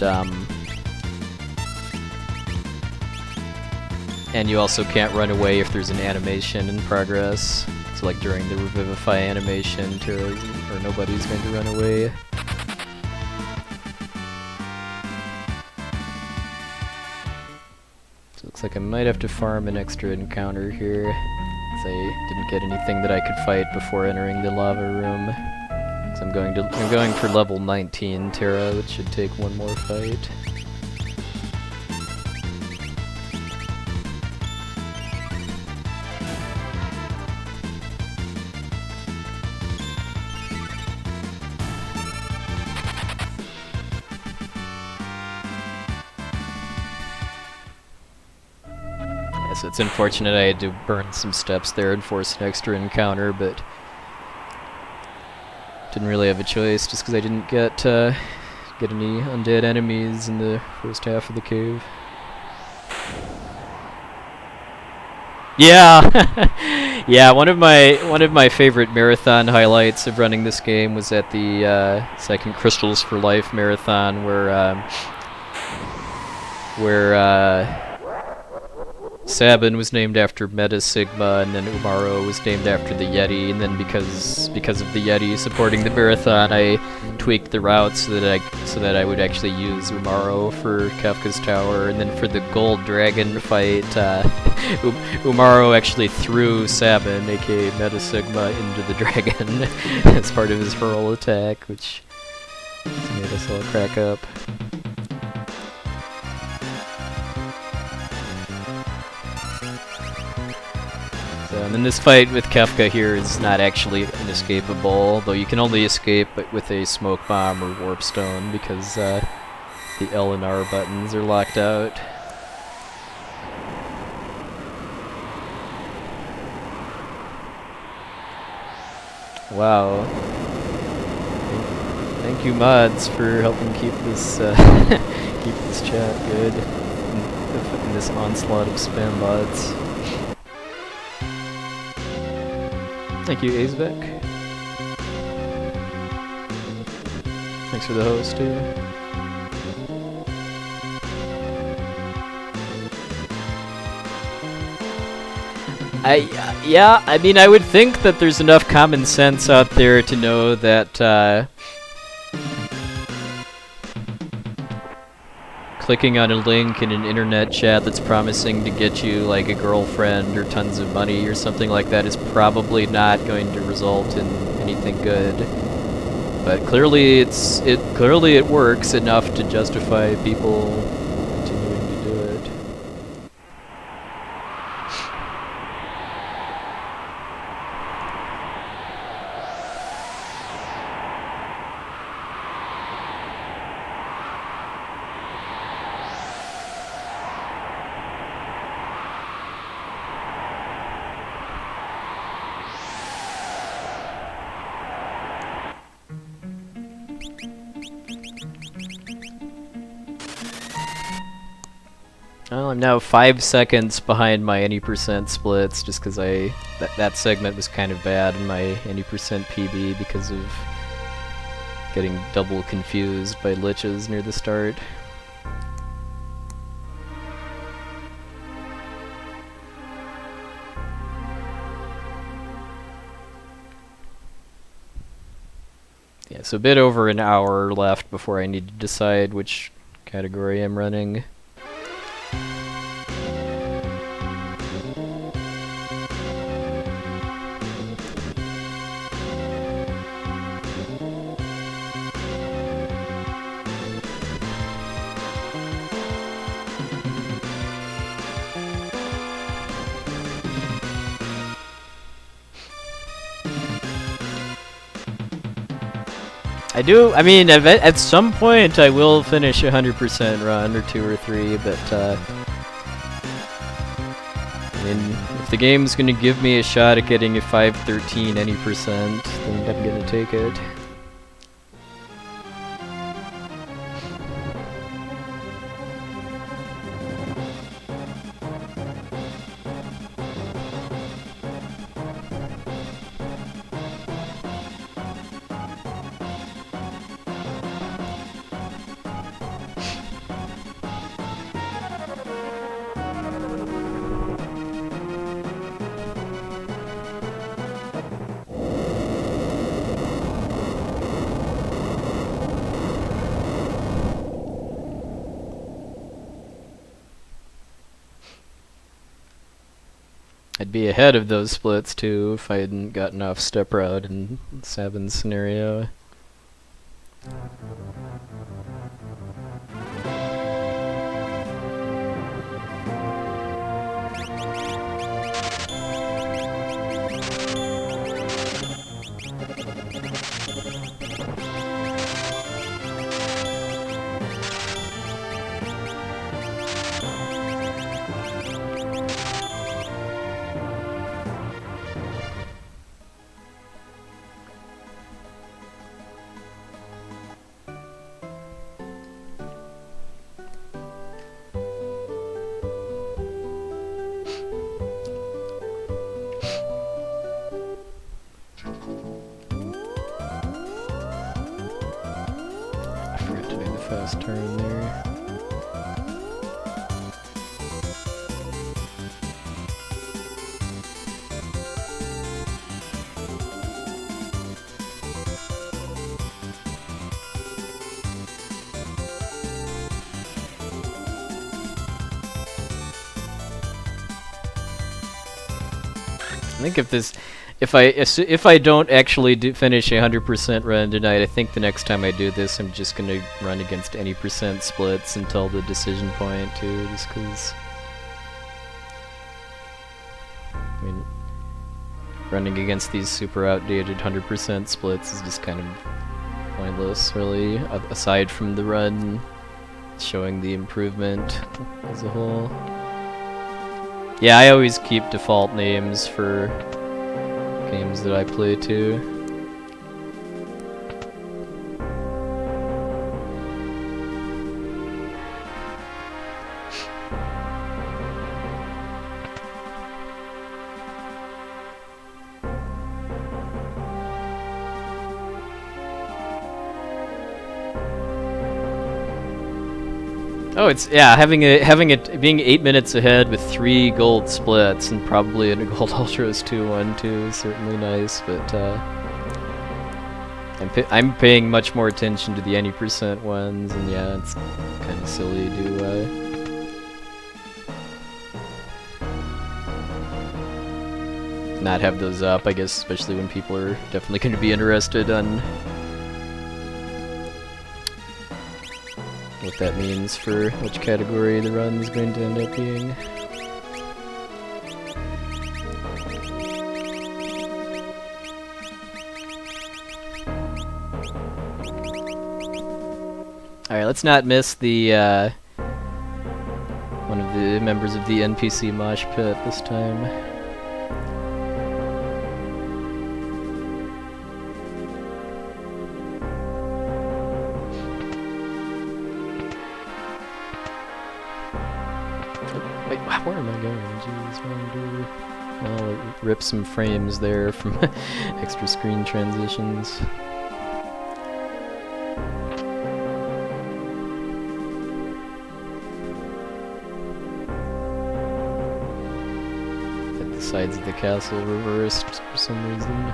you also can't run away if there's an animation in progress. So like during the Revivify animation, Terra's or nobody's going to run away. So it looks like I might have to farm an extra encounter here, because I didn't get anything that I could fight before entering the lava room. So I'm going for level 19 Terra, which should take one more fight. So it's unfortunate I had to burn some steps there and force an extra encounter, but didn't really have a choice just because I didn't get any undead enemies in the first half of the cave. Yeah, yeah. One of my favorite marathon highlights of running this game was at the second Crystals for Life marathon, where Sabin was named after Meta Sigma, and then Umaro was named after the Yeti, and then because of the Yeti supporting the marathon, I tweaked the route so that I would actually use Umaro for Kefka's Tower, and then for the Gold Dragon fight, Umaro actually threw Sabin, aka Meta Sigma, into the dragon as part of his hurl attack, which made us all crack up. And then this fight with Kefka here is not actually inescapable, though you can only escape with a smoke bomb or warp stone because the L and R buttons are locked out. Wow. Thank you mods for helping keep this keep this chat good in this onslaught of spam bots. Thank you, Azvek. Thanks for the host, too. Yeah, I mean, I would think that there's enough common sense out there to know that, clicking on a link in an internet chat that's promising to get you like a girlfriend or tons of money or something like that is probably not going to result in anything good. But clearly it works enough to justify people continuing to do it. Well, I'm now 5 seconds behind my any percent splits just because that segment was kind of bad in my any percent PB because of getting double confused by liches near the start. Yeah, so a bit over an hour left before I need to decide which category I'm running. I mean, at some point I will finish a 100% run, or 2 or 3, but, I mean, if the game's gonna give me a shot at getting a 513 any percent, then I'm gonna take it. I'd be ahead of those splits too if I hadn't gotten off step route in Sabin's scenario. Fast turn there. I think if I don't actually finish 100% run tonight, I think the next time I do this, I'm just gonna run against any percent splits until the decision point too, just because. I mean, running against these super outdated 100% splits is just kind of pointless, really. Aside from the run showing the improvement as a whole. Yeah, I always keep default names for games that I play too. Oh, it's having it being 8 minutes ahead with 3 gold splits and probably a gold ultras 2-1 too is certainly nice, but I'm paying much more attention to the any percent ones, and yeah, it's kind of silly to not have those up, I guess, especially when people are definitely going to be interested on what that means for which category the run is going to end up being. Alright, let's not miss the one of the members of the NPC mosh pit this time. Where am I going? Jeez, wrong door. Well, it ripped some frames there from extra screen transitions. Had the sides of the castle reversed for some reason.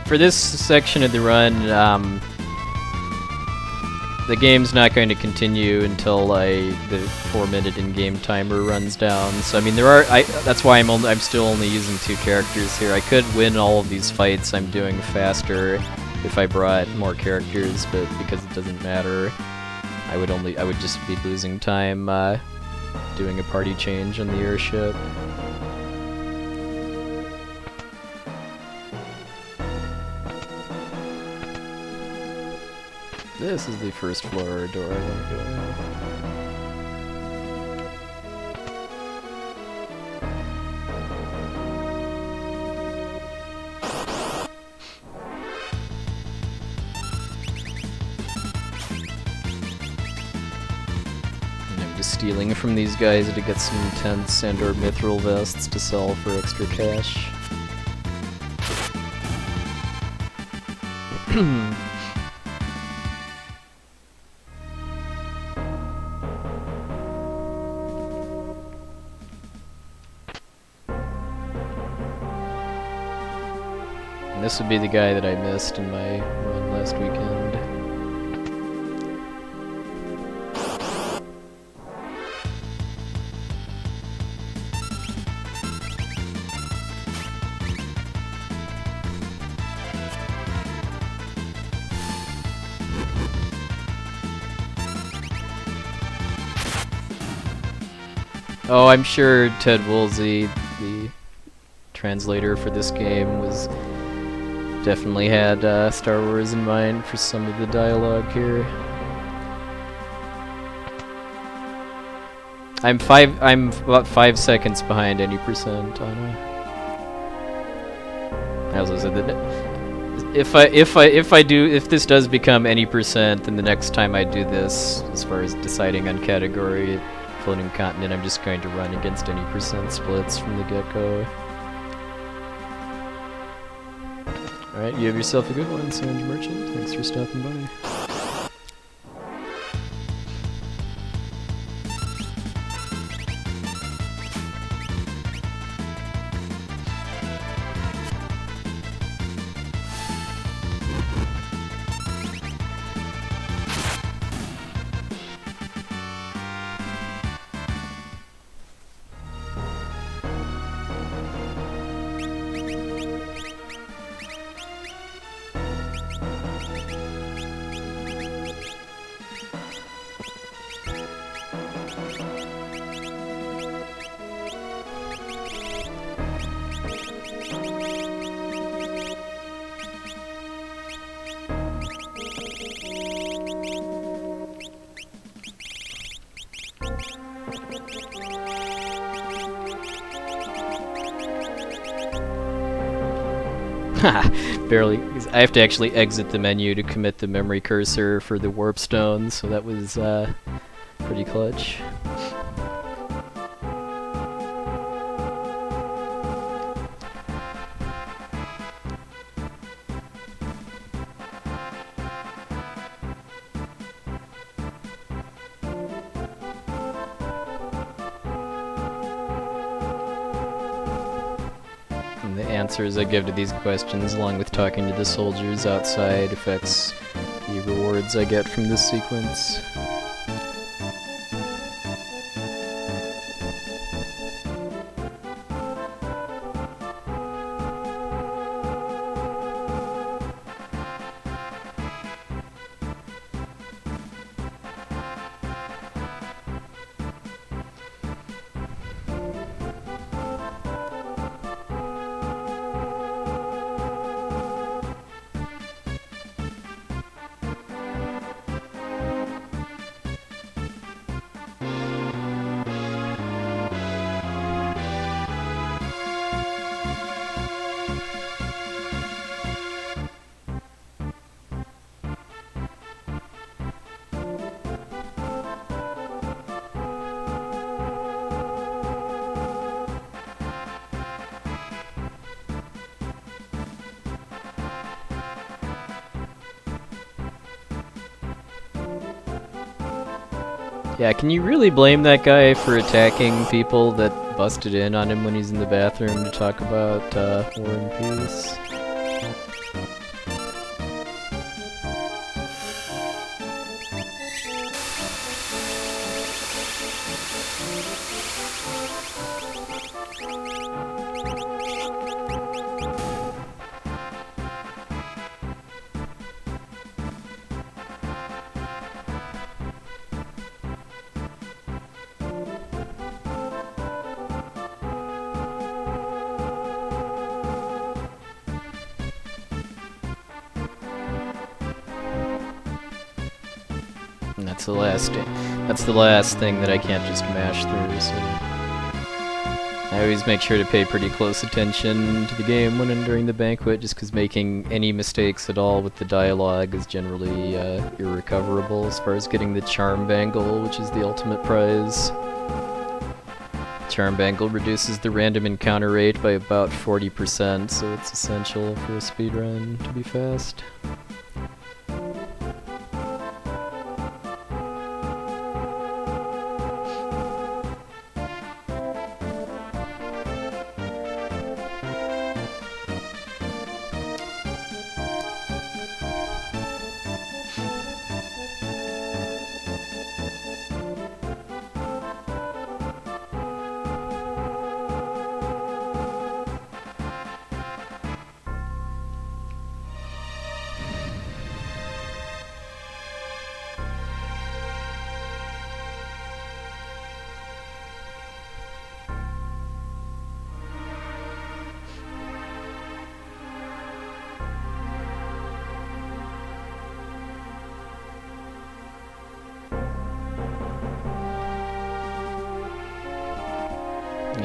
For this section of the run, the game's not going to continue until the 4-minute in-game timer runs down. So I mean, that's why I'm still only using 2 characters here. I could win all of these fights I'm doing faster if I brought more characters, but because it doesn't matter, I would just be losing time doing a party change on the airship. This is the first floor door I want to go in. And I'm just stealing from these guys to get some tents and or mithril vests to sell for extra cash. this would be the guy that I missed in my run last weekend. Oh, I'm sure Ted Woolsey, the translator for this game, was definitely had Star Wars in mind for some of the dialogue here. I'm about 5 seconds behind any percent on a. I also said that if this does become any percent, then the next time I do this, as far as deciding on category, floating continent, I'm just going to run against any percent splits from the get-go. Alright, you have yourself a good one, Sanj Merchant. Thanks for stopping by. Barely. I have to actually exit the menu to commit the memory cursor for the warp stone, so that was pretty clutch. Answers I give to these questions, along with talking to the soldiers outside, affects the rewards I get from this sequence. Yeah, can you really blame that guy for attacking people that busted in on him when he's in the bathroom to talk about War and Peace? That's the last thing that I can't just mash through, so I always make sure to pay pretty close attention to the game when I'm during the banquet, just because making any mistakes at all with the dialogue is generally irrecoverable as far as getting the charm bangle, which is the ultimate prize. Charm bangle reduces the random encounter rate by about 40%, so it's essential for a speedrun to be fast.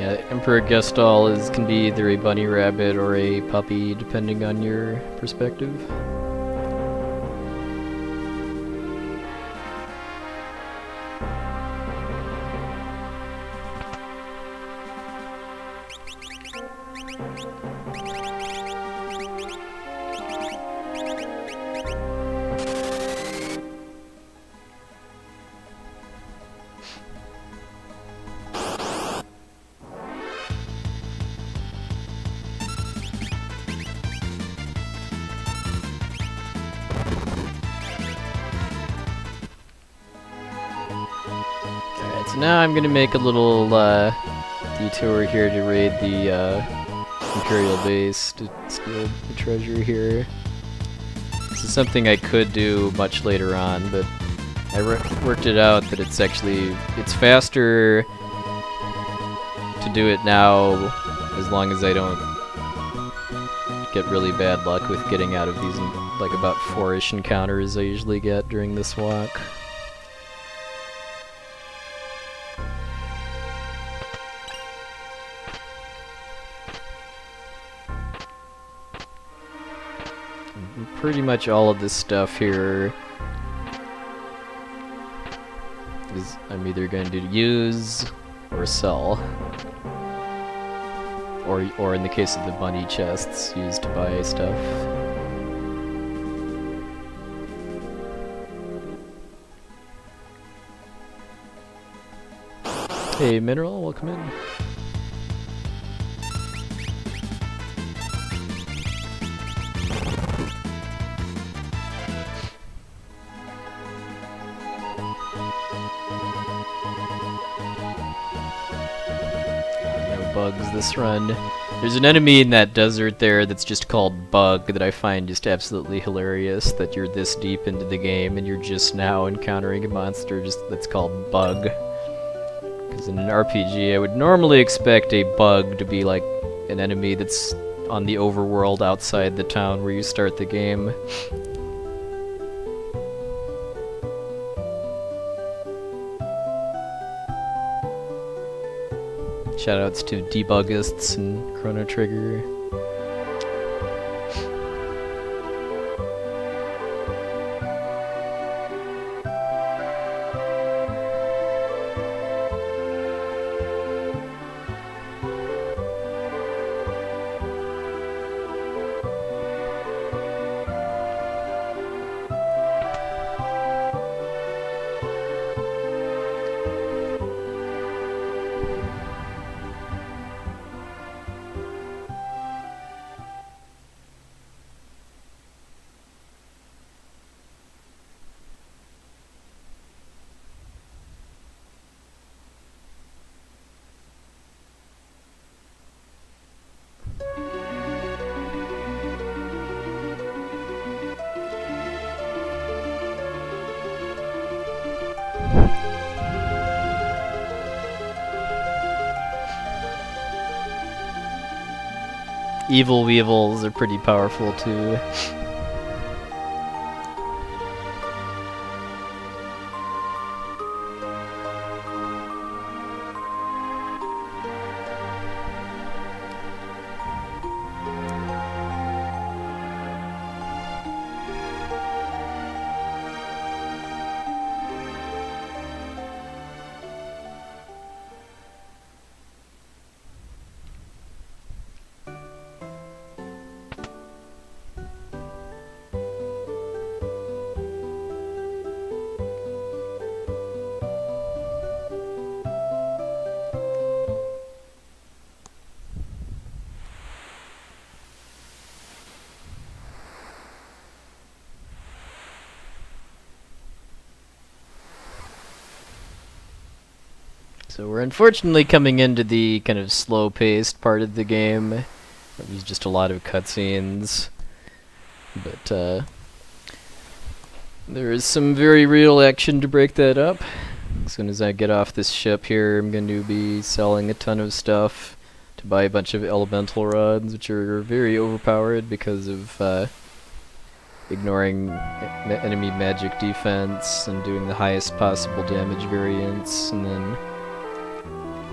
Yeah, Emperor Gestalt can be either a bunny rabbit or a puppy, depending on your perspective. So now I'm gonna make a little detour here to raid the Imperial base to steal the treasure here. This is something I could do much later on, but I worked it out that it's faster to do it now as long as I don't get really bad luck with getting out of these, like about 4-ish encounters I usually get during this walk. Pretty much all of this stuff here is I'm either going to use or sell, or in the case of the bunny chests, use to buy stuff. Hey Mineral, welcome in. Bugs this run. There's an enemy in that desert there that's just called Bug that I find just absolutely hilarious, that you're this deep into the game and you're just now encountering a monster that's called Bug. Because in an RPG I would normally expect a bug to be like an enemy that's on the overworld outside the town where you start the game. Shoutouts to Debuggists and Chrono Trigger. Evil Weevils are pretty powerful too. So we're unfortunately coming into the kind of slow-paced part of the game. There's just a lot of cutscenes, but there is some very real action to break that up. As soon as I get off this ship here, I'm going to be selling a ton of stuff to buy a bunch of elemental rods, which are very overpowered because of ignoring enemy magic defense and doing the highest possible damage variance, and then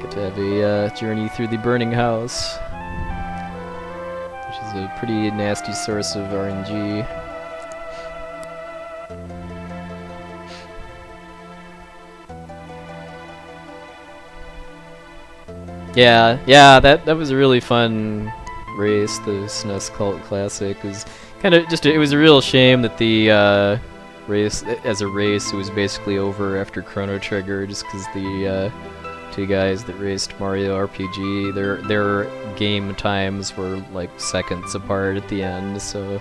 Get to have a journey through the burning house, which is a pretty nasty source of RNG. Yeah, that was a really fun race. The SNES Cult Classic was kind of just it was a real shame that the race as a race it was basically over after Chrono Trigger, just because the two guys that raced Mario RPG, their game times were like seconds apart at the end. So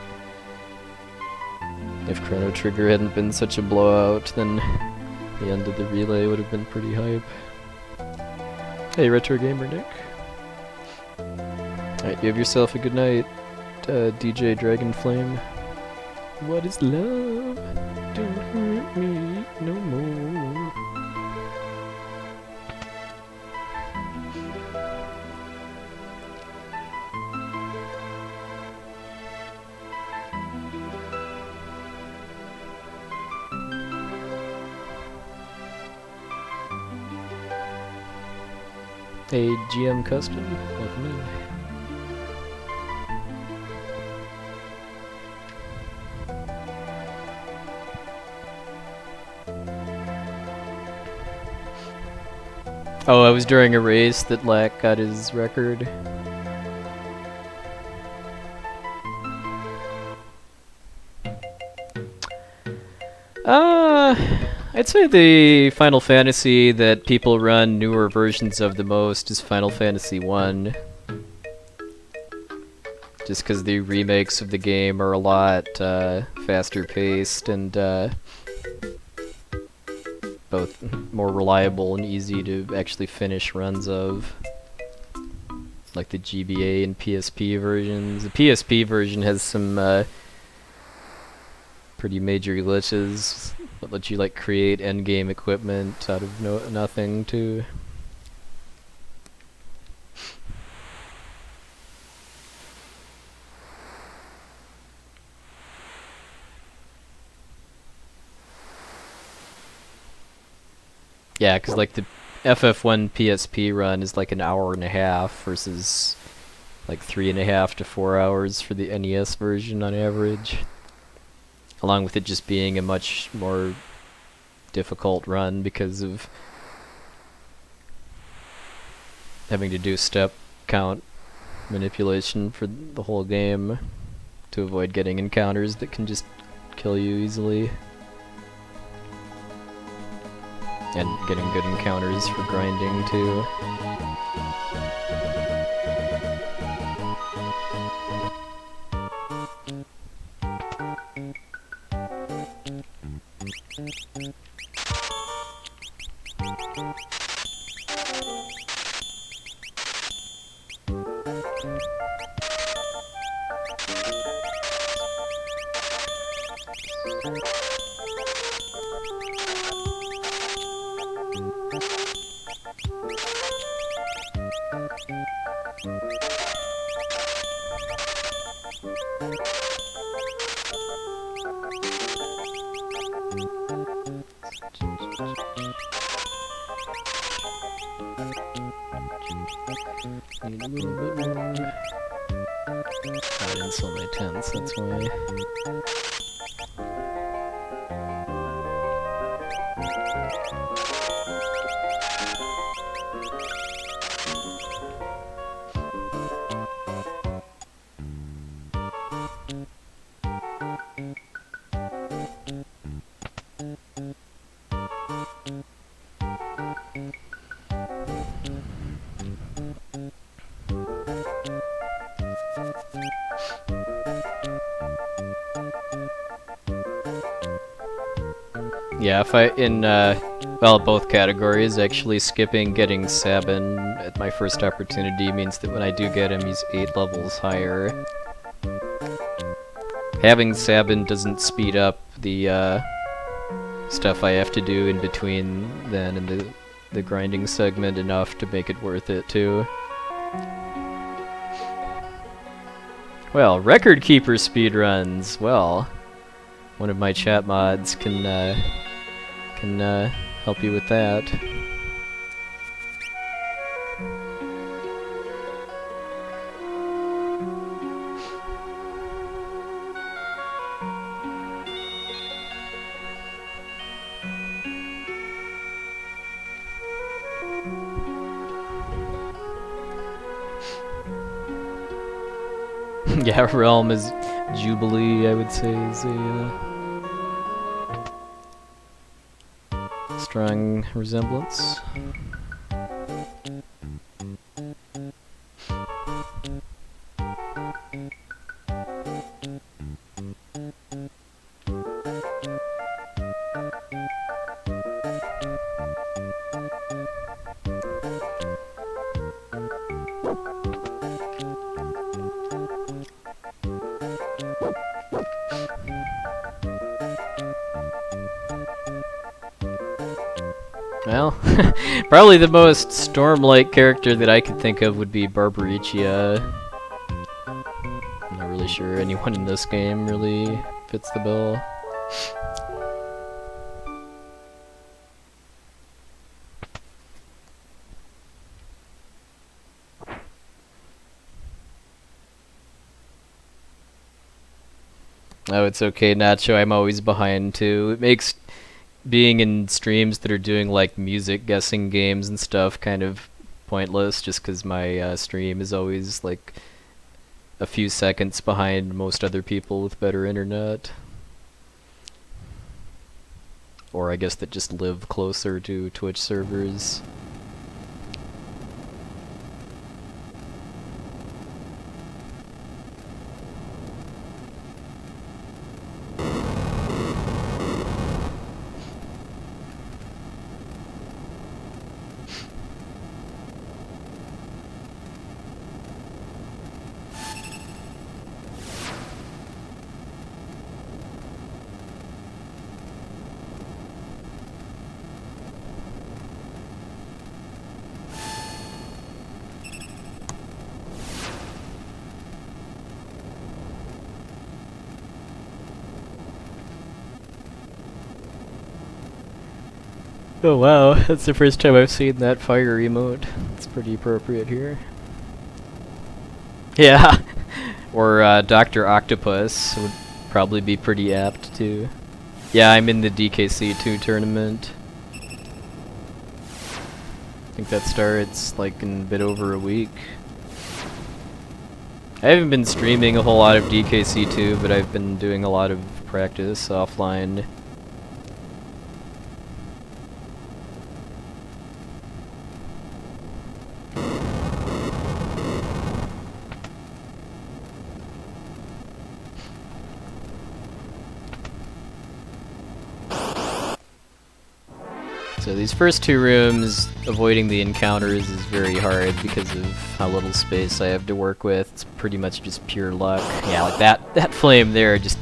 if Chrono Trigger hadn't been such a blowout, then the end of the relay would have been pretty hype. Hey, Retro Gamer Nick. Alright, you have yourself a good night, DJ Dragonflame. What is love? Don't hurt me no more. Hey, GM Custom, welcome in. Oh, I was during a race that Locke got his record. I'd say the Final Fantasy that people run newer versions of the most is Final Fantasy I. Just because the remakes of the game are a lot faster paced and both more reliable and easy to actually finish runs of. Like the GBA and PSP versions. The PSP version has some pretty major glitches that let you like create endgame equipment out of nothing too. Yeah, because like the FF1 PSP run is like an hour and a half versus like 3.5 to 4 hours for the NES version on average. Along with it just being a much more difficult run because of having to do step count manipulation for the whole game to avoid getting encounters that can just kill you easily. And getting good encounters for grinding too. Need a little bit more. I didn't sell my tents, that's why. Yeah, if I, well, both categories, actually skipping getting Sabin at my first opportunity means that when I do get him, he's 8 levels higher. Having Sabin doesn't speed up the, stuff I have to do in between then and the grinding segment enough to make it worth it, too. Well, record keeper speedruns, well, one of my chat mods can help you with that. Yeah, Realm is Jubilee, I would say, is a strong resemblance. Well, probably the most Storm-like character that I could think of would be Barbaricia. I'm not really sure anyone in this game really fits the bill. Oh, it's okay, Nacho, I'm always behind too. It makes being in streams that are doing like music guessing games and stuff kind of pointless, just because my stream is always like a few seconds behind most other people with better internet. Or I guess that just live closer to Twitch servers. Oh wow, that's the first time I've seen that fire emote. It's pretty appropriate here. Yeah, or Dr. Octopus would probably be pretty apt too. Yeah, I'm in the DKC2 tournament. I think that starts like in a bit over a week. I haven't been streaming a whole lot of DKC2, but I've been doing a lot of practice offline. So these first two rooms, avoiding the encounters is very hard because of how little space I have to work with. It's pretty much just pure luck. Yeah, like that flame there just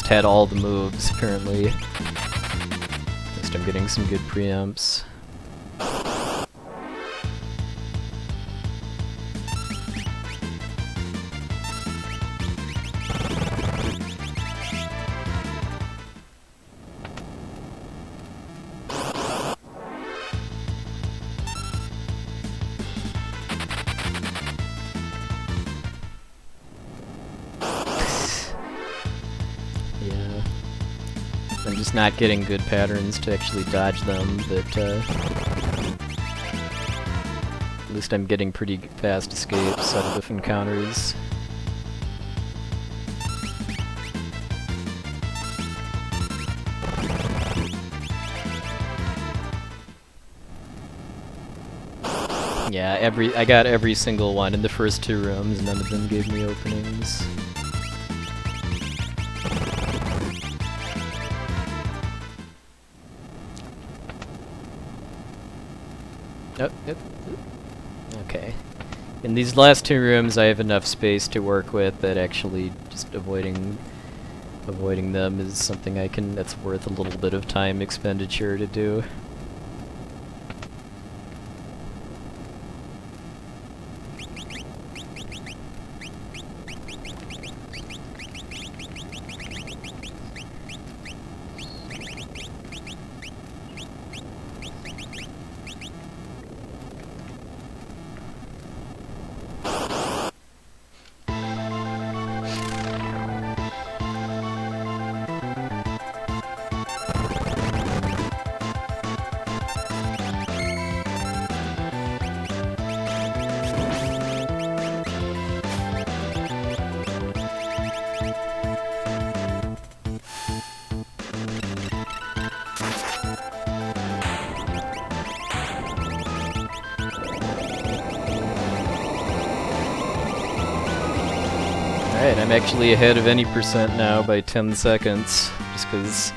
had all the moves apparently. At least I'm getting some good preamps. I'm just not getting good patterns to actually dodge them, but at least I'm getting pretty fast escapes out of encounters. Yeah, I got every single one in the first two rooms, none of them gave me openings. Oh, yep. Okay. In these last two rooms I have enough space to work with that actually just avoiding them is something that's worth a little bit of time expenditure to do. I'm actually ahead of any percent now by 10 seconds, just because...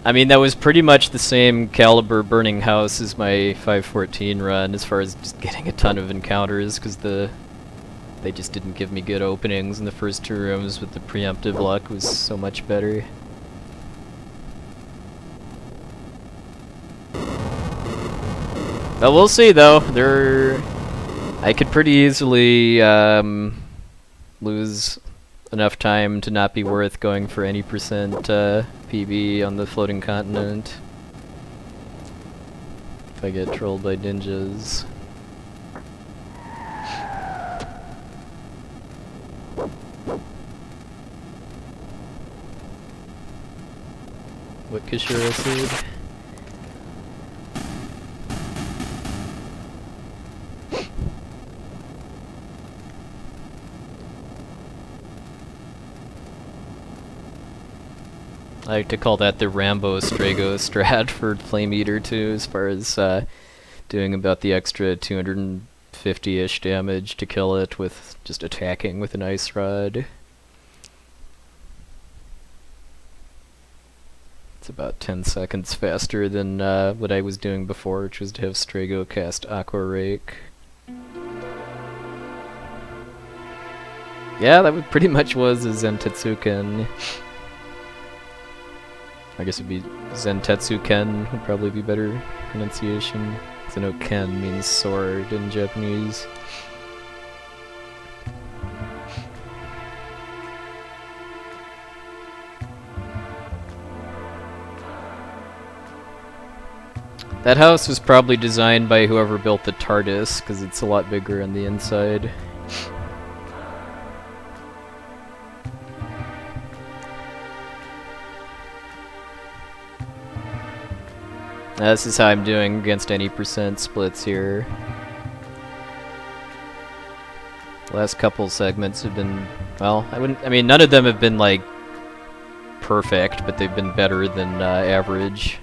I mean, that was pretty much the same caliber burning house as my 514 run, as far as just getting a ton of encounters, because they just didn't give me good openings in the first 2 rooms, but the preemptive luck was so much better. Well, we'll see though. I could pretty easily lose enough time to not be worth going for any percent PB on the floating continent if I get trolled by ninjas. What Kishira said? I like to call that the Rambo Strago strat for Flame Eater too, as far as doing about the extra 250-ish damage to kill it with just attacking with an ice rod. It's about 10 seconds faster than what I was doing before, which was to have Strago cast Aqua Rake. Yeah, that pretty much was a Zentetsuken. I guess it'd be Zentetsuken would probably be better pronunciation, because I know Ken means sword in Japanese. That house was probably designed by whoever built the TARDIS, because it's a lot bigger on the inside. This is how I'm doing against any percent splits here. The last couple segments have been, well, I mean, none of them have been like perfect, but they've been better than average.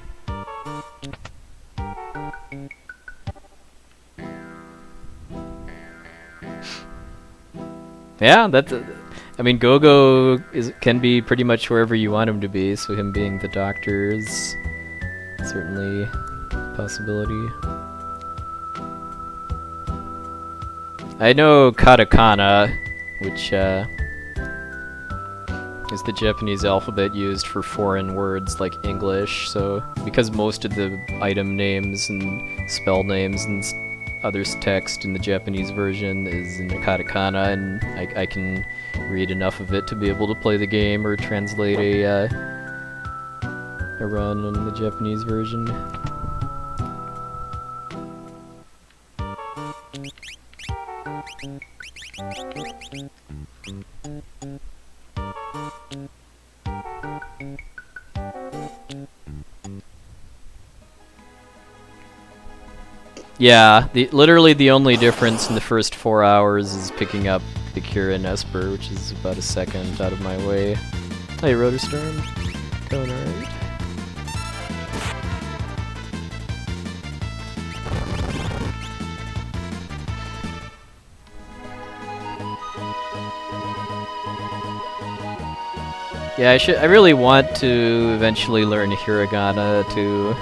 Yeah, that's. I mean, Gogo can be pretty much wherever you want him to be, so him being the doctor is certainly a possibility. I know katakana, which is the Japanese alphabet used for foreign words like English, so because most of the item names and spell names and other text in the Japanese version is in the katakana, and I can read enough of it to be able to play the game or translate a run in the Japanese version. Yeah, literally the only difference in the first 4 hours is picking up the Kira and Esper, which is about a second out of my way. Hey, Rotorstorm. Going alright. Yeah, I really want to eventually learn hiragana too.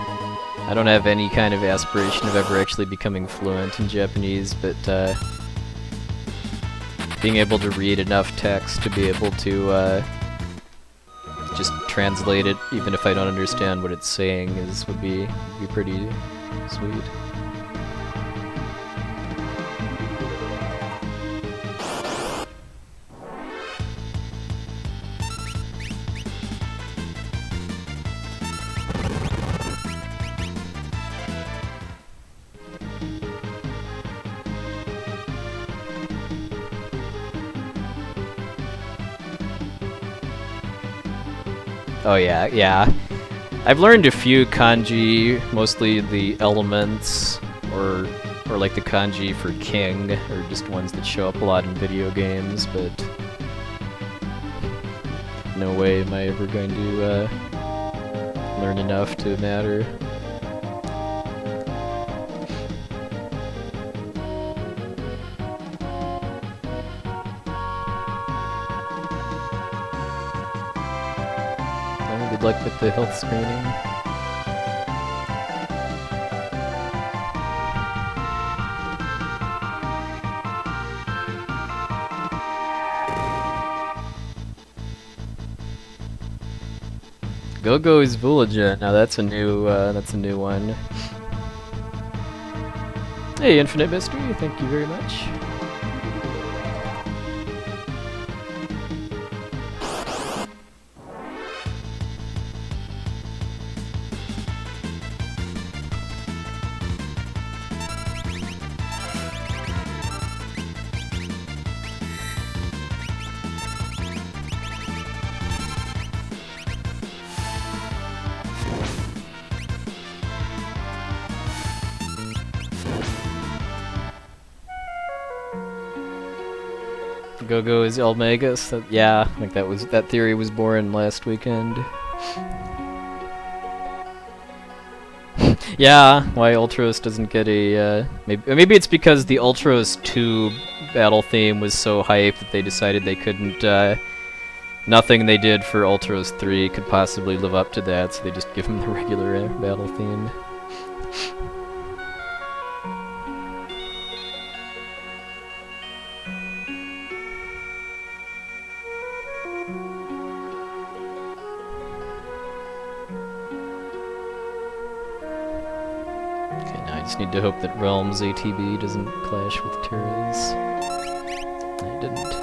I don't have any kind of aspiration of ever actually becoming fluent in Japanese, but being able to read enough text to be able to just translate it, even if I don't understand what it's saying, would be pretty sweet. Oh yeah. I've learned a few kanji, mostly the elements, or like the kanji for king, or just ones that show up a lot in video games, but no way am I ever going to learn enough to matter. good luck with the health screening. Go-Go is Vulaja. Now that's a new one. Hey, Infinite Mystery, thank you very much. Go-Go is Elmagus. Yeah, I think that theory was born last weekend. Yeah, why Ultros doesn't get a maybe it's because the Ultros 2 battle theme was so hype that they decided they couldn't nothing they did for Ultros 3 could possibly live up to that, so they just give them the regular battle theme. Just need to hope that Realms ATB doesn't clash with Terra's. I didn't.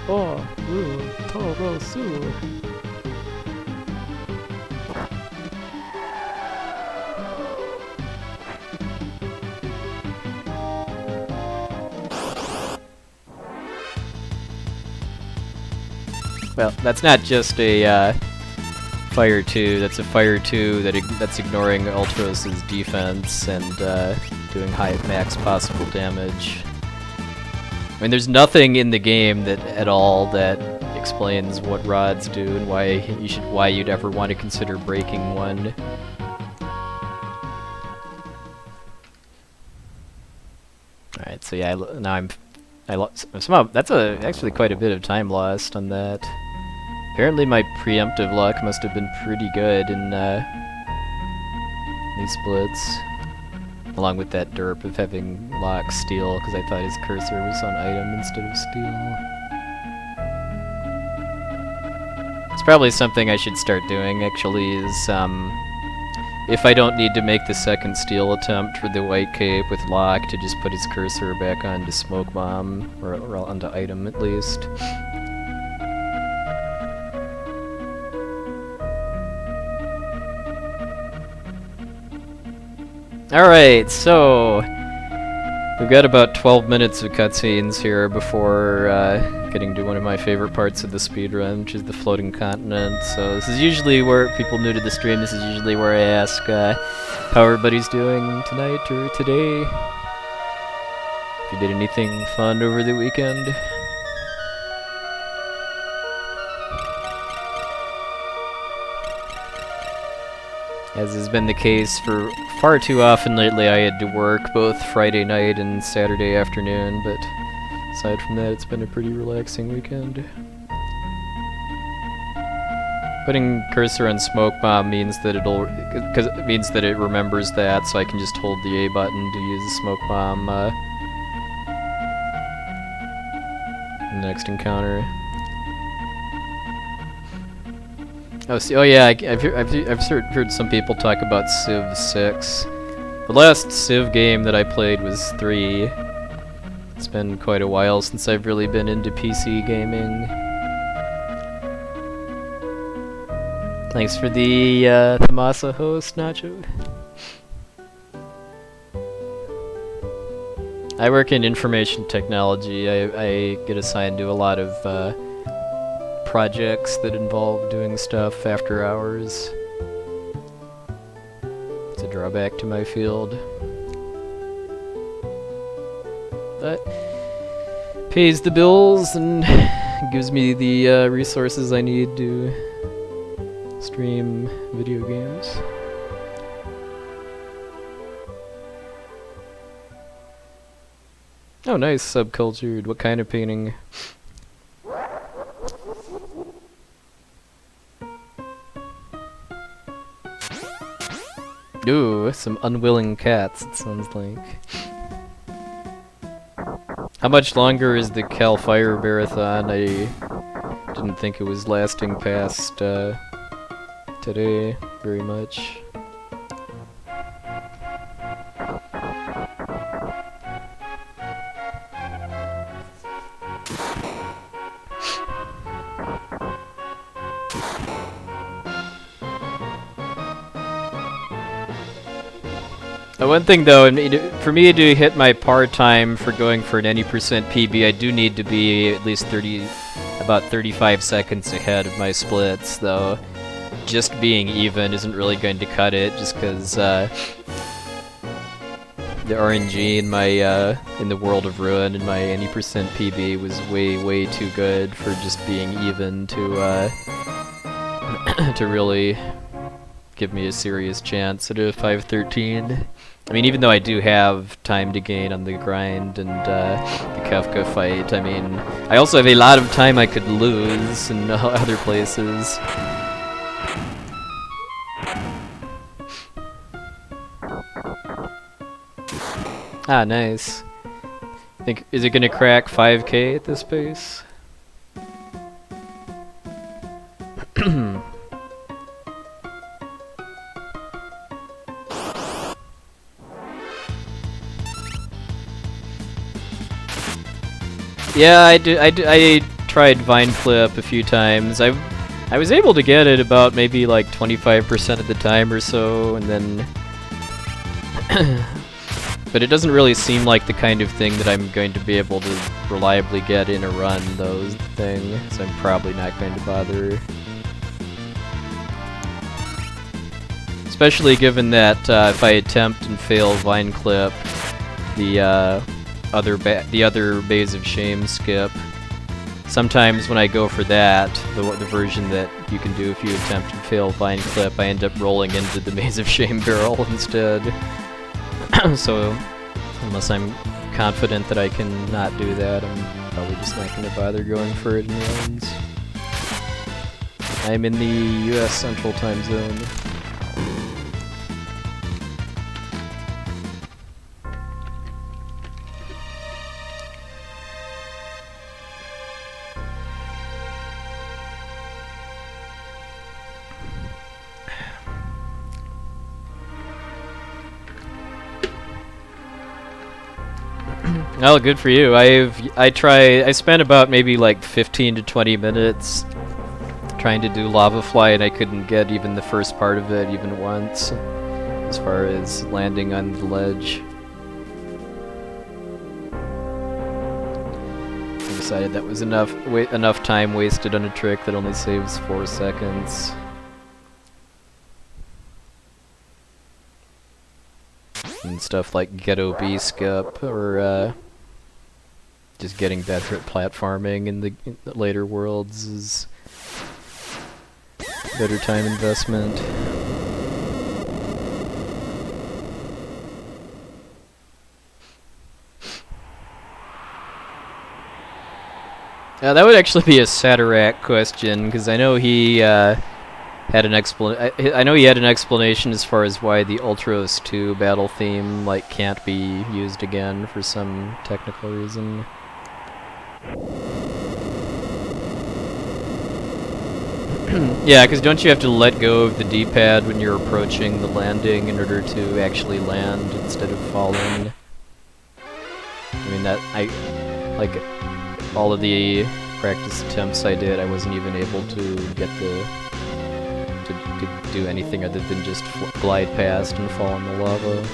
Oh, Toro Su. Well, that's not just a Fire 2, that's a Fire 2 that's ignoring Ultros' defense and doing high max possible damage. I mean, there's nothing in the game that at all that explains what rods do and why you'd ever want to consider breaking one. Alright, so yeah, now that's actually quite a bit of time lost on that. Apparently my preemptive luck must have been pretty good in these splits. Along with that derp of having Locke steal, because I thought his cursor was on item instead of steal. It's probably something I should start doing, actually, is if I don't need to make the second steal attempt for the white cape with Locke, to just put his cursor back onto smoke bomb, or onto item at least. Alright, so we've got about 12 minutes of cutscenes here before getting to one of my favorite parts of the speedrun, which is the floating continent. So this is usually where, people new to the stream, this is usually where I ask how everybody's doing tonight or today. If you did anything fun over the weekend. As has been the case for far too often lately, I had to work both Friday night and Saturday afternoon, but aside from that, it's been a pretty relaxing weekend. Putting cursor on smoke bomb means that it means that it remembers that, so I can just hold the A button to use the smoke bomb in the next encounter. Oh yeah, I've heard some people talk about Civ 6. The last Civ game that I played was 3. It's been quite a while since I've really been into PC gaming. Thanks for the Thamasa host, Nacho. I work in information technology. I get assigned to a lot of projects that involve doing stuff after hours. It's a drawback to my field. But pays the bills and gives me the resources I need to stream video games. Oh, nice, subcultured. What kind of painting? Ooh, some unwilling cats, it sounds like. How much longer is the Cal Fire Marathon? I didn't think it was lasting past today very much. One thing though, for me to hit my par time for going for an any percent PB, I do need to be at least about 35 seconds ahead of my splits, though. Just being even isn't really going to cut it, just because the RNG in my in the World of Ruin and my any percent PB was way too good for just being even to to really give me a serious chance at a 513. I mean, even though I do have time to gain on the grind and the Kefka fight, I mean, I also have a lot of time I could lose in other places. Ah, nice. Is it gonna crack 5K at this pace? Yeah, I tried Vine Flip a few times. I was able to get it about maybe like 25% of the time or so, and then but it doesn't really seem like the kind of thing that I'm going to be able to reliably get in a run, those thing, so I'm probably not going to bother. Especially given that if I attempt and fail Vine Clip, the other Bays of Shame skip, sometimes when I go for that, the version that you can do if you attempt and fail Vine Clip, I end up rolling into the Maze of Shame barrel instead. So, unless I'm confident that I can not do that, I'm probably just not going to bother going for it in runs. I'm in the US Central Time Zone. Oh, good for you. I spent about maybe like 15 to 20 minutes trying to do Lava Fly, and I couldn't get even the first part of it even once, as far as landing on the ledge. I decided that was enough time wasted on a trick that only saves 4 seconds. And stuff like Ghetto B skip, or just getting better at platforming in the later worlds is better time investment. That would actually be a Satarak question, because I know he had an explanation as far as why the Ultros 2 battle theme can't be used again for some technical reason. Yeah, because don't you have to let go of the D-pad when you're approaching the landing in order to actually land instead of fall in? I mean, all of the practice attempts I did, I wasn't even able to get to do anything other than just glide past and fall in the lava.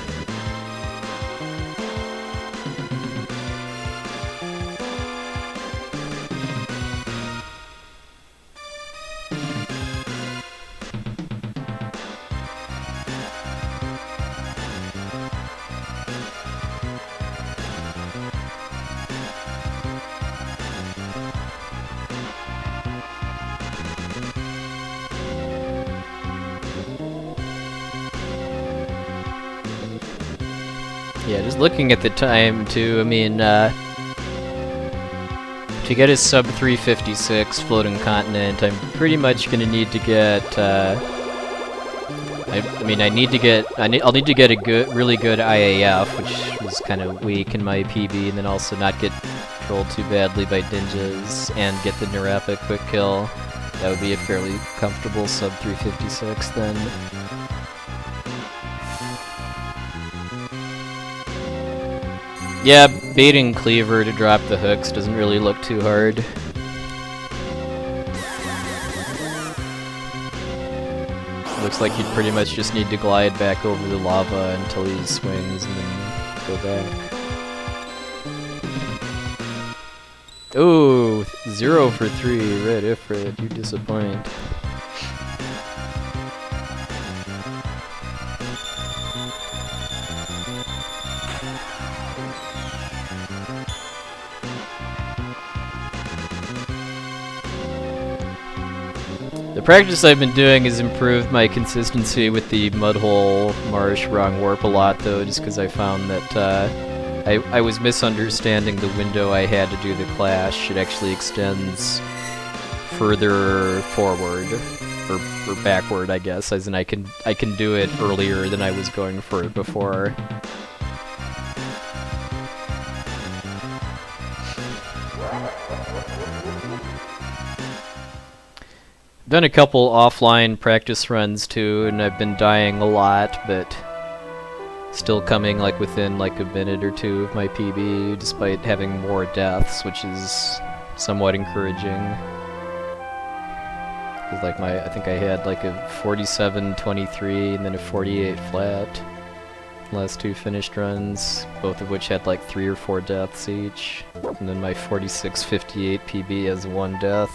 Yeah, just looking at the time too, I mean, to get a sub 356 floating continent, I'm pretty much gonna need to get, I'll need to get a really good IAF, which was kind of weak in my PB, and then also not get trolled too badly by ninjas, and get the Narapa quick kill. That would be a fairly comfortable sub 356 then. Yeah, baiting Cleaver to drop the hooks doesn't really look too hard. Looks like you'd pretty much just need to glide back over the lava until he swings and then go back. Ooh, 0 for 3, Red Ifrit, you disappoint. The practice I've been doing has improved my consistency with the Mudhole Marsh Wrong Warp a lot, though, just because I found that I was misunderstanding the window I had to do the clash. It actually extends further forward, or backward, I guess, as in I can do it earlier than I was going for it before. Done a couple offline practice runs too, and I've been dying a lot, but still coming like within like a minute or two of my PB, despite having more deaths, which is somewhat encouraging. Cause like I think I had like a 47-23 and then a 48 flat. Last two finished runs, both of which had like 3 or 4 deaths each, and then my 46-58 PB has 1 death.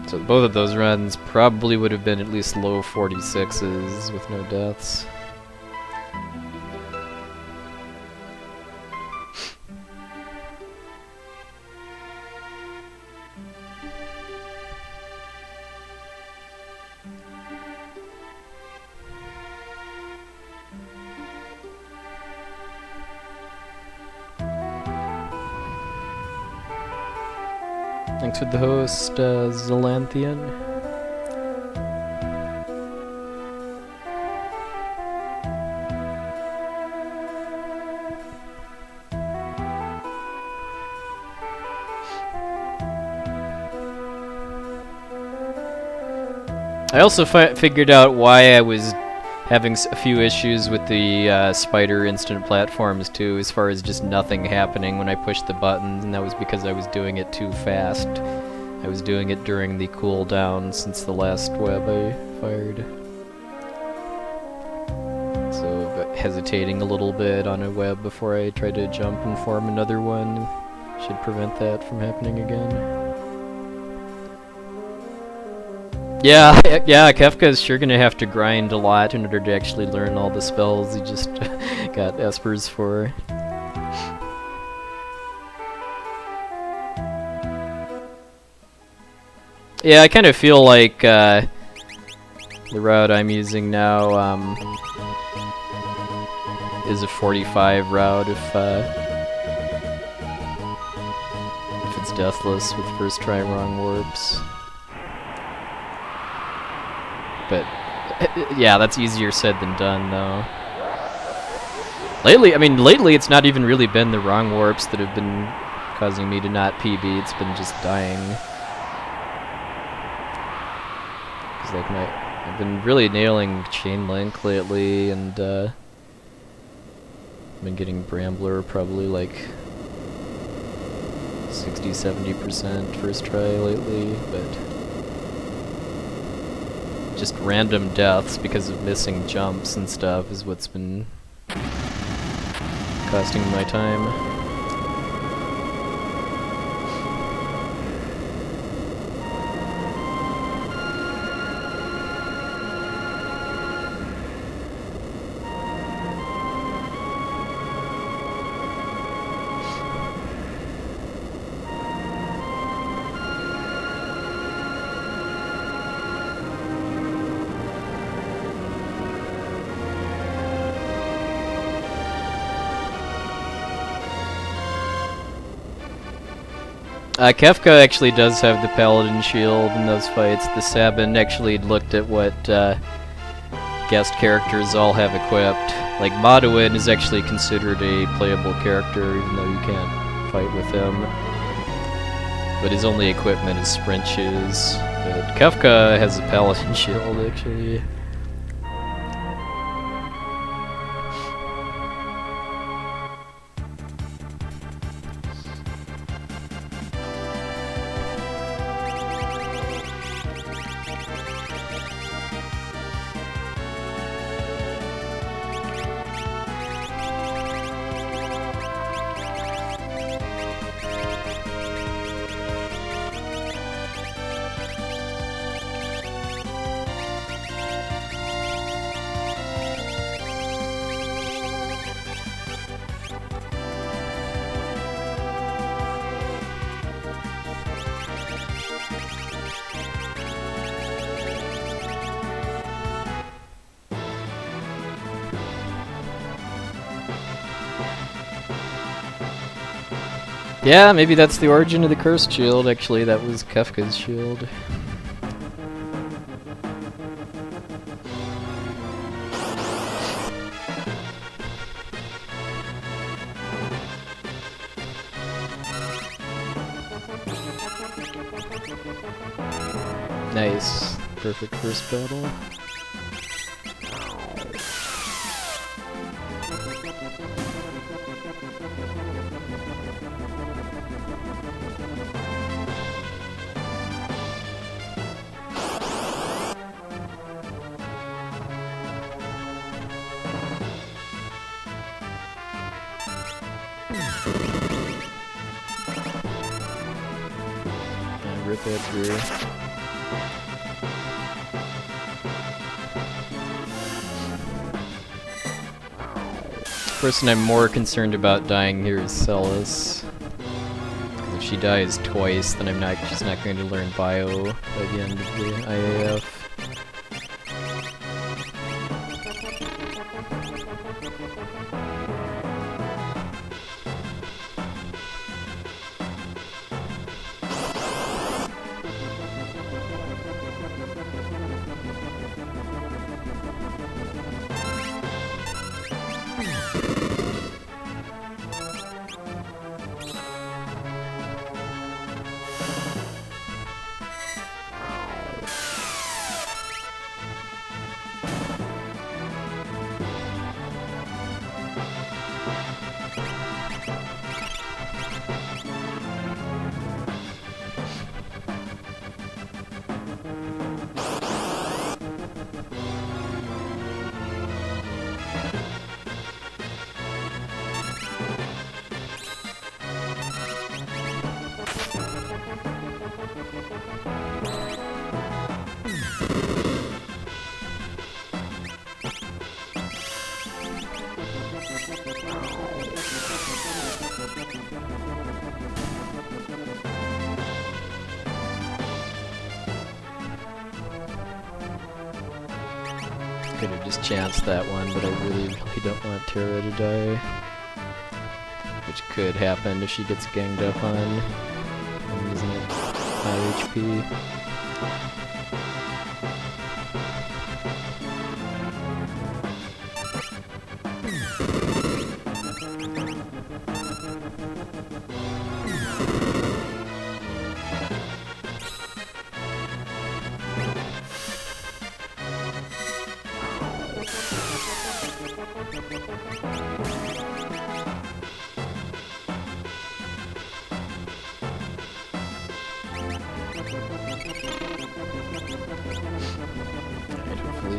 So both of those runs probably would have been at least low 46s with no deaths. Thanks for the host, Zelanthian. I also figured out why I was having a few issues with the spider instant platforms too, as far as just nothing happening when I pushed the buttons, and that was because I was doing it too fast. I was doing it during the cooldown since the last web I fired. So, but hesitating a little bit on a web before I try to jump and form another one should prevent that from happening again. Yeah, Kefka is sure gonna have to grind a lot in order to actually learn all the spells he just got Espers for. Yeah, I kind of feel like the route I'm using now is a 45 route if it's deathless with first try wrong warps. But yeah, that's easier said than done, though. Lately it's not even really been the wrong warps that have been causing me to not PB. It's been just dying. Cause like I've been really nailing chain link lately, and I've been getting Brambler probably like 60-70% first try lately, but just random deaths because of missing jumps and stuff is what's been costing my time. Kefka actually does have the paladin shield in those fights. The Sabin actually looked at what guest characters all have equipped. Like Maduin is actually considered a playable character, even though you can't fight with him. But his only equipment is sprint shoes. But Kefka has a paladin shield, actually. Yeah, maybe that's the origin of the cursed shield. Actually, that was Kefka's shield. Nice. Perfect first battle. Rip Edgar. The person I'm more concerned about dying here is Celis. If she dies twice, then she's not going to learn bio by the end of the IAF. Could have just chanced that one, but I really don't want Terra to die. Which could happen if she gets ganged up on and isn't at high HP.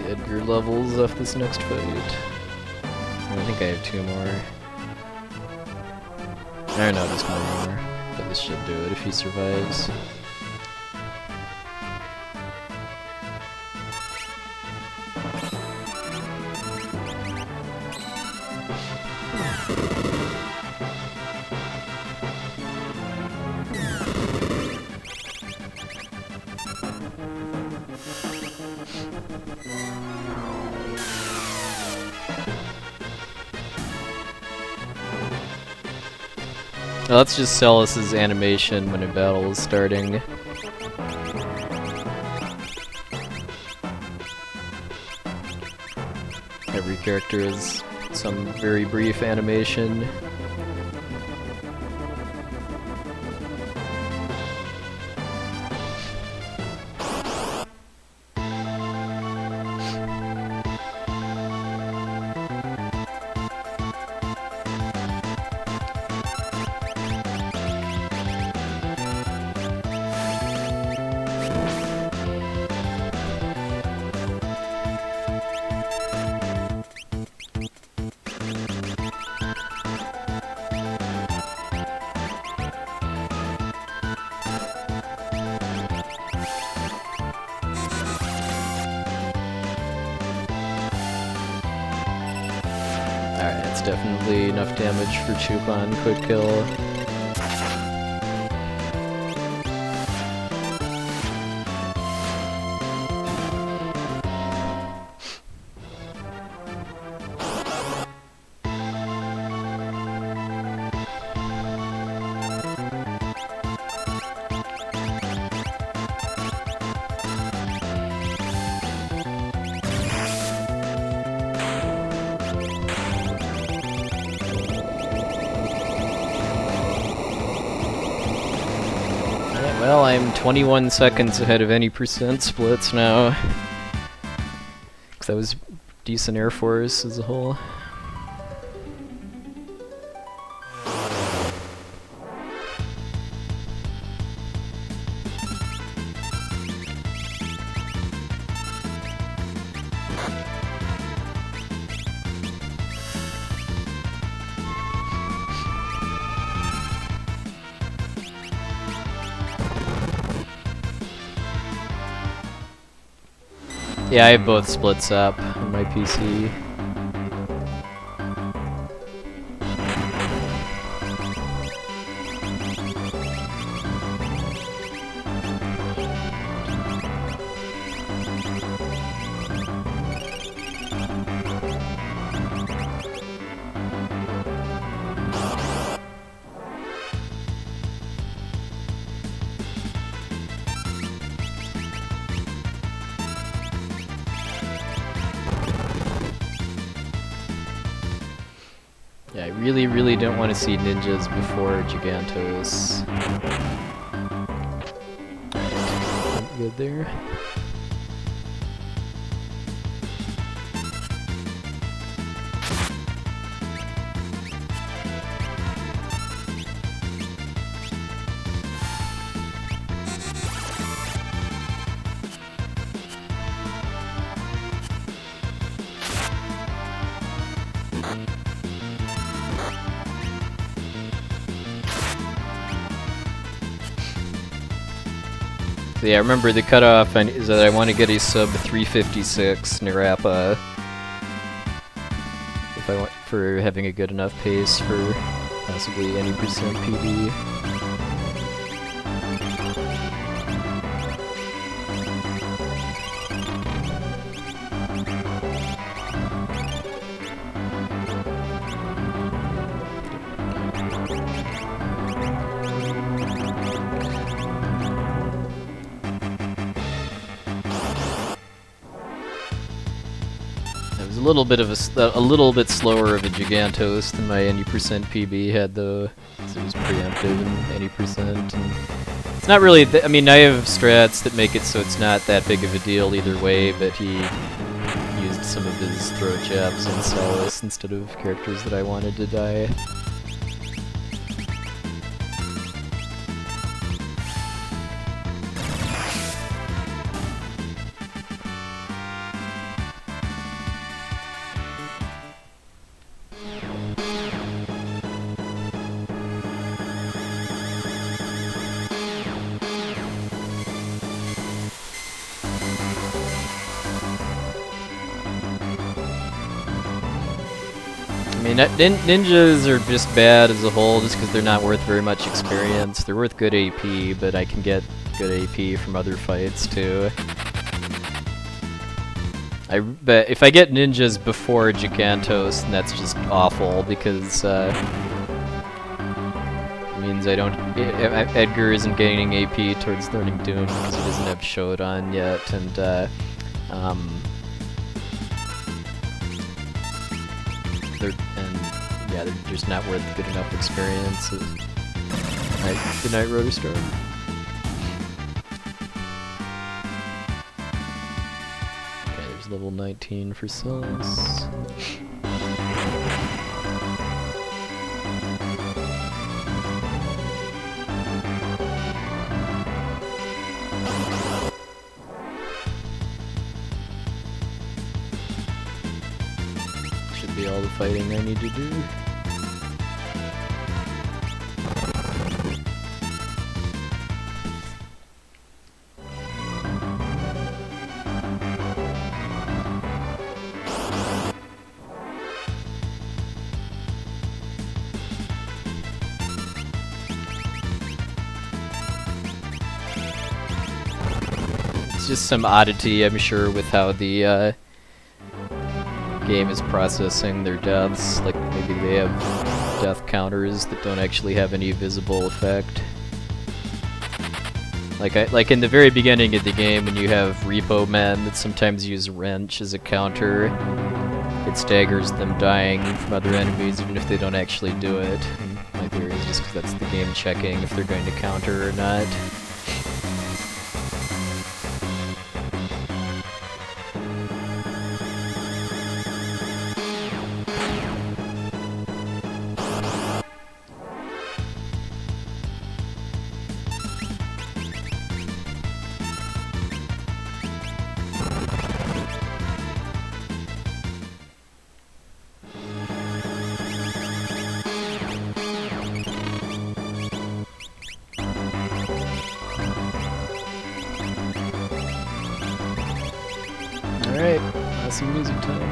Edgar levels off this next fight. I think I have 2 more. Or no, just 1 more. But this should do it if he survives. Now let's just sell us his animation when a battle is starting. Every character has some very brief animation. Alright, that's definitely enough damage for Chupon quick kill. Well, I'm 21 seconds ahead of any percent splits now. Because that was decent Air Force as a whole. Yeah, I have both splits up on my PC. Yeah, I really don't want to see ninjas before Gigantos. Alright, good there. So yeah, remember the cutoff is that I want to get a sub 356 Narapa if I want for having a good enough pace for possibly any percent PB. A little bit of a little bit slower of a Gigantos than my any percent PB had though, because it was preemptive and any percent. And it's not really. I mean, I have strats that make it so it's not that big of a deal either way. But he used some of his throw jabs on Solace instead of characters that I wanted to die. I mean, ninjas are just bad as a whole just because they're not worth very much experience. They're worth good AP, but I can get good AP from other fights too. But if I get ninjas before Gigantos, then that's just awful because I means I don't. Edgar isn't gaining AP towards learning Doom because he doesn't have Shodan yet, and they're just not worth good enough experience. Alright, good night, Rotorstorm. Okay, there's level 19 for Silas. Should be all the fighting I need to do. It's just some oddity, I'm sure, with how the game is processing their deaths. Like, maybe they have death counters that don't actually have any visible effect. Like in the very beginning of the game, when you have repo men that sometimes use wrench as a counter, it staggers them dying from other enemies even if they don't actually do it. And my theory is just because that's the game checking if they're going to counter or not. Alright, awesome music time.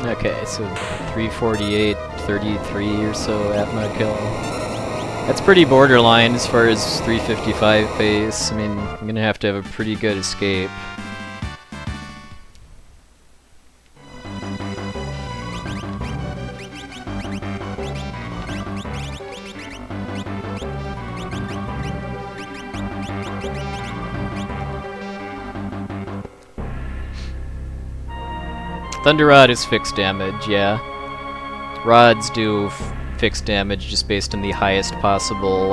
Okay, so 348, 33 or so at my kill. That's pretty borderline as far as 355 pace. I mean, I'm gonna have to have a pretty good escape. Thunder Rod is fixed damage, yeah. Rods do fixed damage just based on the highest possible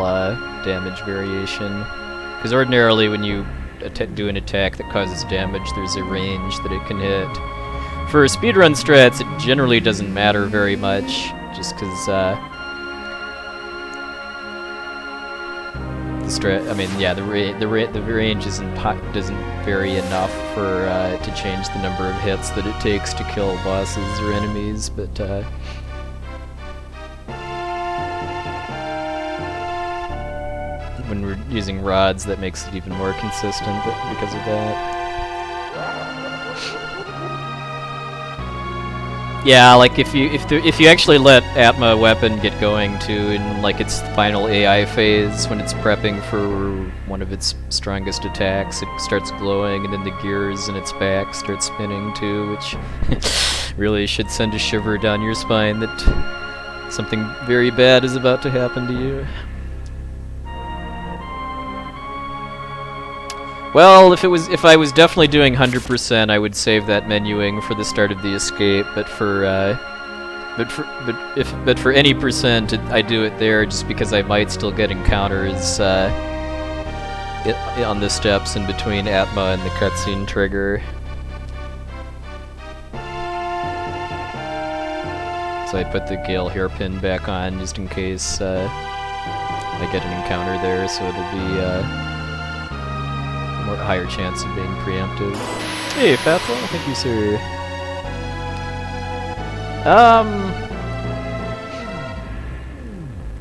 damage variation. Because ordinarily when you do an attack that causes damage, there's a range that it can hit. For speedrun strats, it generally doesn't matter very much, just because the range doesn't vary enough for to change the number of hits that it takes to kill bosses or enemies, but when we're using rods, that makes it even more consistent because of that. Yeah, like if you actually let Atma weapon get going too, in like its final AI phase, when it's prepping for one of its strongest attacks, it starts glowing, and then the gears in its back start spinning too, which really should send a shiver down your spine that something very bad is about to happen to you. Well, if I was definitely doing 100%, I would save that menuing for the start of the escape. But for any percent, I do it there just because I might still get encounters on the steps in between Atma and the cutscene trigger. So I put the Gale hairpin back on just in case I get an encounter there, so it'll be a higher chance of being preemptive. Hey, Fatful, thank you, sir.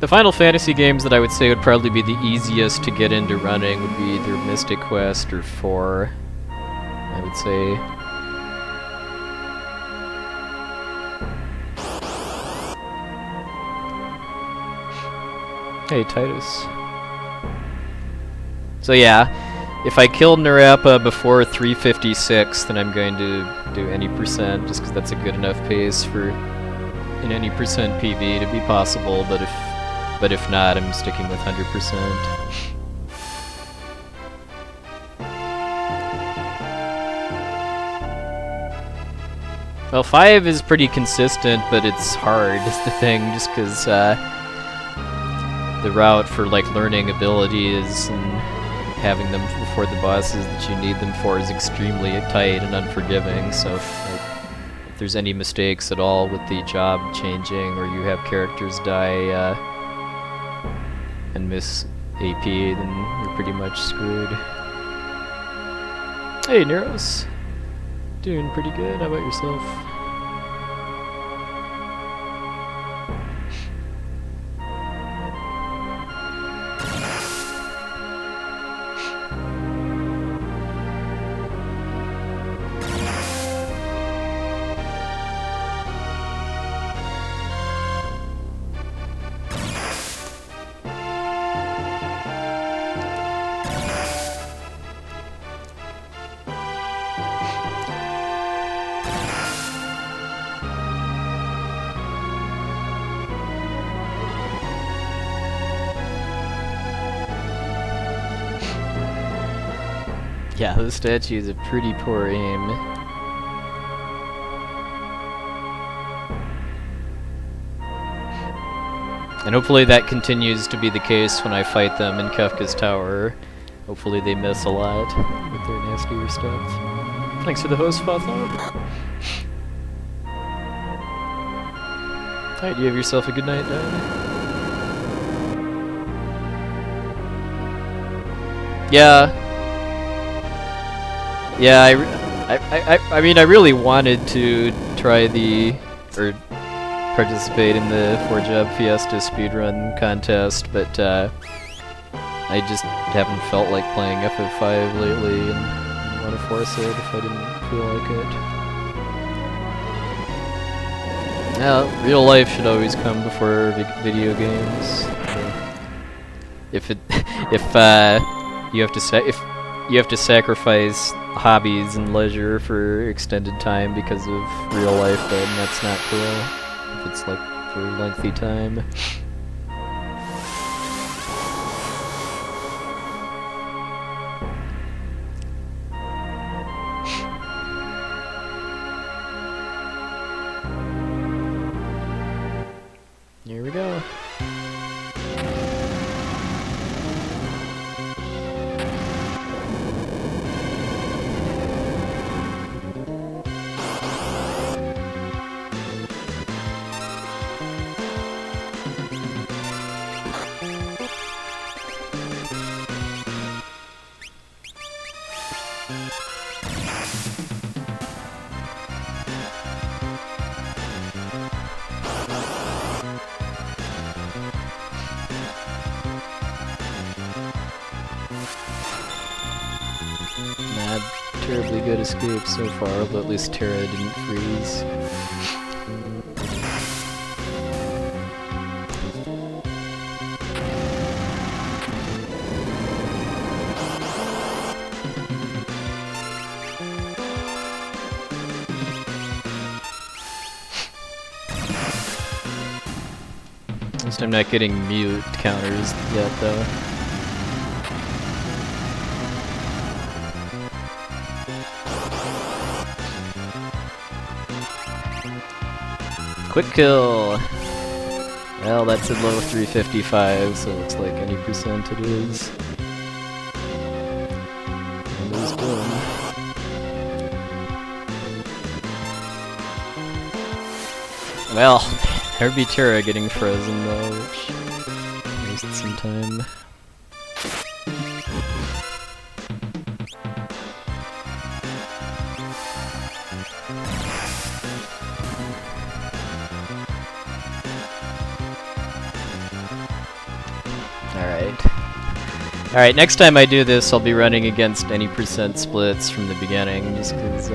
The Final Fantasy games that I would say would probably be the easiest to get into running would be either Mystic Quest or 4, I would say. Hey, Titus. So yeah, if I kill Narapa before 356, then I'm going to do any percent, just because that's a good enough pace for in any percent PV to be possible, but if not, I'm sticking with 100%. Well, 5 is pretty consistent, but it's hard, is the thing, just because the route for like learning abilities and having them before the bosses that you need them for is extremely tight and unforgiving, so if there's any mistakes at all with the job changing or you have characters die and miss AP, then you're pretty much screwed. Hey, Neros. Doing pretty good. How about yourself? Yeah, the statue is a pretty poor aim. And hopefully that continues to be the case when I fight them in Kefka's tower. Hopefully they miss a lot with their nastier stuff. Thanks for the host, Fathlog. Alright, you have yourself a good night, Dad. Yeah. Yeah, I mean, I really wanted to try or participate in the 4-Job Fiesta speedrun contest, but I just haven't felt like playing FF5 lately and didn't want to force it if I didn't feel like it. Now, real life should always come before video games. If you have to sacrifice hobbies and leisure for extended time because of real life, then that's not cool. If it's like for a lengthy time. Here we go. Not terribly good escape so far, but at least Terra didn't freeze. At least I'm not getting mute counters yet, though. Quick kill! Well, that's a low 355, so it looks like any percent it is. And there's Doom. Well, there'd be Terra getting frozen though, which wasted some time. Alright, next time I do this, I'll be running against any percent splits from the beginning, just because,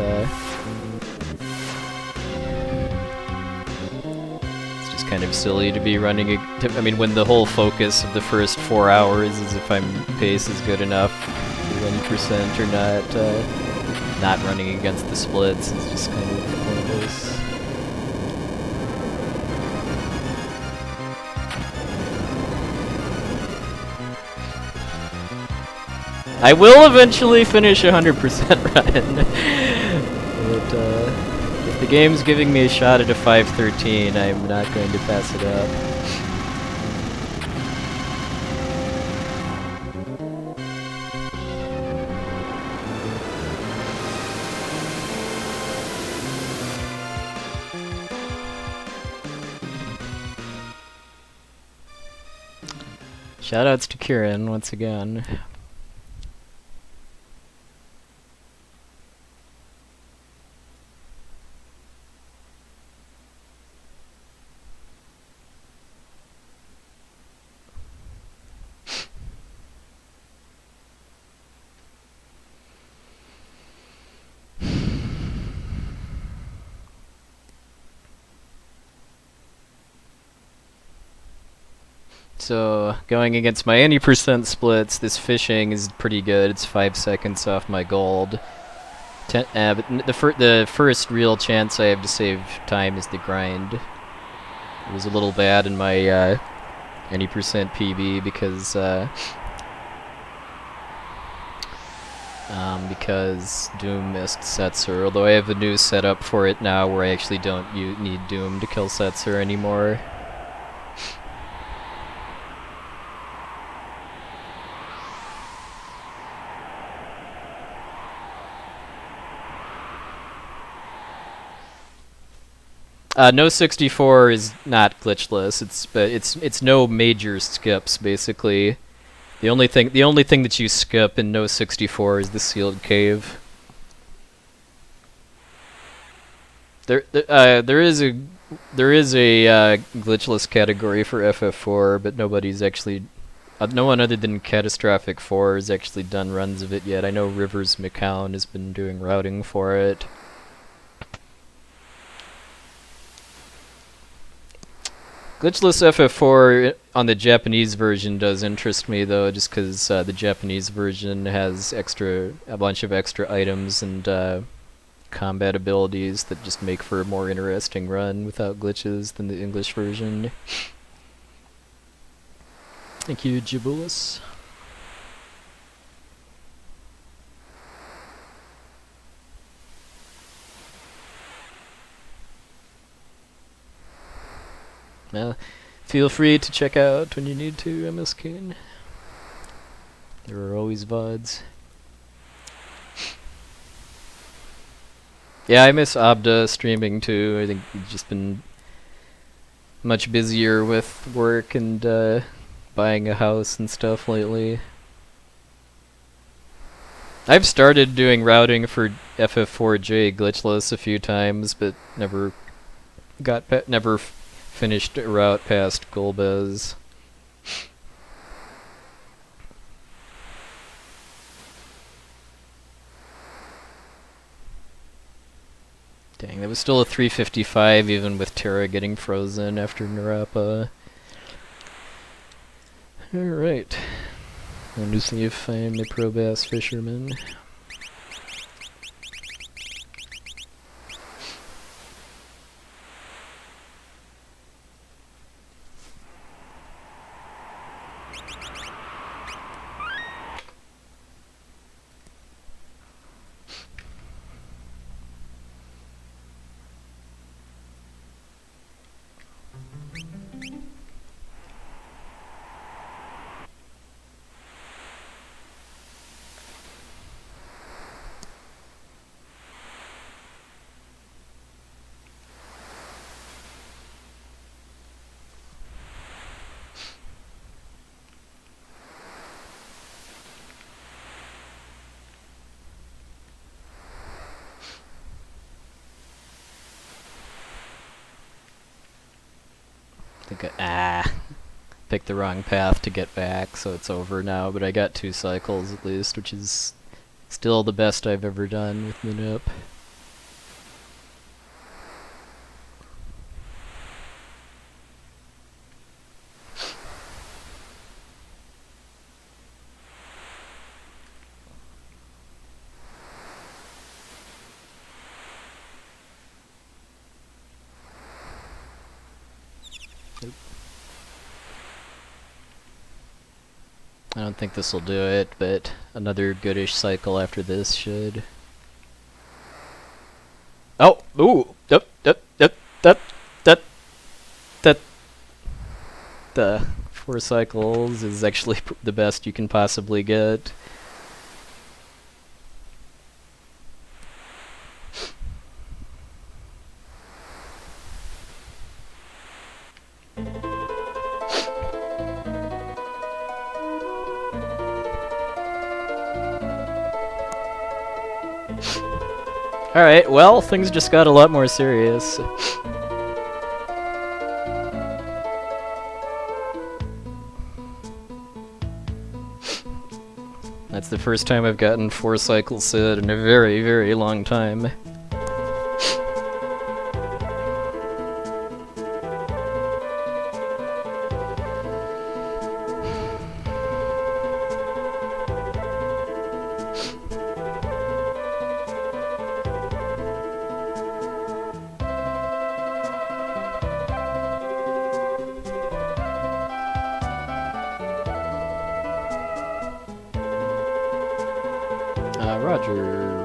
it's just kind of silly to be running I mean, when the whole focus of the first 4 hours is if my pace is good enough for any percent or not running against the splits is just kind of pointless. I will eventually finish 100% run, but if the game's giving me a shot at a 513, I'm not going to pass it up. Shoutouts to Kieran once again. So, going against my any percent splits, this fishing is pretty good. It's 5 seconds off my gold. But the first real chance I have to save time is the grind. It was a little bad in my any percent PB because Doom missed Setzer, although I have a new setup for it now where I actually don't need Doom to kill Setzer anymore. No 64 is not glitchless. It's no major skips basically. The only thing that you skip in no 64 is the sealed cave. There is a glitchless category for FF4, but nobody's actually no one other than Catastrophic 4 has actually done runs of it yet. I know Rivers McCown has been doing routing for it. Glitchless FF4 on the Japanese version does interest me though, just because the Japanese version has a bunch of extra items and combat abilities that just make for a more interesting run without glitches than the English version. Thank you, Jibulus. Feel free to check out when you need to, MS Kane. There are always VODs. Yeah, I miss Abda streaming too. I think he's just been much busier with work and buying a house and stuff lately. I've started doing routing for FF4J glitchless a few times, but never finished a route past Golbez. Dang, that was still a 355 even with Terra getting frozen after Narapa. Alright. Let me see if I'm a pro bass fisherman. think picked the wrong path to get back, so it's over now, but I got 2 cycles at least, which is still the best I've ever done with Minip. I don't think this will do it, but another goodish cycle after this should. Oh! Ooh! The 4 cycles is actually the best you can possibly get. Alright, well, things just got a lot more serious. That's the first time I've gotten 4 cycles set in a very, very long time.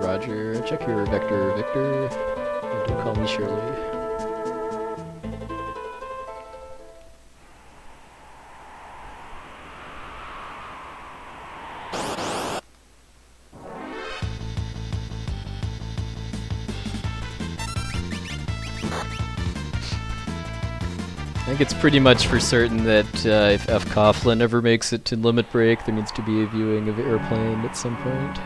Roger, check your vector, Victor. And don't call me Shirley. I think it's pretty much for certain that if F. Coughlin ever makes it to Limit Break, there needs to be a viewing of Airplane at some point.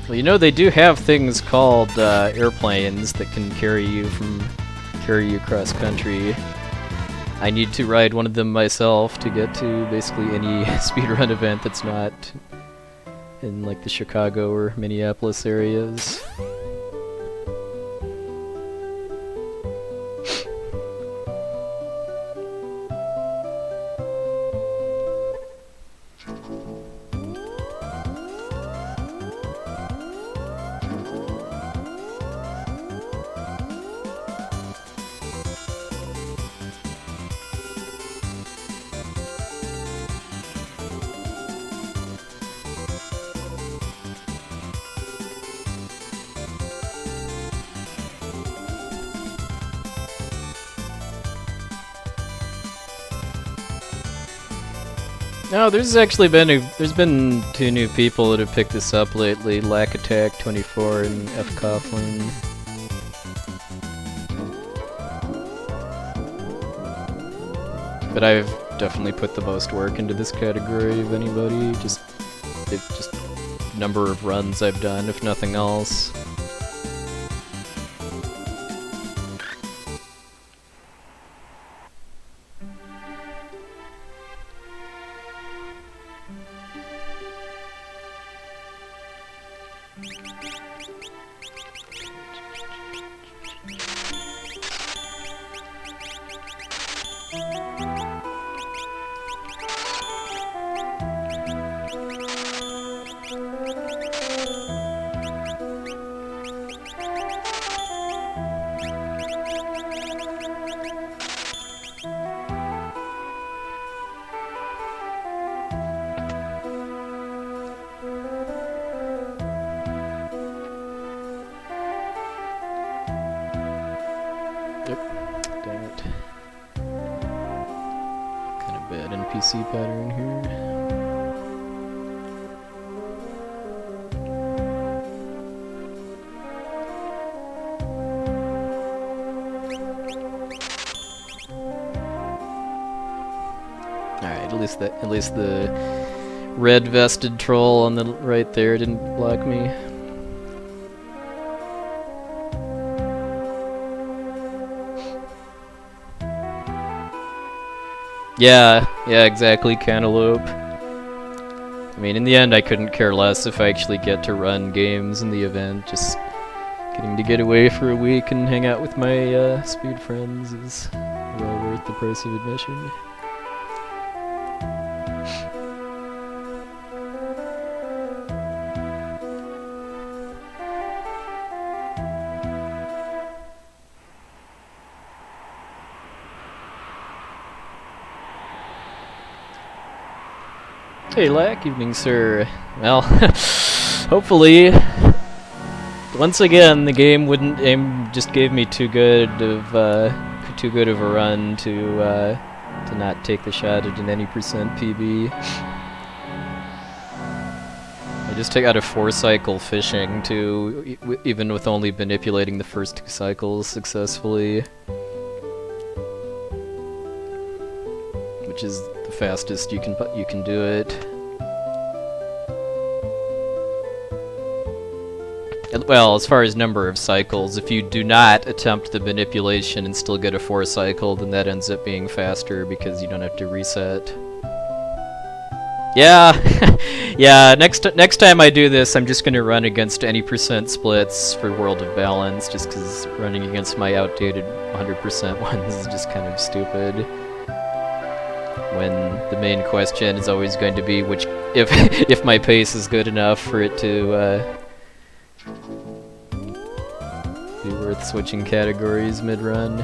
Well, you know, they do have things called airplanes that can carry you cross country. I need to ride one of them myself to get to basically any speedrun event that's not in like the Chicago or Minneapolis areas. No, there's been 2 new people that have picked this up lately, Lack Attack 24 and F. Coughlin. But I've definitely put the most work into this category of anybody, just number of runs I've done, if nothing else. see pattern here. Alright, at least the red vested troll on the right there didn't block me. Yeah, exactly, cantaloupe. I mean, in the end, I couldn't care less if I actually get to run games in the event. Just getting to get away for a week and hang out with my speed friends is well worth the price of admission. Hey, Locke, evening, sir. Well, hopefully, once again, the game just gave me too good of a run to not take the shot at an any percent PB. I just took out a 4-cycle fishing too, even with only manipulating the first 2 cycles successfully, which is the fastest you can do it. Well, as far as number of cycles, if you do not attempt the manipulation and still get a 4-cycle, then that ends up being faster because you don't have to reset. Yeah, yeah. Next time I do this, I'm just gonna run against any percent splits for World of Balance, just because running against my outdated 100% ones is just kind of stupid. When the main question is always going to be if my pace is good enough for it to be worth switching categories mid-run.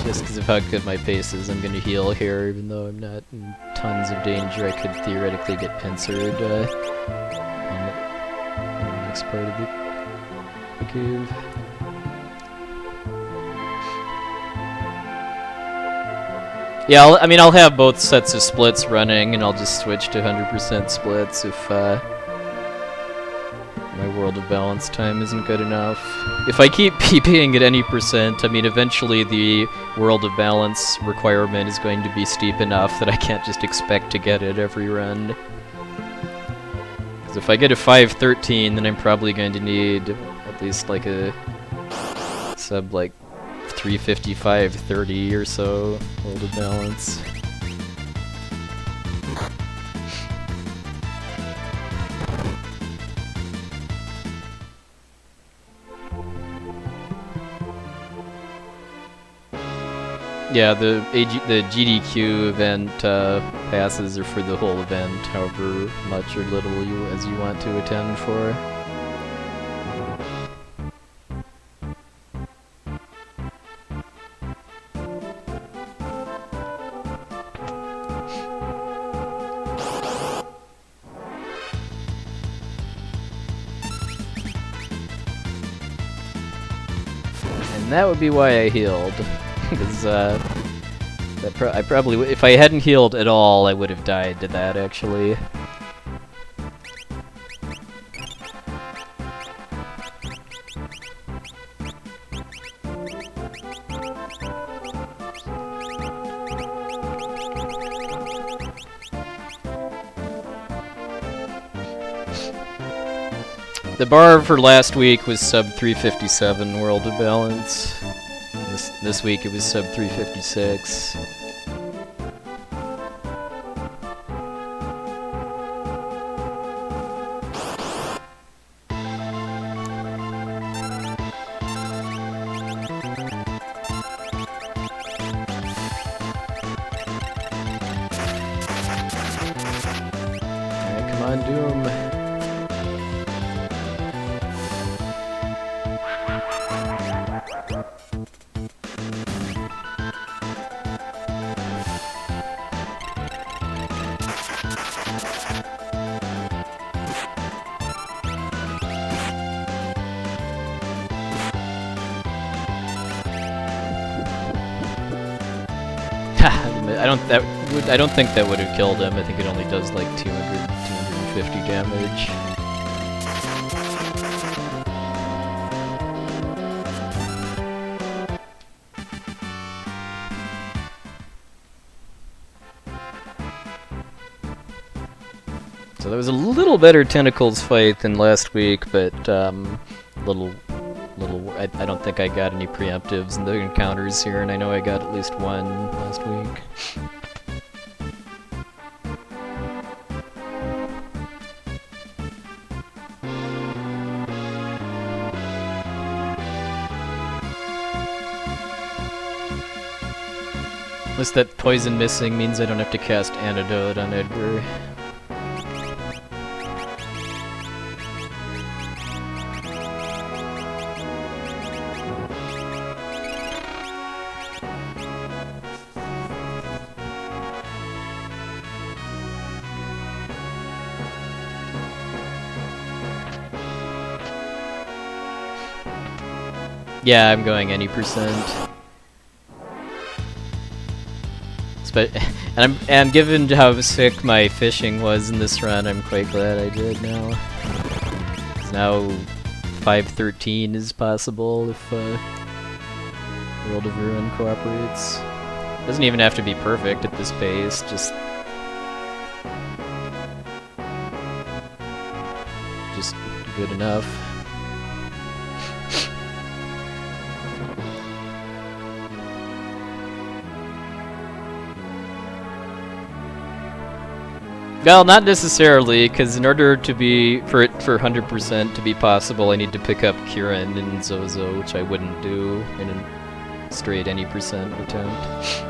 Just because of how good my pace is, I'm going to heal here, even though I'm not in tons of danger. I could theoretically get pincered on the next part of the cave. Yeah, I'll have both sets of splits running, and I'll just switch to 100% splits if my World of Balance time isn't good enough. If I keep PPing at any percent, I mean, eventually the World of Balance requirement is going to be steep enough that I can't just expect to get it every run. Because if I get a 513, then I'm probably going to need at least like a sub like 355-30 or so World of Balance. Yeah, the GDQ event passes are for the whole event, however much or little as you want to attend for. And that would be why I healed. Because I probably, if I hadn't healed at all, I would have died to that, actually. The bar for last week was sub 357 World of Balance. This week it was sub 356. Doom. I don't think that would have killed him. I think it only does like 250 damage. So that was a little better Tentacles fight than last week, but I don't think I got any preemptives in the encounters here, and I know I got at least one last week. Unless that poison missing means I don't have to cast Antidote on Edgar. Yeah, I'm going any percent. And given how sick my fishing was in this run, I'm quite glad I did now. 'Cause now 513 is possible if World of Ruin cooperates. Doesn't even have to be perfect at this pace, just good enough. Well, not necessarily, because in order to be for 100% to be possible, I need to pick up Kieran and Zozo, which I wouldn't do in a straight any percent attempt.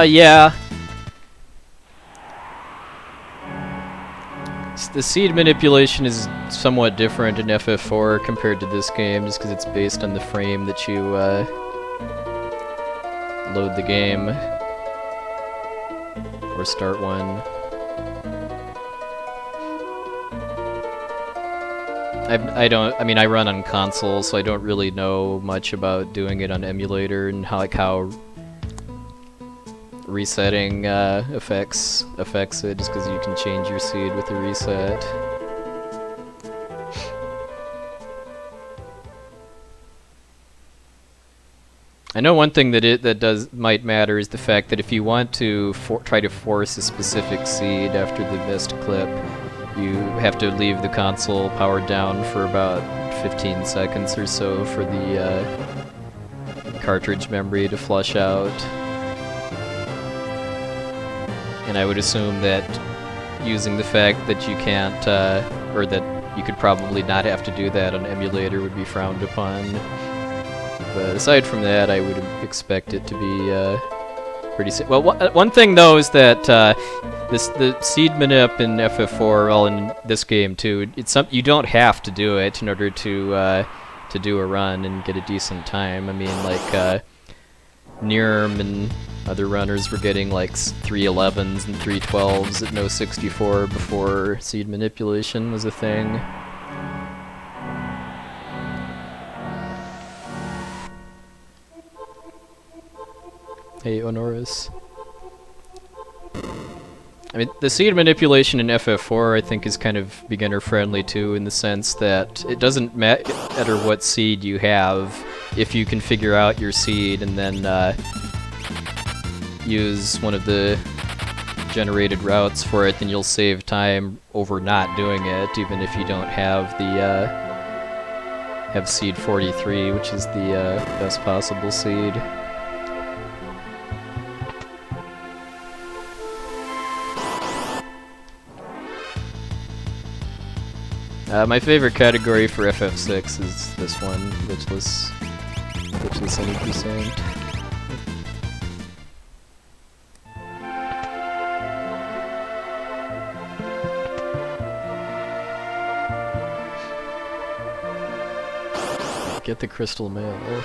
Yeah. The seed manipulation is somewhat different in FF4 compared to this game, just because it's based on the frame that you load the game or start one. I mean, I run on console, so I don't really know much about doing it on emulator and how resetting affects it, just because you can change your seed with the reset. I know one thing that might matter is the fact that if you want to try to force a specific seed after the best clip, you have to leave the console powered down for about 15 seconds or so for the cartridge memory to flush out. And I would assume that using the fact that you can't, or that you could probably not have to do that on emulator would be frowned upon. But aside from that, I would expect it to be pretty safe. Well, one thing though is that the seed manip in FF4, well, in this game too, you don't have to do it in order to do a run and get a decent time. I mean, like Nirm and other runners were getting like 311s and 312s at no 64 before seed manipulation was a thing. Hey, Honoris. I mean, the seed manipulation in FF4 I think is kind of beginner friendly too, in the sense that it doesn't matter what seed you have if you can figure out your seed and then use one of the generated routes for it, then you'll save time over not doing it, even if you don't have the have seed 43, which is the best possible seed. My favorite category for FF6 is this one, Glitchless any percent. Get the crystal mail.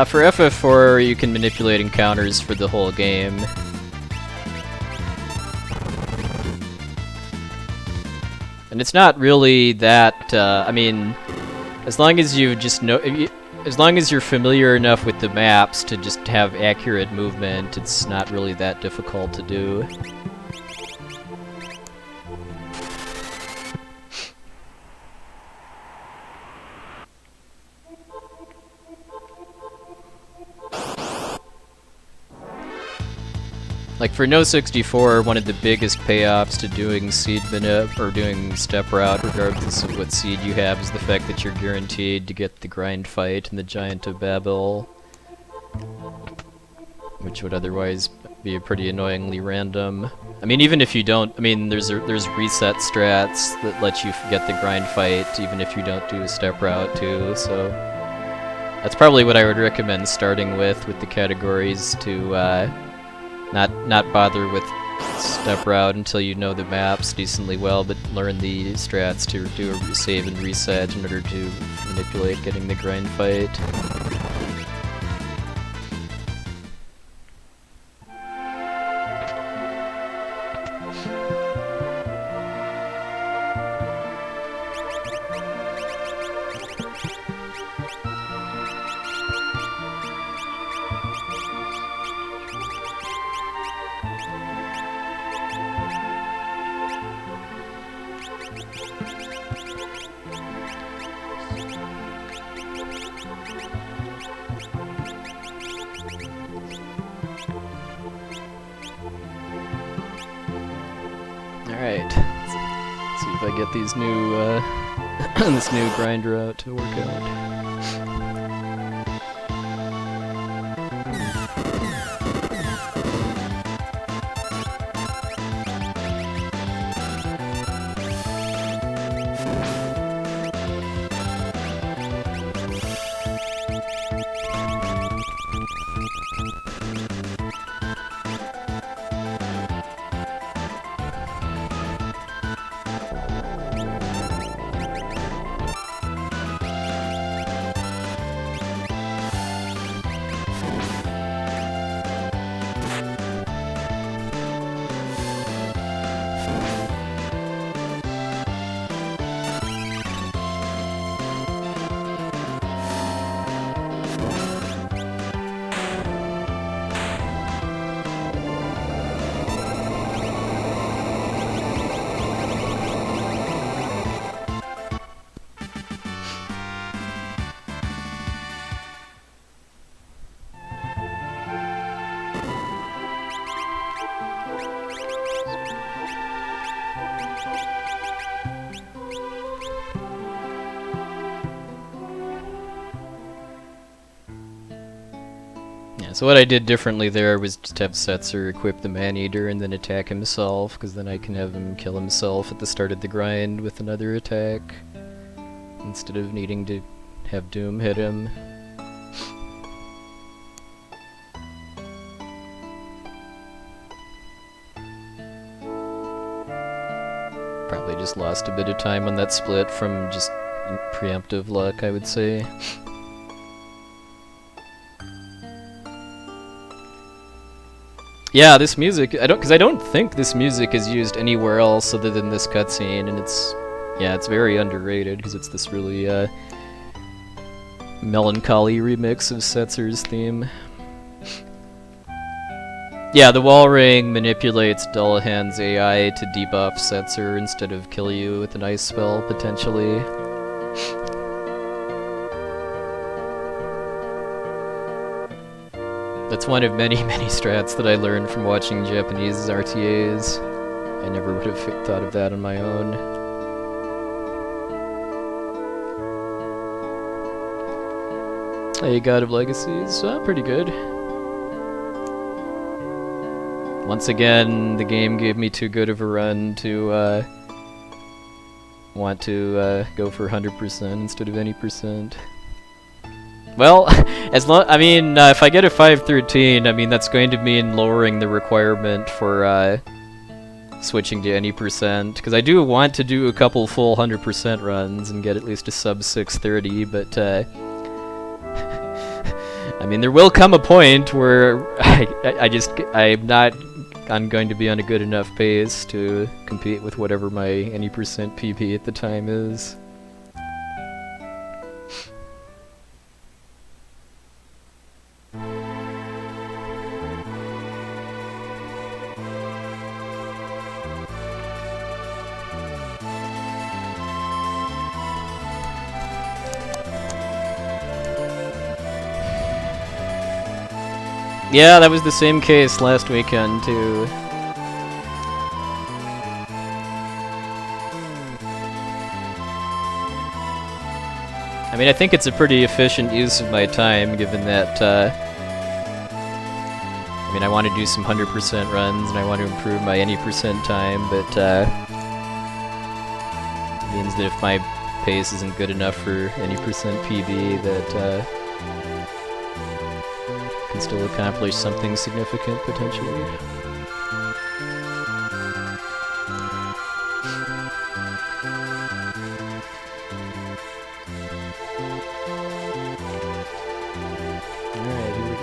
For FF4, you can manipulate encounters for the whole game. And it's not really that, I mean, as long as you just know, as long as you're familiar enough with the maps to just have accurate movement, it's not really that difficult to do. Like for No 64, one of the biggest payoffs to doing seed manip or doing step route, regardless of what seed you have, is the fact that you're guaranteed to get the grind fight and the Giant of Babel, which would otherwise be pretty annoyingly random. I mean, even if you don't, I mean, there's reset strats that let you get the grind fight even if you don't do a step route too. So that's probably what I would recommend starting with the categories to. Not bother with step route until you know the maps decently well, but learn the strats to do a save and reset in order to manipulate getting the grind fight. Alright, let's see if I get these new, this new grind route to work out. So what I did differently there was just have Setzer equip the Man-Eater and then attack himself, because then I can have him kill himself at the start of the grind with another attack, instead of needing to have Doom hit him. Probably just lost a bit of time on that split from just preemptive luck, I would say. Yeah, this music, because I don't think this music is used anywhere else other than this cutscene, and it's very underrated because it's this really melancholy remix of Setzer's theme. Yeah, the wall ring manipulates Dullahan's AI to debuff Setzer instead of kill you with an ice spell, potentially. That's one of many, many strats that I learned from watching Japanese RTAs. I never would have thought of that on my own. Hey, God of Legacies, pretty good. Once again, the game gave me too good of a run to want to go for 100% instead of any percent. Well, if I get a 513, I mean that's going to mean lowering the requirement for switching to any percent, because I do want to do a couple full 100% runs and get at least a sub 630, but I mean there will come a point where I'm going to be on a good enough pace to compete with whatever my any percent PP at the time is. Yeah, that was the same case last weekend, too. I mean, I think it's a pretty efficient use of my time, given that, I mean, I want to do some 100% runs, and I want to improve my any percent time, but, it means that if my pace isn't good enough for any percent PB, that, can still accomplish something significant, potentially. Alright, here we go.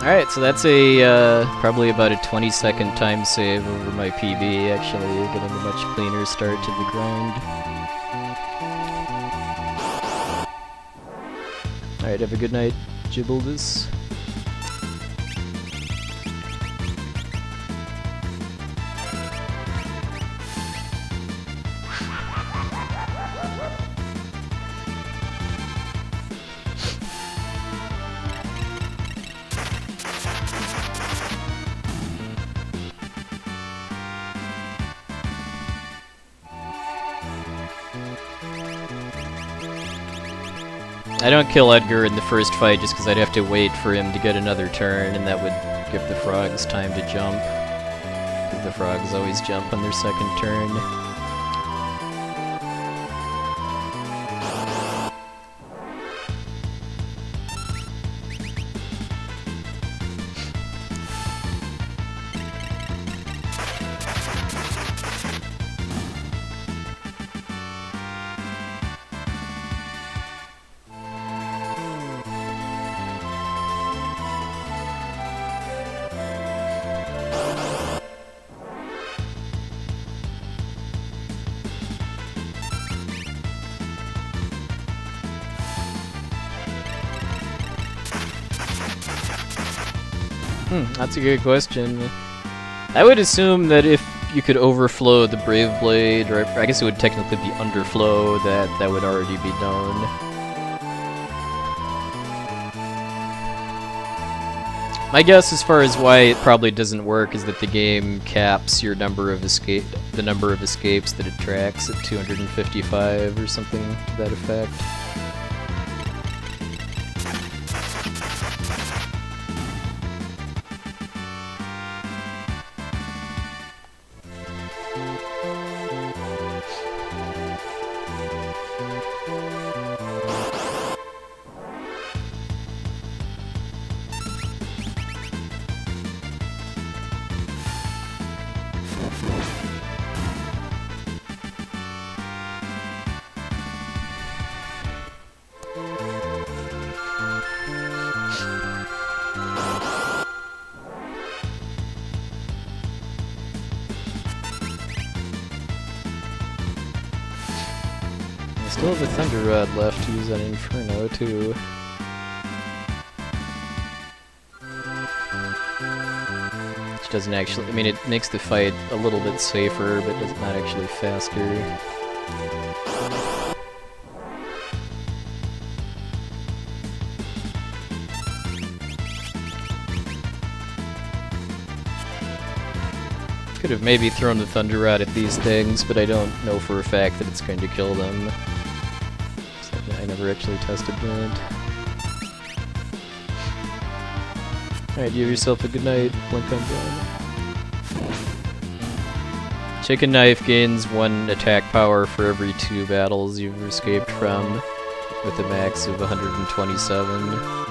Alright, so that's a probably about a 20-second time save over my PB, actually, getting a much cleaner start to the grind. Alright, have a good night, Gibbaldus. I don't kill Edgar in the first fight just because I'd have to wait for him to get another turn, and that would give the frogs time to jump. Because the frogs always jump on their second turn. That's a good question. I would assume that if you could overflow the Brave Blade, or I guess it would technically be underflow, that would already be known. My guess as far as why it probably doesn't work is that the game caps your number of the number of escapes that it tracks at 255 or something to that effect. I still have a Thunder Rod left to use on Inferno, too. Which doesn't actually... I mean, it makes the fight a little bit safer, but does not actually faster. Could have maybe thrown the Thunder Rod at these things, but I don't know for a fact that it's going to kill them. So I never actually tested that. Alright, you have yourself a good night. Blink on done. Chicken Knife gains 1 attack power for every 2 battles you've escaped from, with a max of 127.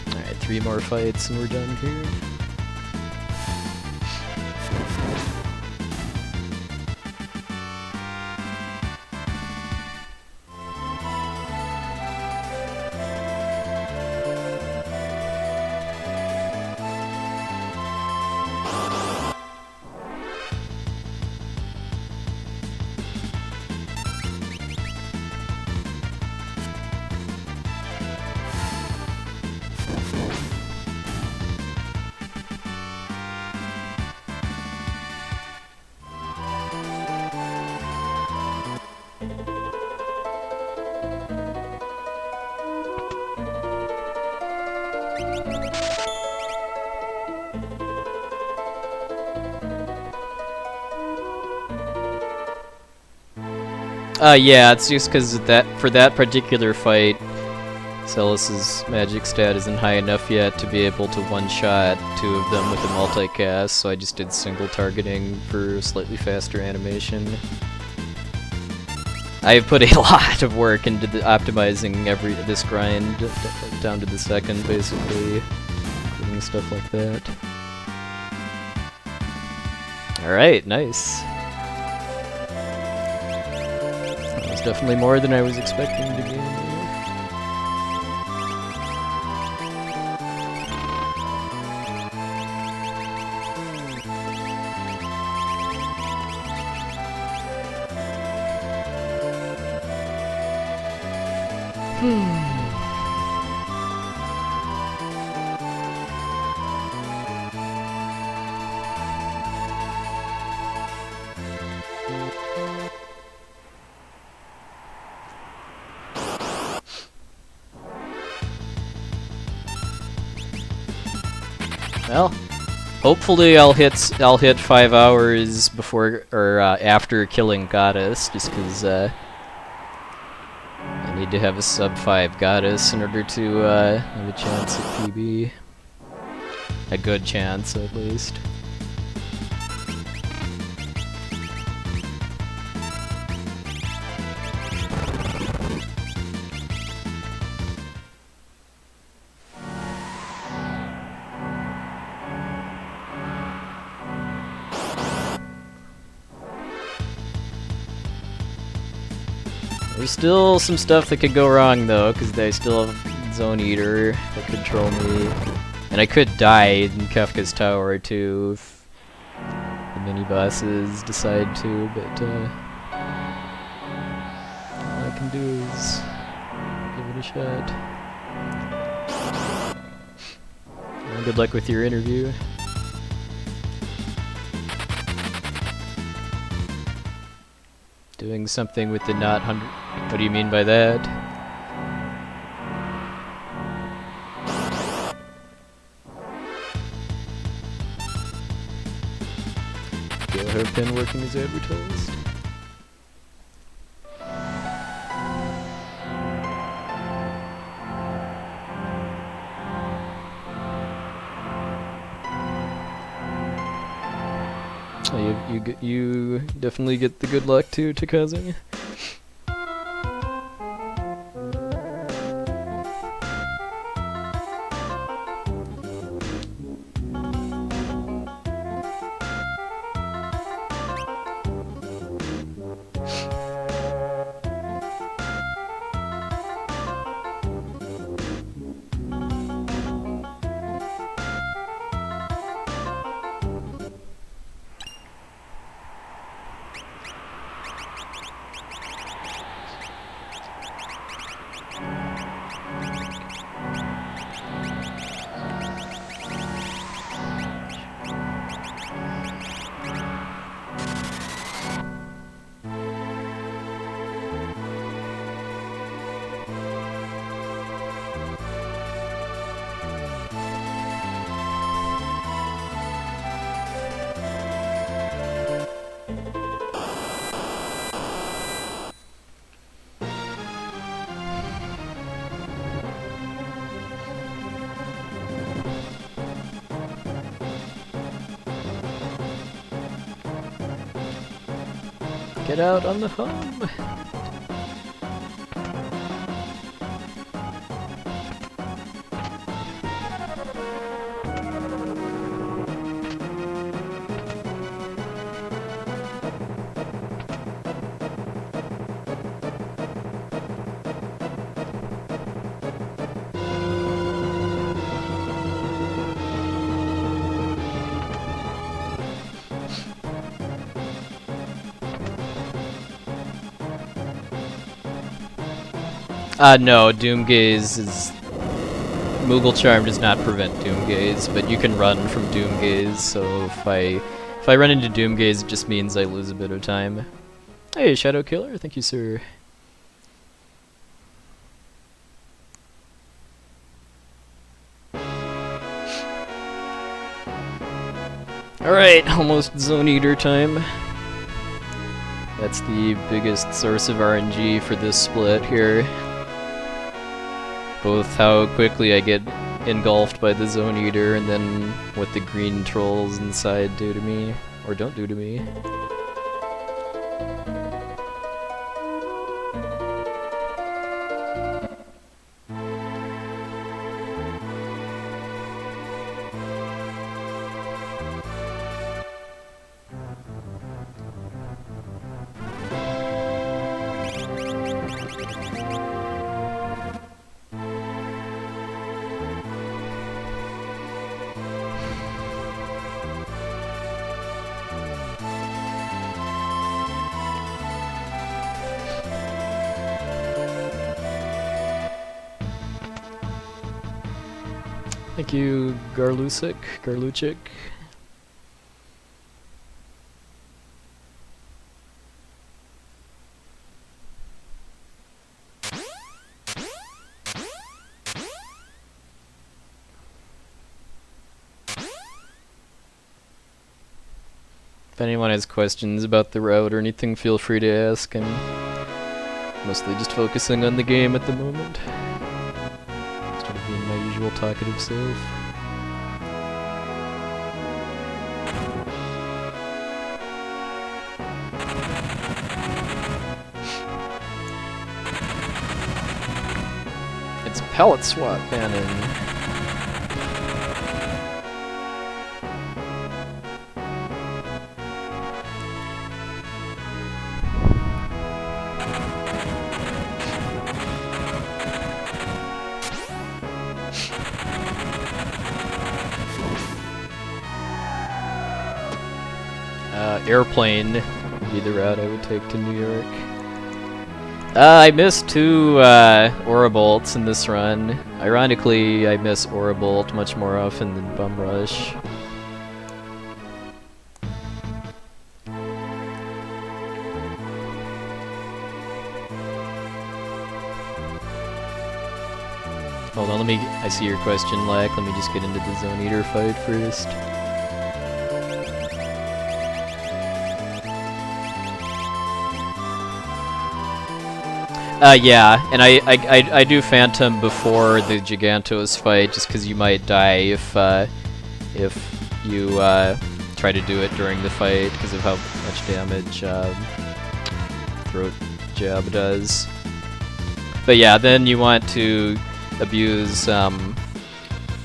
Alright, 3 more fights and we're done here. Yeah, it's just because for that particular fight, Celus's magic stat isn't high enough yet to be able to one-shot 2 of them with a multicast, so I just did single targeting for slightly faster animation. I have put a lot of work into optimizing this grind down to the second, basically, including stuff like that. Alright, nice. Definitely more than I was expecting to be. Well, hopefully I'll hit 5 hours before or after killing Goddess, just because I need to have a sub 5 Goddess in order to have a chance at PB. A good chance, at least. There's still some stuff that could go wrong though, because they still have Zone Eater that could troll me. And I could die in Kefka's tower too if the mini-bosses decide to, but all I can do is give it a shot. Well, good luck with your interview. Doing something with the not 100... What do you mean by that? Gale Hairpin working as advertised. You definitely get the good luck too, Takaze. Get out on the hum! No, Doomgaze is... Moogle Charm does not prevent Doomgaze, but you can run from Doomgaze, so if I run into Doomgaze, it just means I lose a bit of time. Hey, Shadow Killer, thank you, sir. Alright, almost Zone Eater time. That's the biggest source of RNG for this split here. Both how quickly I get engulfed by the Zone Eater and then what the green trolls inside do to me, or don't do to me. Thank you, Garluchik. If anyone has questions about the route or anything, feel free to ask. I'm mostly just focusing on the game at the moment. Instead of being my usual talkative self. It's Palette Swap Bannon. Airplane would be the route I would take to New York. I missed two Aurabolts in this run. Ironically, I miss Aurabolt much more often than Bum Rush. Hold on, I see your question, Lack. Let me just get into the Zone Eater fight first. Yeah, and I do Phantom before the Gigantos fight, just because you might die if you try to do it during the fight because of how much damage throat jab does. But yeah, then you want to abuse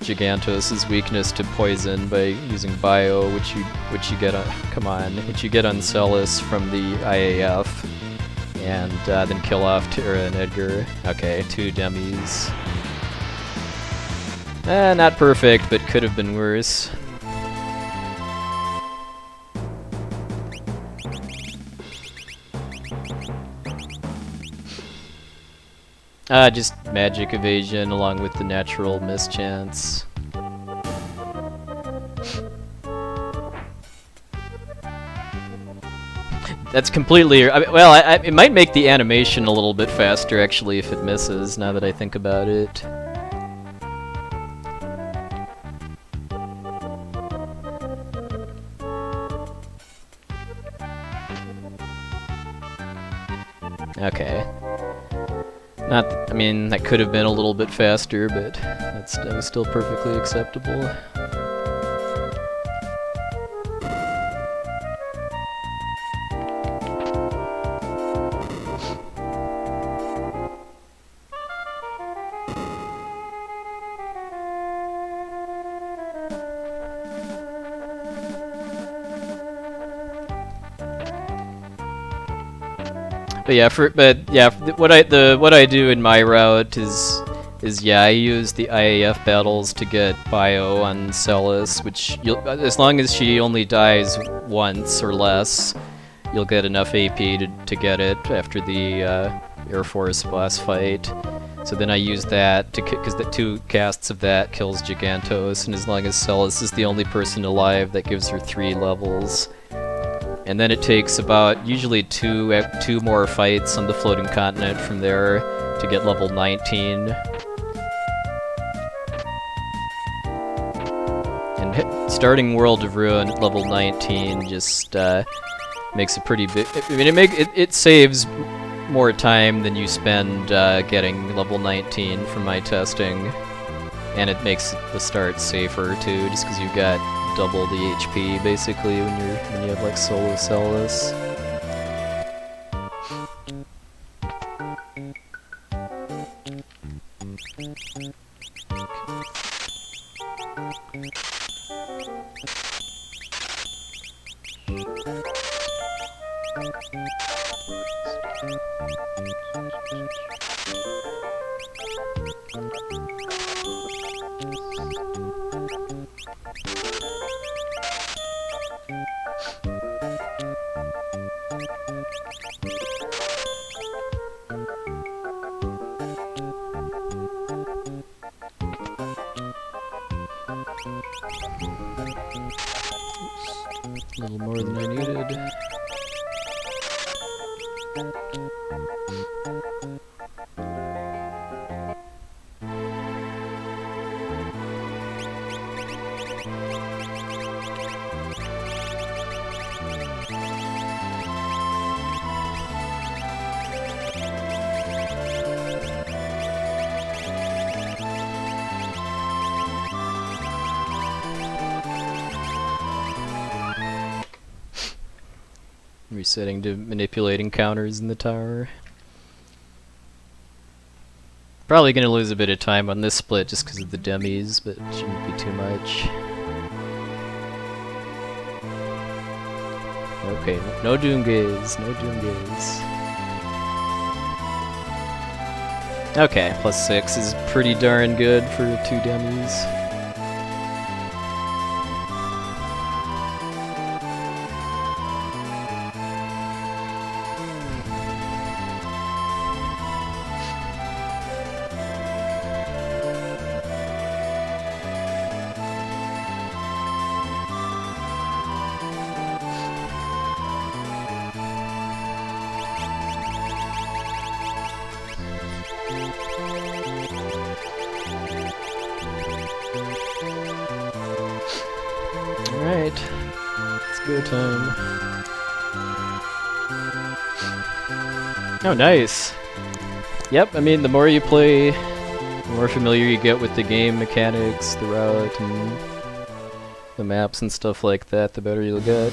Gigantos' weakness to poison by using Bio, which you get which you get on Celis from the IAF, and then kill off Tara and Edgar. Okay, 2 dummies. Not perfect, but could have been worse. Just magic evasion along with the natural mischance. That's completely... it might make the animation a little bit faster, actually, if it misses, now that I think about it. Okay. I mean, that could have been a little bit faster, but that was still perfectly acceptable. What I do in my route is I use the IAF battles to get Bio on Celis, which as long as she only dies once or less, you'll get enough AP to get it after the Air Force boss fight. So then I use that because the 2 casts of that kills Gigantos, and as long as Celis is the only person alive, that gives her 3 levels. And then it takes about usually two more fights on the floating continent from there to get level 19. And starting World of Ruin at level 19 just makes a pretty big... I mean, it saves more time than you spend getting level 19 from my testing. And it makes the start safer too, just because you've got double the HP basically when you have like solo Celis. A little more than I needed. Resetting to manipulating counters in the tower. Probably gonna lose a bit of time on this split just because of the dummies, but it shouldn't be too much. Okay, no Doom Gaze, no Doom Gaze. Okay, +6 is pretty darn good for 2 dummies. Alright, it's go time. Oh, nice. Yep, I mean, the more you play, the more familiar you get with the game mechanics, the route, and the maps and stuff like that, the better you'll get.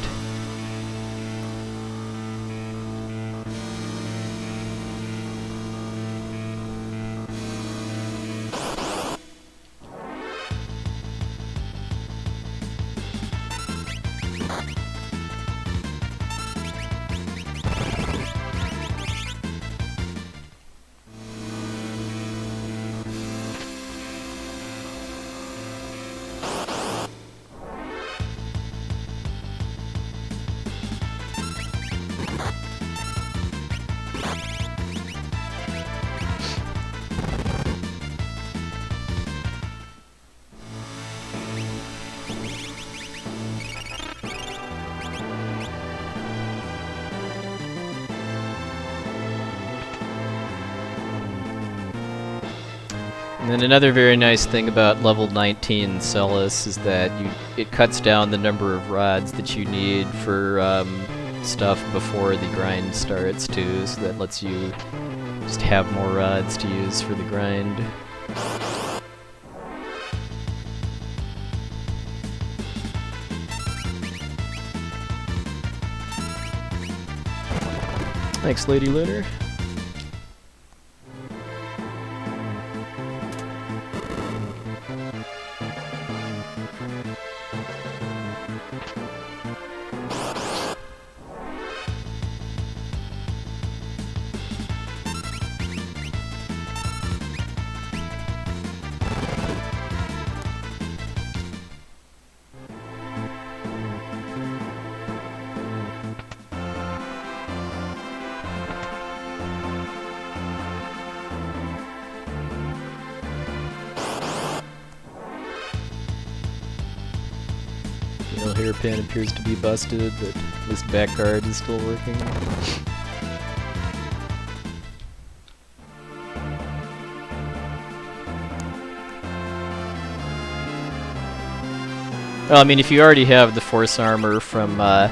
And then another very nice thing about level 19 Celis is that it cuts down the number of rods that you need for stuff before the grind starts too, so that lets you just have more rods to use for the grind. Thanks, Lady Lunar. Hairpin appears to be busted, but this back guard is still working. Well, I mean, if you already have the force armor from the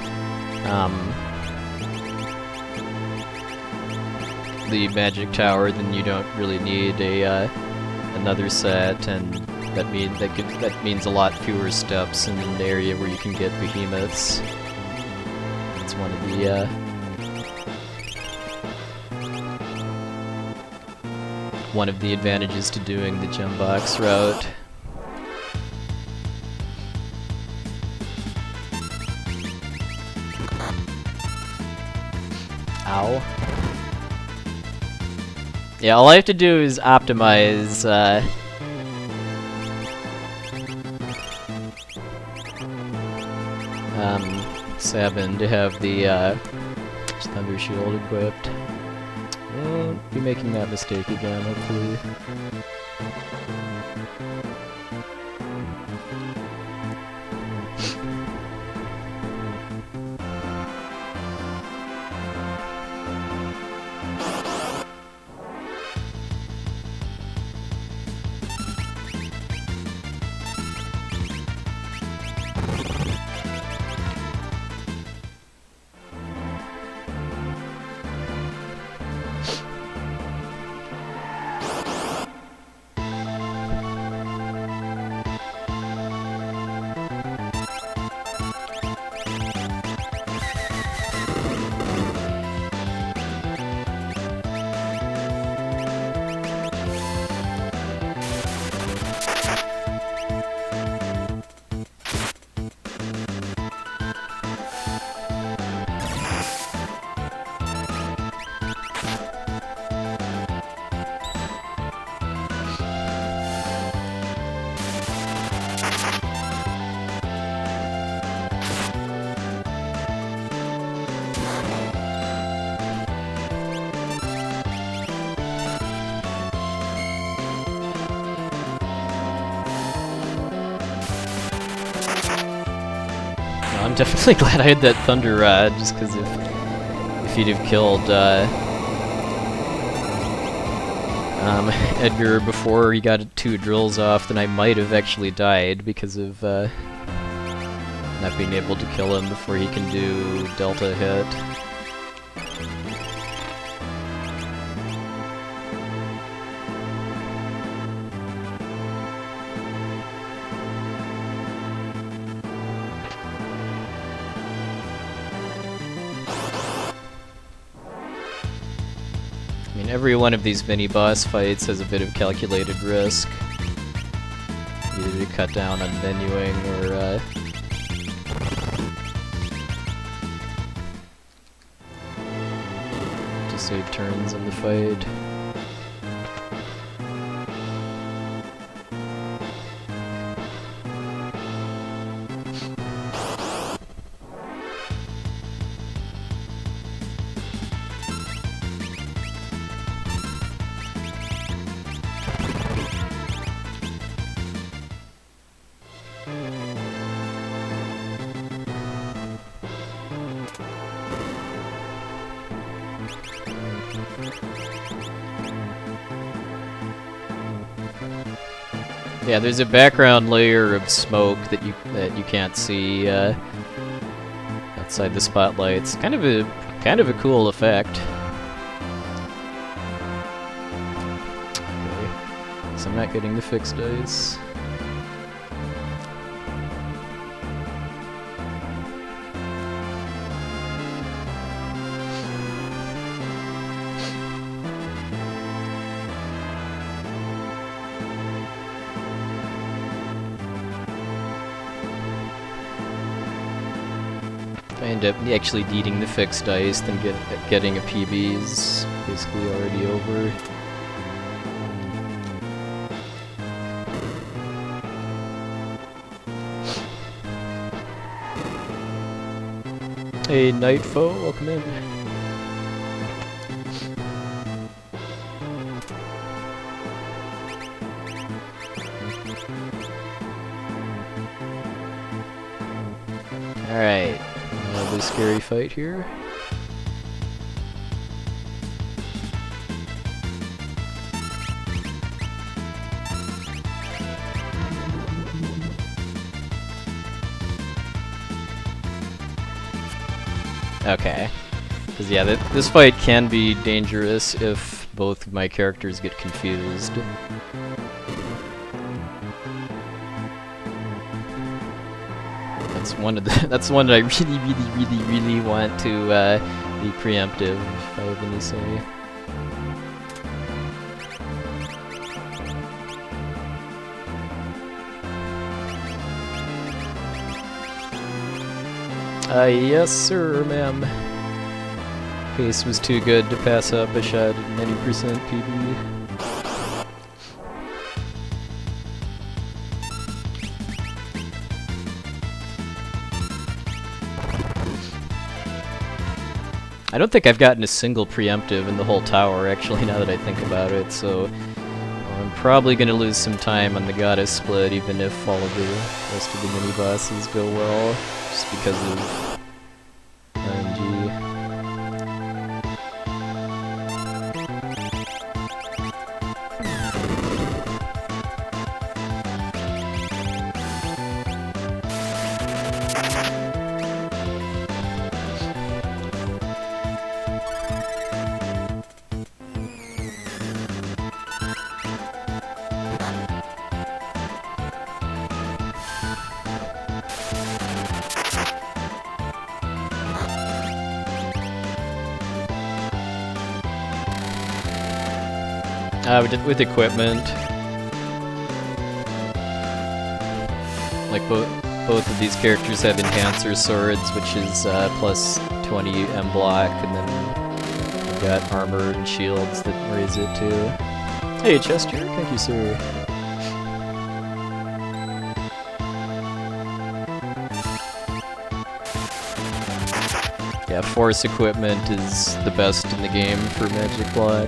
magic tower, then you don't really need a another set, and that means a lot fewer steps in an area where you can get behemoths. That's one of the advantages to doing the gem box route. Ow. Yeah, all I have to do is optimize 7 to have the Thunder Shield equipped. Won't be making that mistake again, hopefully. I'm definitely glad I had that Thunder Rod, just because if he'd have killed Edgar before he got 2 drills off, then I might have actually died because of not being able to kill him before he can do Delta hit. And every one of these mini-boss fights has a bit of calculated risk. Either to cut down on menuing or to save turns in the fight. Yeah, there's a background layer of smoke that you can't see outside the spotlights. Kind of a cool effect. Okay, so I'm not getting the fixed dice. I end up actually needing the fixed dice, then getting a PB is basically already over. Hey, Night Foe, welcome in. Alright. Another scary fight here. Okay. Because yeah, this fight can be dangerous if both of my characters get confused. That's one that I really want to be preemptive, if I have any say. Yes sir, ma'am. Pace was too good to pass up a shot at 90% PB. I don't think I've gotten a single preemptive in the whole tower, actually, now that I think about it, so I'm probably going to lose some time on the goddess split, even if all of the rest of the mini-bosses go well, just because of RNG. With equipment, like both of these characters have enhancer swords, which is plus 20 M block, and then we've got armor and shields that raise it too. Hey Chester, thank you sir. Yeah, force equipment is the best in the game for magic block.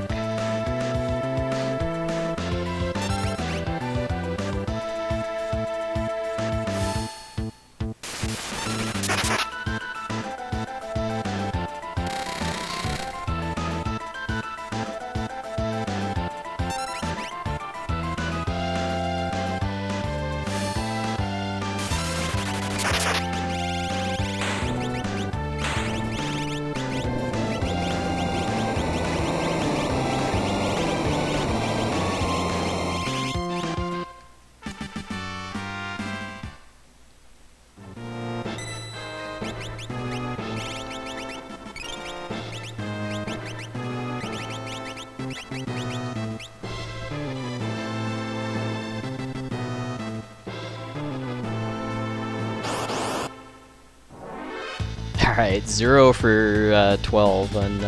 Alright, 0 for 12 on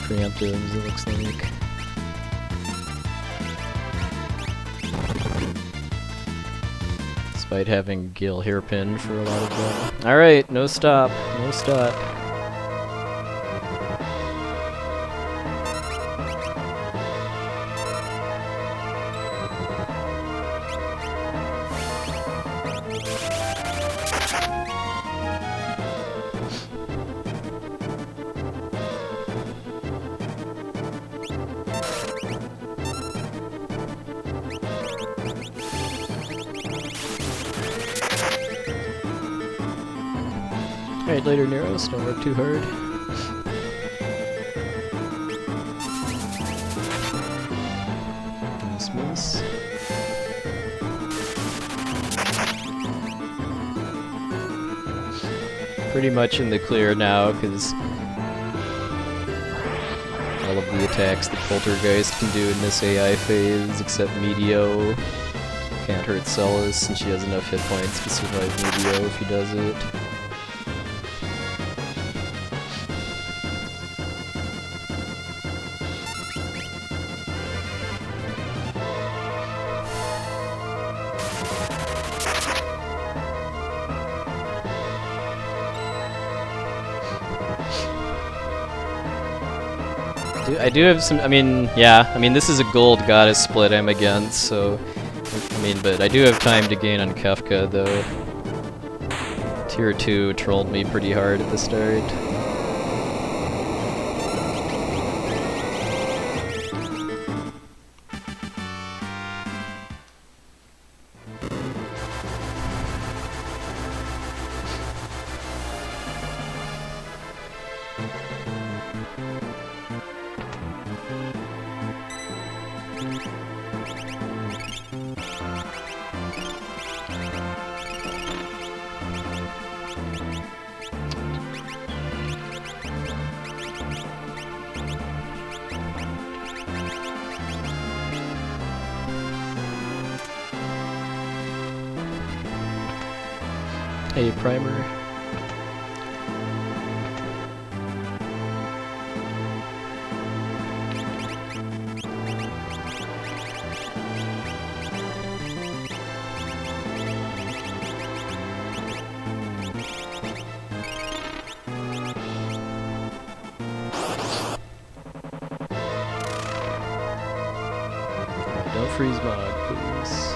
preemptives, it looks like. Despite having Gale hairpin for a lot of them. Alright, no stop, no stop. Alright, later Neros, don't work too hard. Miss. Pretty much in the clear now, because all of the attacks the Poltergeist can do in this AI phase, except Medio. Can't hurt Celis, and she has enough hit points to survive Medio if he does it. I do have some, I mean, this is a gold goddess split I'm against, so, but I do have time to gain on Kefka, though. Tier 2 trolled me pretty hard at the start. Hey, primer. Don't freeze mod, please.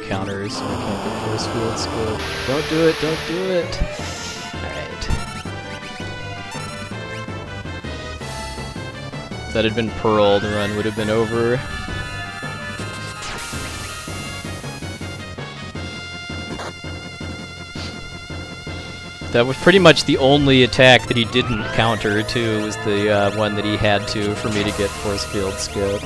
Counters, so I can't get force field split. Don't do it, don't do it! Alright. If that had been Pearl, the run would have been over. That was pretty much the only attack that he didn't counter, too, was the one that he had to for me to get force field skip.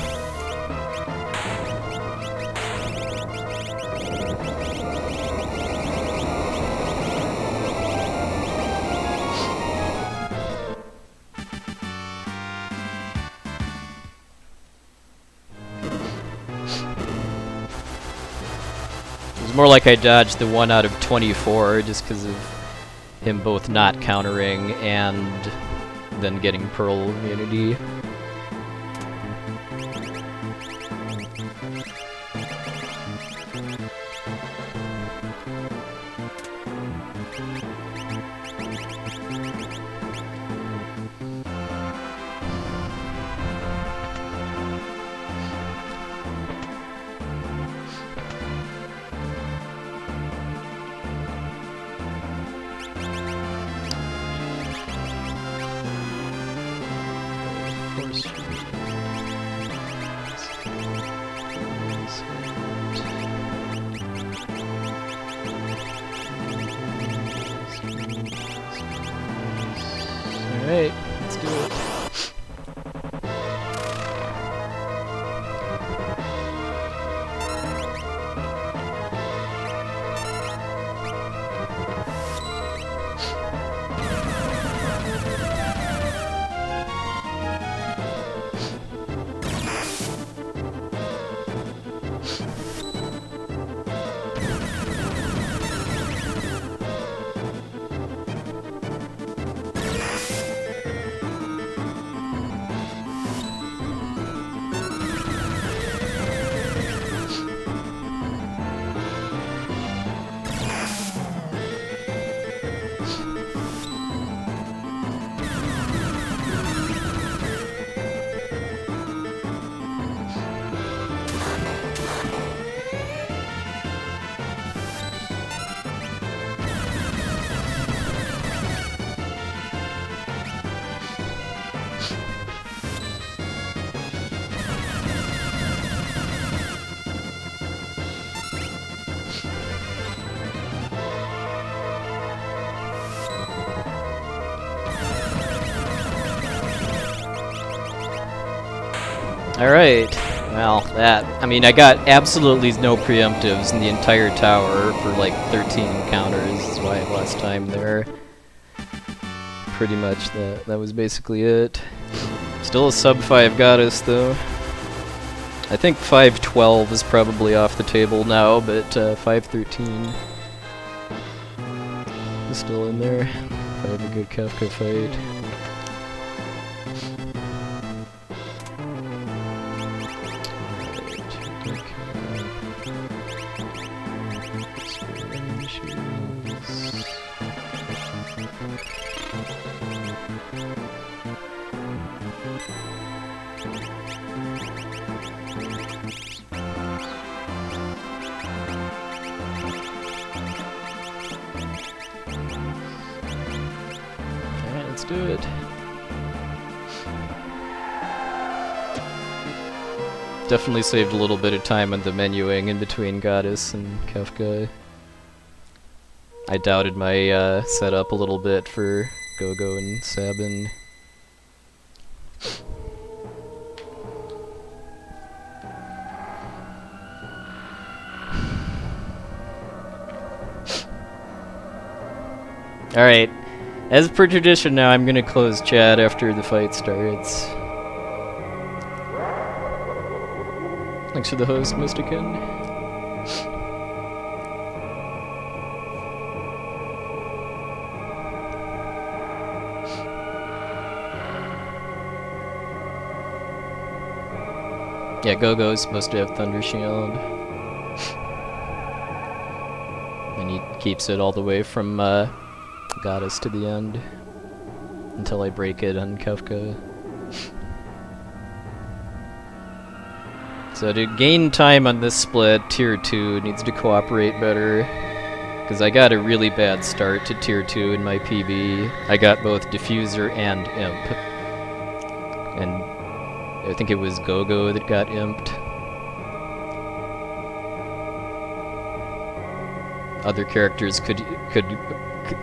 It was more like I dodged the 1 out of 24 just because of him both not countering and then getting Pearl immunity. Alright, let's do it. Alright, well, I mean, I got absolutely no preemptives in the entire tower for like 13 encounters, is why I lost time there. Pretty much that was basically it. Still a sub 5 goddess though. I think 512 is probably off the table now, but 513 is still in there if I have a good Kefka fight. Let's do it. Definitely saved a little bit of time on the menuing in between Goddess and Kefka. I doubted my setup a little bit for Go-Go and Sabin. Alright. As per tradition now, I'm gonna close chat after the fight starts. Thanks for the host, Mystican. Yeah, Go-Go is supposed to have Thunder Shield. And he keeps it all the way from Goddess to the end until I break it on Kefka. So to gain time on this split, Tier 2 needs to cooperate better, because I got a really bad start to Tier 2 in my PB. I got both Diffuser and Imp. And I think it was Go-Go that got Imped. Other characters could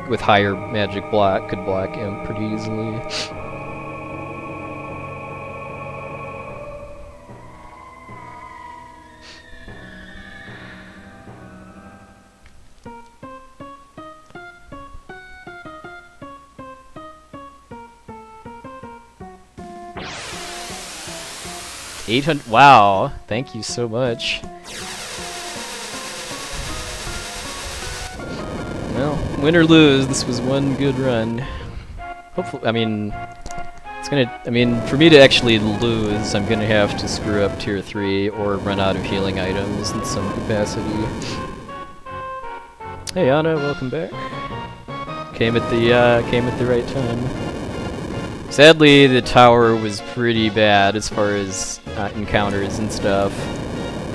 with higher magic block could block Imp pretty easily. $800. Wow! Thank you so much. Well, win or lose, this was one good run. Hopefully, I mean, it's gonna. I mean, for me to actually lose, I'm gonna have to screw up tier 3 or run out of healing items in some capacity. Hey Anna, welcome back. Came at the right time. Sadly, the tower was pretty bad as far as encounters and stuff.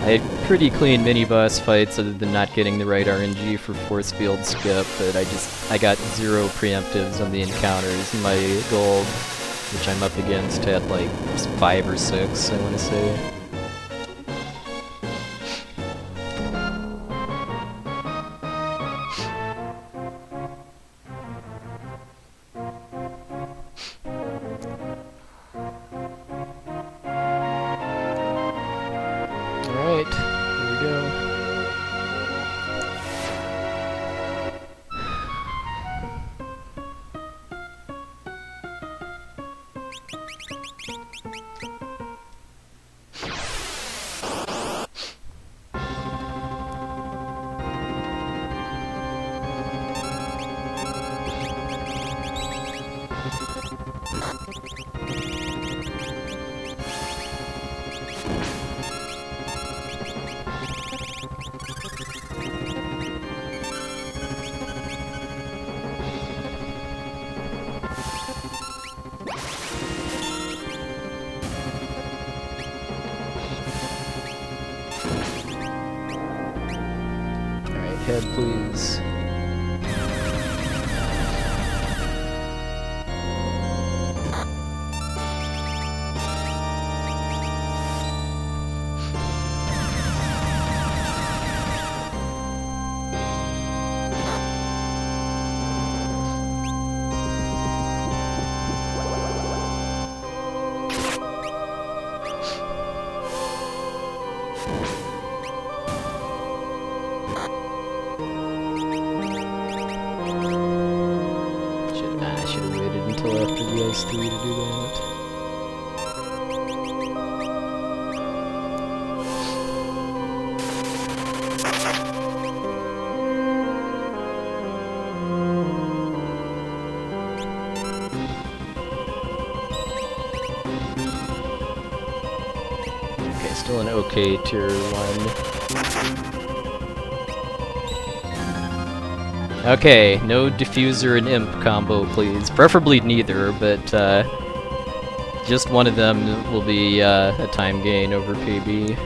I had pretty clean mini-boss fights other than not getting the right RNG for force field skip, but I got 0 preemptives on the encounters, and my gold, which I'm up against, had like 5 or 6, I want to say. Head, please. To do that. Okay, still an okay tier 1. Okay, no diffuser and imp combo, please. Preferably neither, but just one of them will be a time gain over PB.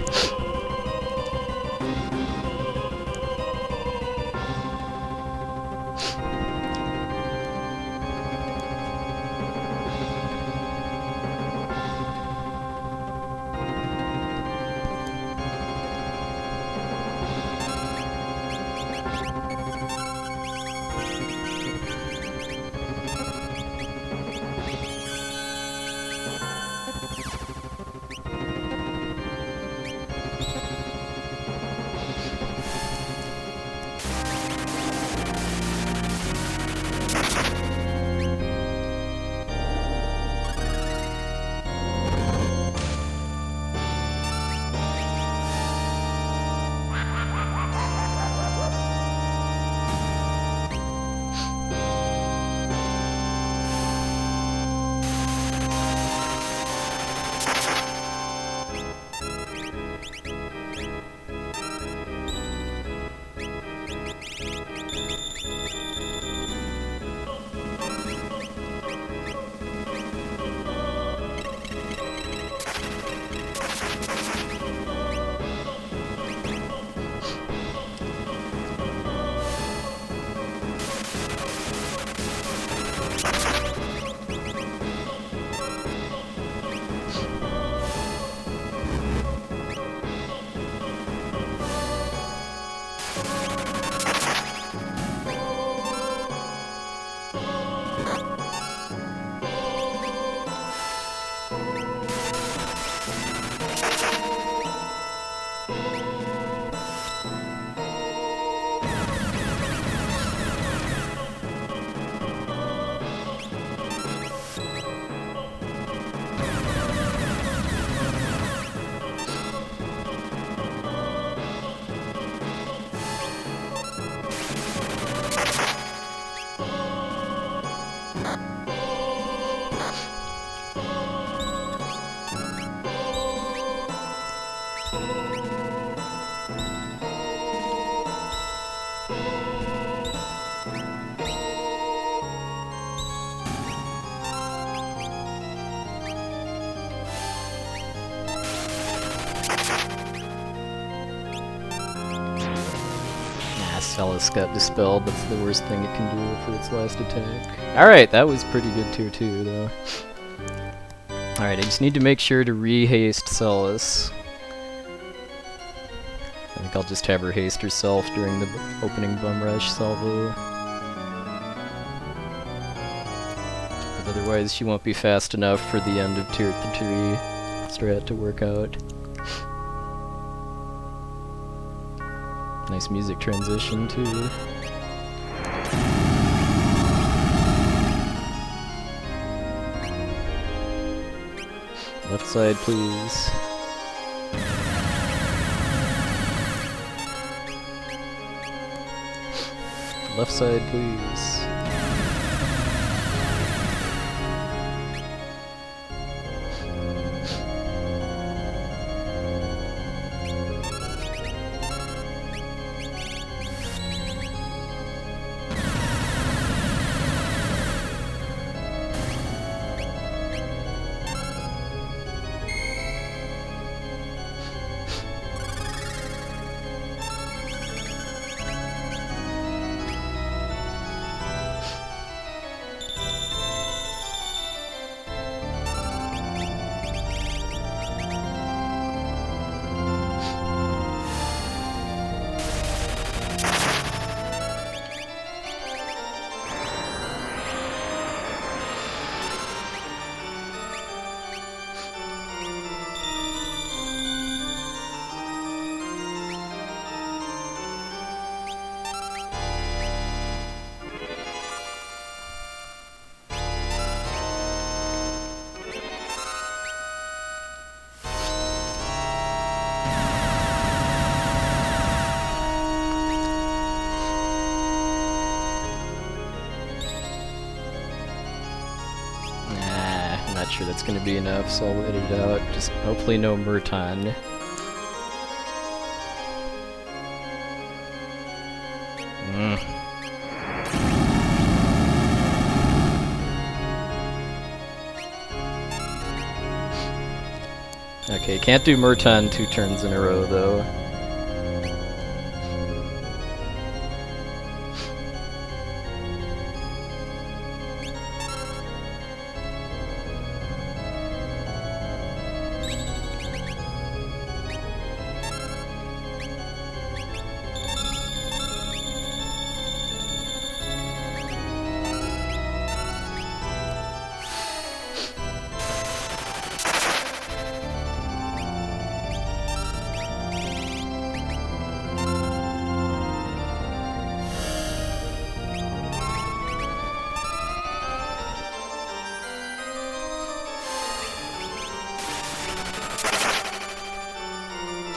Salus got dispelled. That's the worst thing it can do for its last attack. Alright, that was pretty good tier 2, though. Alright, I just need to make sure to re-haste Salus. I think I'll just have her haste herself during the opening Bum Rush salvo. Because otherwise she won't be fast enough for the end of tier 3 strat to work out. Nice music transition, too. Left side, please. Left side, please. Not sure that's gonna be enough, so I'll edit it out. Just hopefully no Murton. Okay, can't do Murton 2 turns in a row though.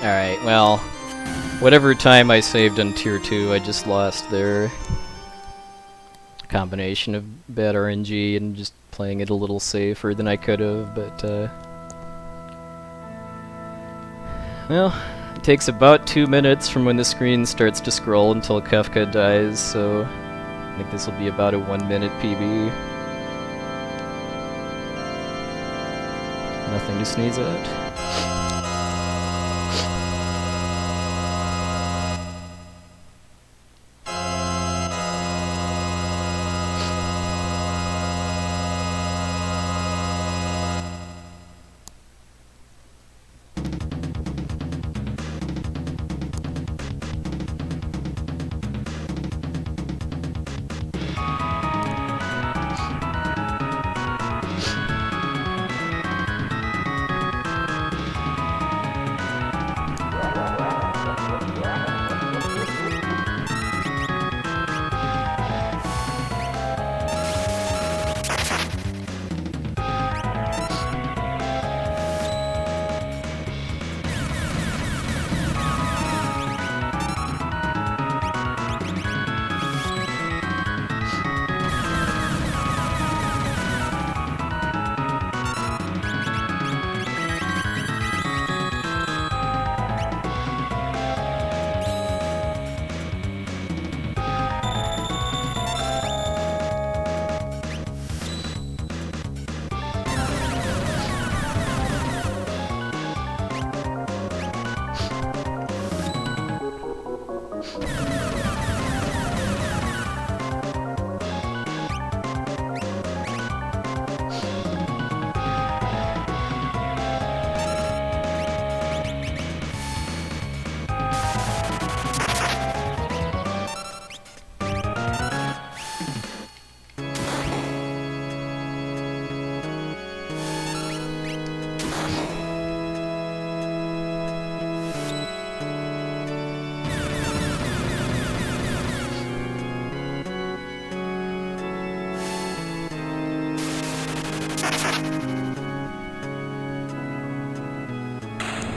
Alright, well, whatever time I saved on tier 2, I just lost there. Combination of bad RNG and just playing it a little safer than I could have, but well, it takes about 2 minutes from when the screen starts to scroll until Kefka dies, so I think this will be about a 1-minute PB. Nothing to sneeze at.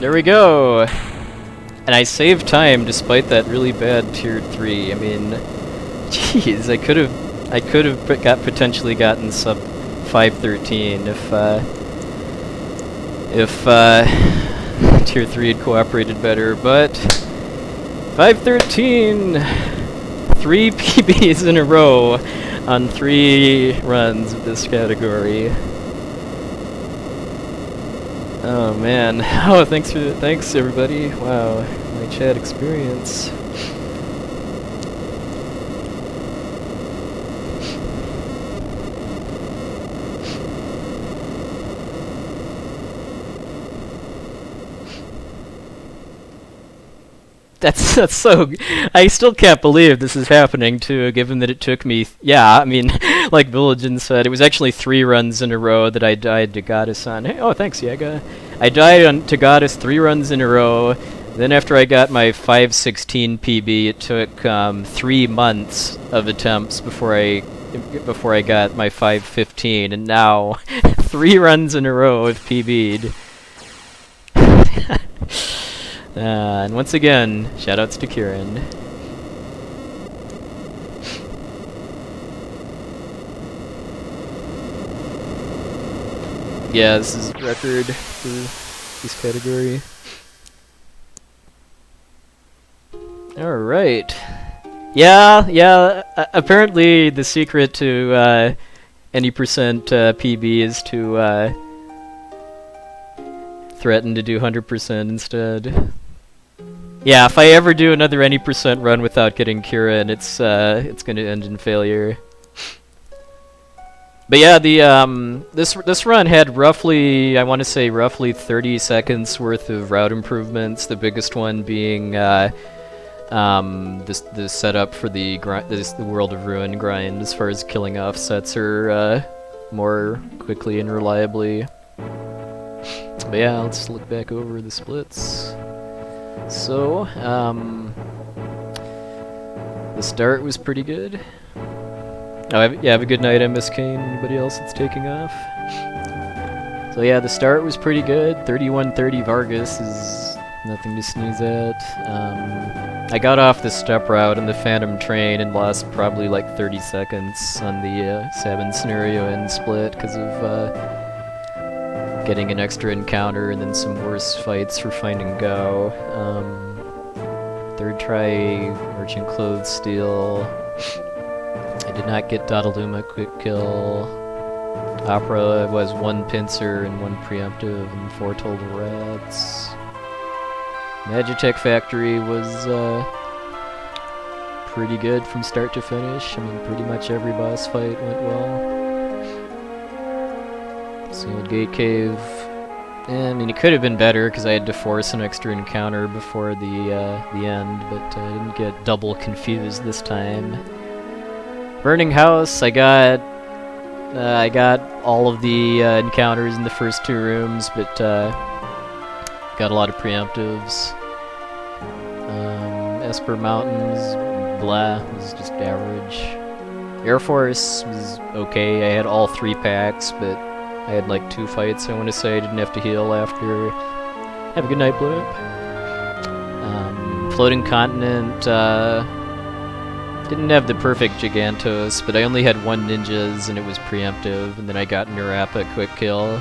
There we go! And I saved time despite that really bad tier 3. I mean, jeez, I could have potentially gotten sub 513 if tier 3 had cooperated better, but 513, 3 PBs in a row on 3 runs of this category. Oh man! Oh, thanks everybody. Wow, my chat experience. That's so. I still can't believe this is happening too, given that it took me. Yeah, I mean, like Villagen said, it was actually 3 runs in a row that I died to Goddess on. Hey, oh, thanks, Yaga. I died to Goddess 3 runs in a row. Then after I got my 516 PB, it took 3 months of attempts before I got my 515, and now 3 runs in a row with PB'd. And once again, shoutouts to Kieran. Yeah, this is record for this category. Alright. Yeah, apparently the secret to any percent PB is to threaten to do 100% instead. Yeah, if I ever do another any percent run without getting Kieran, it's gonna end in failure. But yeah, the this run had roughly, I want to say roughly 30 seconds worth of route improvements. The biggest one being the setup for the World of Ruin grind, as far as killing offsets are more quickly and reliably. But yeah, let's look back over the splits. So, the start was pretty good. Oh, have a good night, MSK, and anybody else that's taking off. So yeah, the start was pretty good. 3130 Vargas is nothing to sneeze at. I got off the step route in the Phantom Train and lost probably like 30 seconds on the 7 scenario end split because of getting an extra encounter and then some worse fights for finding Go. Third try, Merchant Clothes Steal. I did not get Dodaluma Quick Kill. Opera was 1 Pincer and 1 Preemptive and 4 Total Rats. Magitech Factory was pretty good from start to finish. I mean, pretty much every boss fight went well. Sealed Gate Cave. I mean, it could have been better because I had to force an extra encounter before the end, but I didn't get double confused this time. Burning House, I got all of the encounters in the first 2 rooms, but got a lot of preemptives. Esper Mountains, blah, was just average. Air Force was okay. I had all 3 packs, but I had like 2 fights, I want to say. I didn't have to heal after. Have a good night, Blimp. Floating Continent, didn't have the perfect Gigantos, but I only had 1 ninjas and it was preemptive, and then I got Narapa Quick Kill.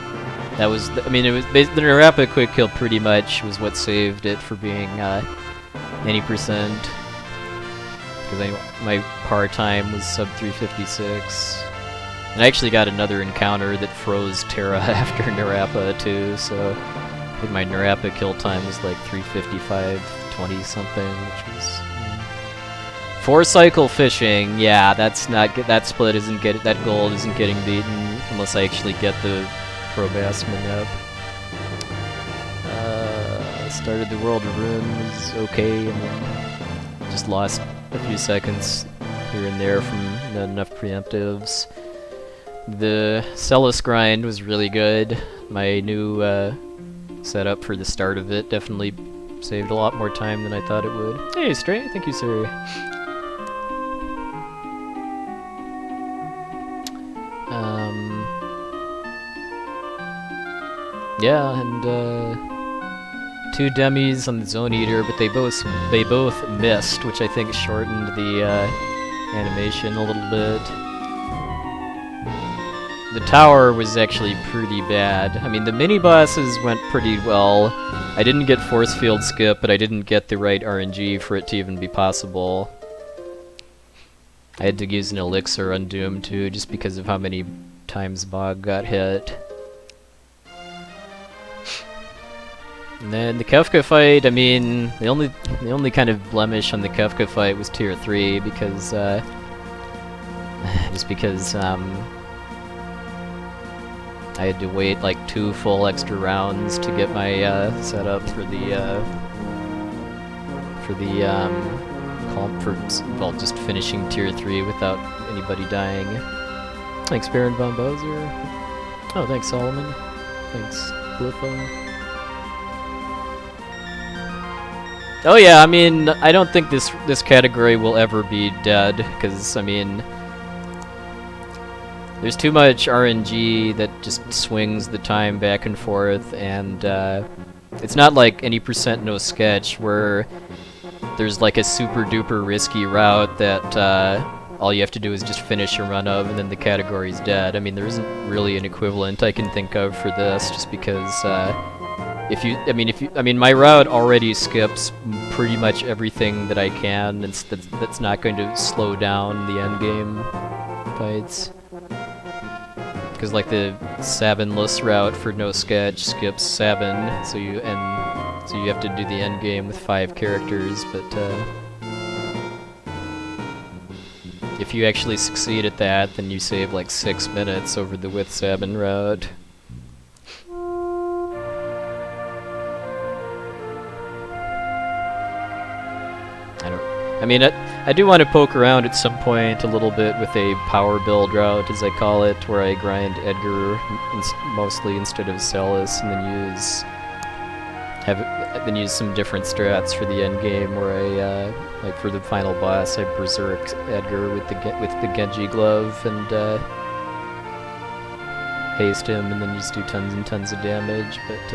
That was, I mean, it was the Narapa Quick Kill pretty much was what saved it for being any percent. Because my par time was sub 356. And I actually got another encounter that froze Terra after Narapa too, so I think my Narapa kill time was like 355.20 something, which was 4 cycle fishing. Yeah, that's not that split isn't get that gold isn't getting beaten unless I actually get the Probasman up. Started the World of Ruin was okay, and then just lost a few seconds here and there from not enough preemptives. The Celis grind was really good. My new setup for the start of it definitely saved a lot more time than I thought it would. Hey, Stray, thank you, sir. Yeah, and 2 demis on the Zone Eater, but they both missed, which I think shortened the animation a little bit. The tower was actually pretty bad. I mean, the mini-bosses went pretty well. I didn't get force field skip, but I didn't get the right RNG for it to even be possible. I had to use an elixir on Doom too, just because of how many times Bog got hit. And then the Kefka fight, I mean, the only kind of blemish on the Kefka fight was tier 3 because just because I had to wait like 2 full extra rounds to get my setup for well, just finishing tier 3 without anybody dying. Thanks, Baron Von Bowser. Oh, thanks, Solomon. Thanks, Glypho. Oh yeah, I mean, I don't think this category will ever be dead, because, I mean, there's too much RNG that just swings the time back and forth, and it's not like any % no sketch where there's like a super duper risky route that all you have to do is just finish a run of and then the category's dead. I mean, there isn't really an equivalent I can think of for this, just because my route already skips pretty much everything that I can, and that's not going to slow down the end game fights. Because like the Sabinless route for no sketch skips Sabin, so you have to do the end game with 5 characters. But if you actually succeed at that, then you save like 6 minutes over the with Sabin route. I mean, I do want to poke around at some point a little bit with a power build route, as I call it, where I grind Edgar mostly instead of Celis, and then use some different strats for the end game, where I like for the final boss, I berserk Edgar with the Genji glove and haste him, and then just do tons and tons of damage. But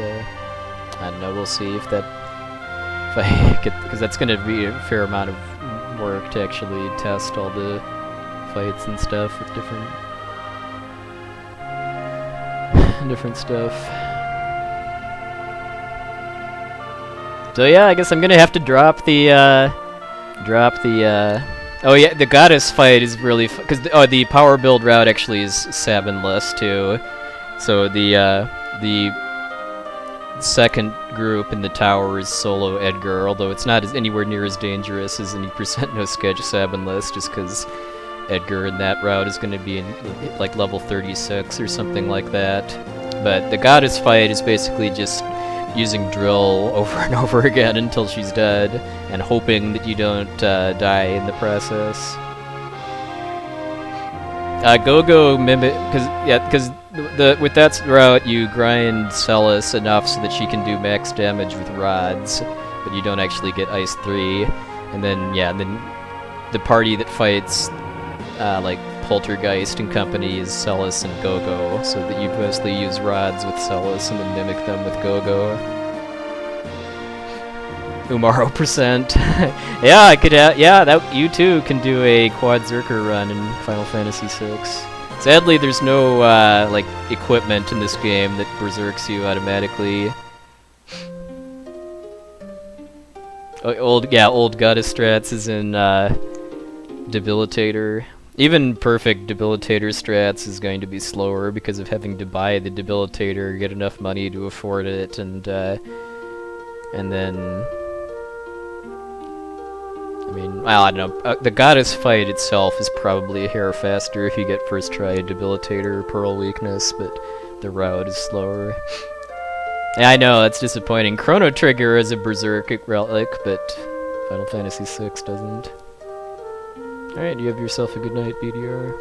I don't know. We'll see if I get, because that's going to be a fair amount of work to actually test all the fights and stuff with different stuff. So yeah, I guess I'm gonna have to drop the oh yeah, the goddess fight is really because the power build route actually is Sabinless too. So the second group in the tower is solo Edgar, although it's not anywhere near as dangerous as any % no sketch Sabinless, just because Edgar in that route is going to be in like level 36 or something like that. But the goddess fight is basically just using drill over and over again until she's dead, and hoping that you don't die in the process. Go-Go mimic, because with that route you grind Celis enough so that she can do max damage with rods, but you don't actually get Ice 3. And then the party that fights like Poltergeist and company is Celis and Go-Go, so that you mostly use rods with Celis and then mimic them with Go-Go. Umaro %. Yeah, I could. That you too can do a quad Zerker run in Final Fantasy VI. Sadly, there's no like equipment in this game that berserks you automatically. Old goddess strats is in Debilitator. Even perfect Debilitator strats is going to be slower because of having to buy the Debilitator, get enough money to afford it, and then. I mean, well, I don't know. The goddess fight itself is probably a hair faster if you get first try Debilitator or Pearl Weakness, but the route is slower. Yeah, I know, it's disappointing. Chrono Trigger is a Berserk relic, but Final Fantasy VI doesn't. Alright, you have yourself a good night, BDR.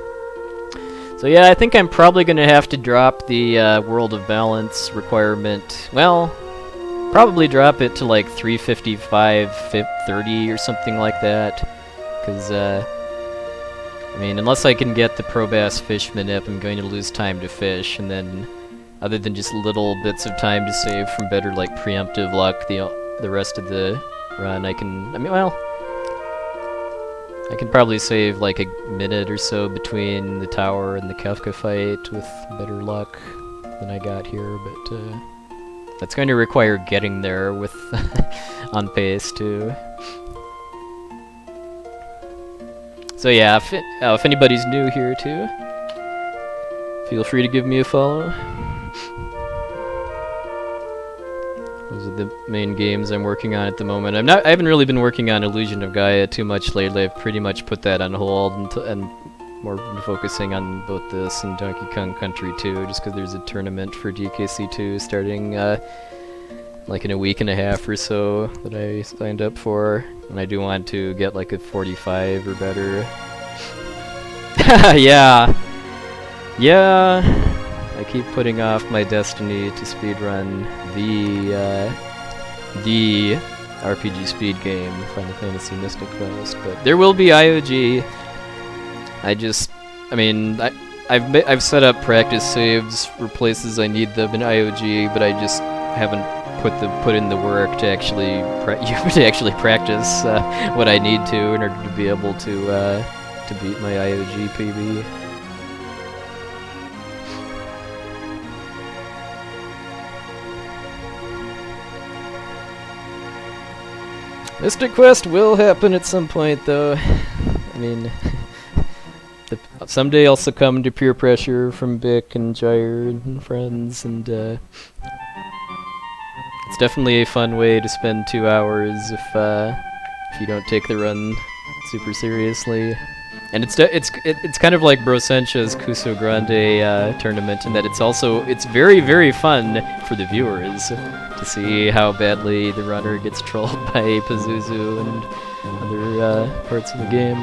So yeah, I think I'm probably going to have to drop the World of Balance requirement. Well, probably drop it to like 355, 30 or something like that. Because, I mean, unless I can get the Probass Fish Manip, I'm going to lose time to fish, and then other than just little bits of time to save from better like preemptive luck, the rest of the run I can, I can probably save like a minute or so between the tower and the Kefka fight with better luck than I got here, but that's going to require getting there with on pace too. So yeah, if anybody's new here too, feel free to give me a follow. Those are the main games I'm working on at the moment. I haven't really been working on Illusion of Gaia too much lately. I've pretty much put that on hold and more focusing on both this and Donkey Kong Country 2, just because there's a tournament for DKC2 starting like in a week and a half or so that I signed up for, and I do want to get like a 45 or better. Yeah. I keep putting off my destiny to speedrun the RPG speed game, Final Fantasy Mystic Quest, but there will be IOG. I've set up practice saves for places I need them in IOG, but I just haven't put in the work to actually practice what I need to in order to be able to beat my IOG PB. Mystic Quest will happen at some point, though. I mean, someday I'll succumb to peer pressure from Bick and Gyre and friends, and it's definitely a fun way to spend 2 hours if you don't take the run super seriously. And it's kind of like Brosencha's Kuso Grande tournament in that it's very, very fun for the viewers to see how badly the runner gets trolled by Pazuzu and other parts of the game.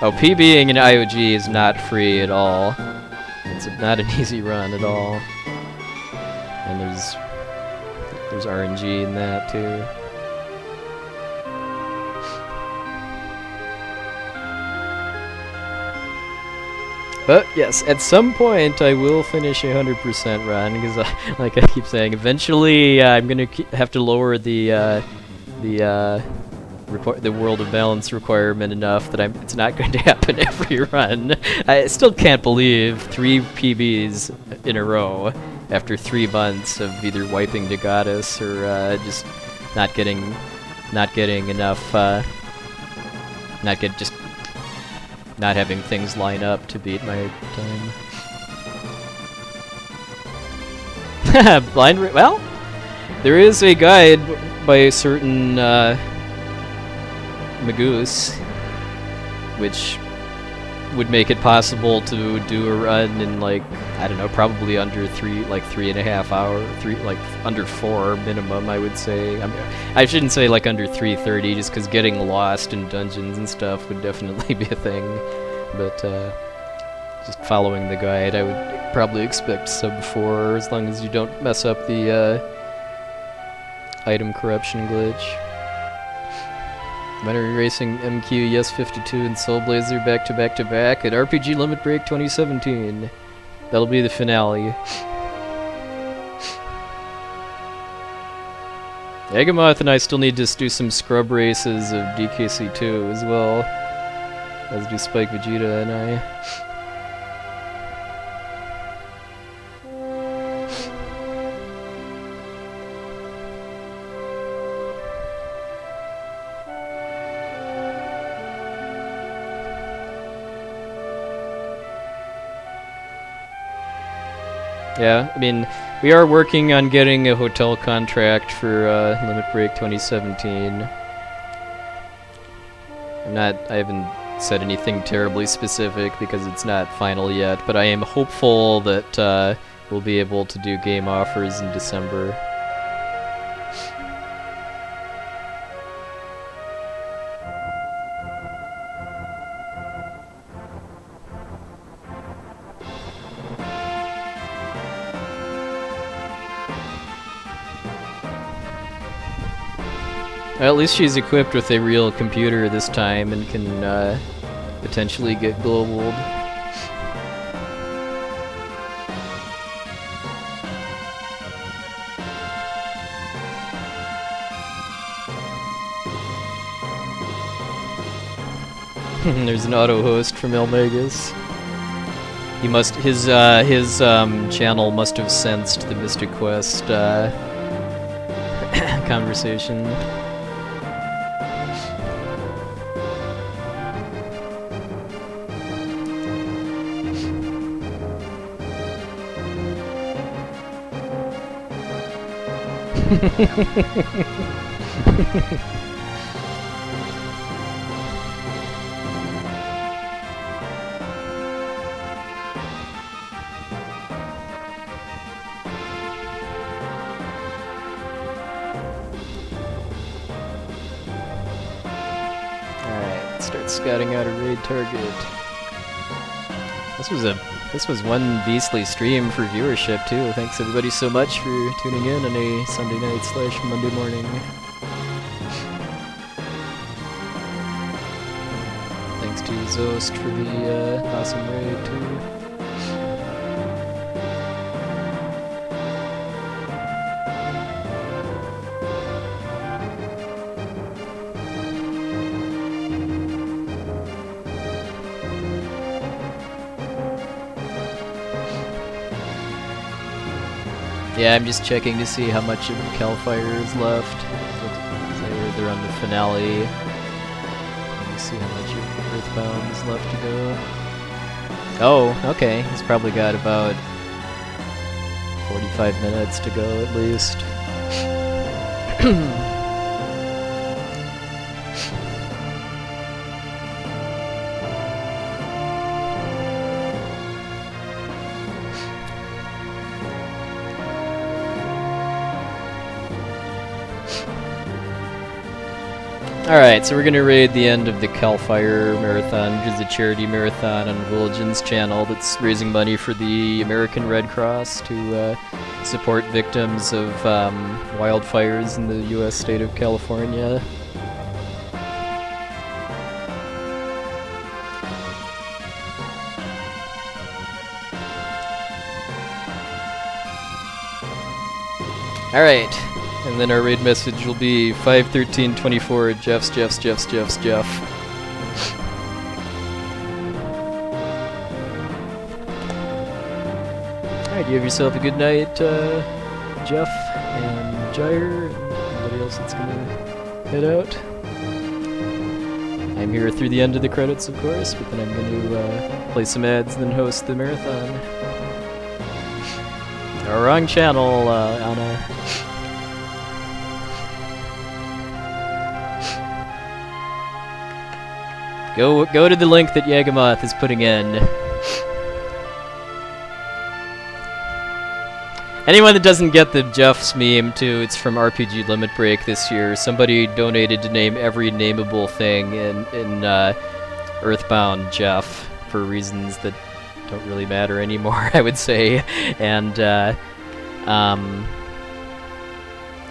Oh, PBing in IOG is not free at all. It's not an easy run at all. And there's RNG in that too. But yes, at some point I will finish a 100% run, because like I keep saying, eventually I'm gonna have to lower the World of Balance requirement enough that it's not going to happen every run. I still can't believe 3 PBs in a row after 3 months of either wiping to Goddess or just not getting enough, not having things line up to beat my time. Well, there is a guide by a certain Magoose, which would make it possible to do a run in, like, I don't know, probably under 3.5 hours, under 4 minimum, I would say. I mean, I shouldn't say like under 3:30, just because getting lost in dungeons and stuff would definitely be a thing. But just following the guide, I would probably expect sub 4, as long as you don't mess up the item corruption glitch. Binary Racing MQ Yes 52 and Soul Blazer back to back to back at RPG Limit Break 2017. That'll be the finale. Agamoth and I still need to do some scrub races of DKC2 as well, as do Spike Vegeta and I. Yeah, I mean, we are working on getting a hotel contract for Limit Break 2017. I haven't said anything terribly specific because it's not final yet, but I am hopeful that we'll be able to do game offers in December. Well, at least she's equipped with a real computer this time and can potentially get globaled. There's an auto host from Elmegas. He must his channel must have sensed the Mystic Quest conversation. Start scouting out a raid target. This was one beastly stream for viewership too. Thanks everybody so much for tuning in on a Sunday night / Monday morning. Thanks to Zost for the awesome raid too. Yeah, I'm just checking to see how much of Cal Fire is left. They're on the finale. Let me see how much of Earthbound is left to go. Oh, okay. He's probably got about 45 minutes to go at least. Alright, so we're gonna raid the end of the Cal Fire Marathon, which is a charity marathon on Religion's channel that's raising money for the American Red Cross to support victims of wildfires in the US state of California. Alright. And then our raid message will be 51324 Jeff's. Alright, you have yourself a good night, Jeff and Gyre, and everybody else that's gonna head out. I'm here through the end of the credits, of course, but then I'm gonna play some ads and then host the marathon. Oh, wrong channel, Anna. Go to the link that Yagamoth is putting in. Anyone that doesn't get the Jeff's meme too, it's from RPG Limit Break this year. Somebody donated to name every nameable thing in Earthbound Jeff for reasons that don't really matter anymore, I would say. And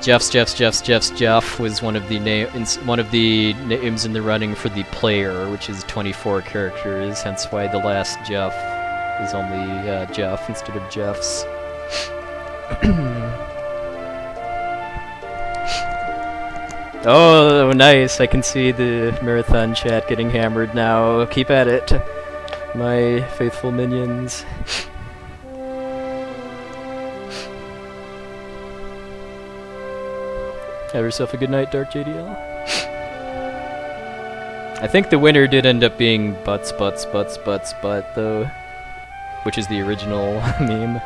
Jeff was one of the names in the running for the player, which is 24 characters, hence why the last Jeff is only Jeff instead of Jeff's. Oh, nice, I can see the marathon chat getting hammered now. Keep at it, my faithful minions. Have yourself a good night, Dark JDL. I think the winner did end up being Butts, though, which is the original meme.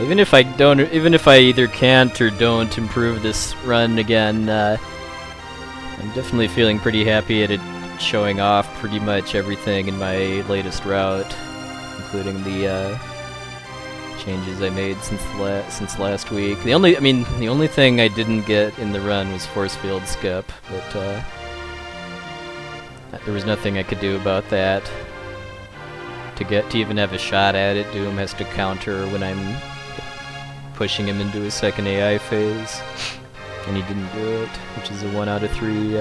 Yeah, even if I either can't or don't improve this run again, I'm definitely feeling pretty happy at it showing off pretty much everything in my latest route, including the changes I made since last week. The only thing I didn't get in the run was force field skip, but there was nothing I could do about that. To even have a shot at it, Doom has to counter when I'm pushing him into a second AI phase, and he didn't do it, which is a 1 out of 3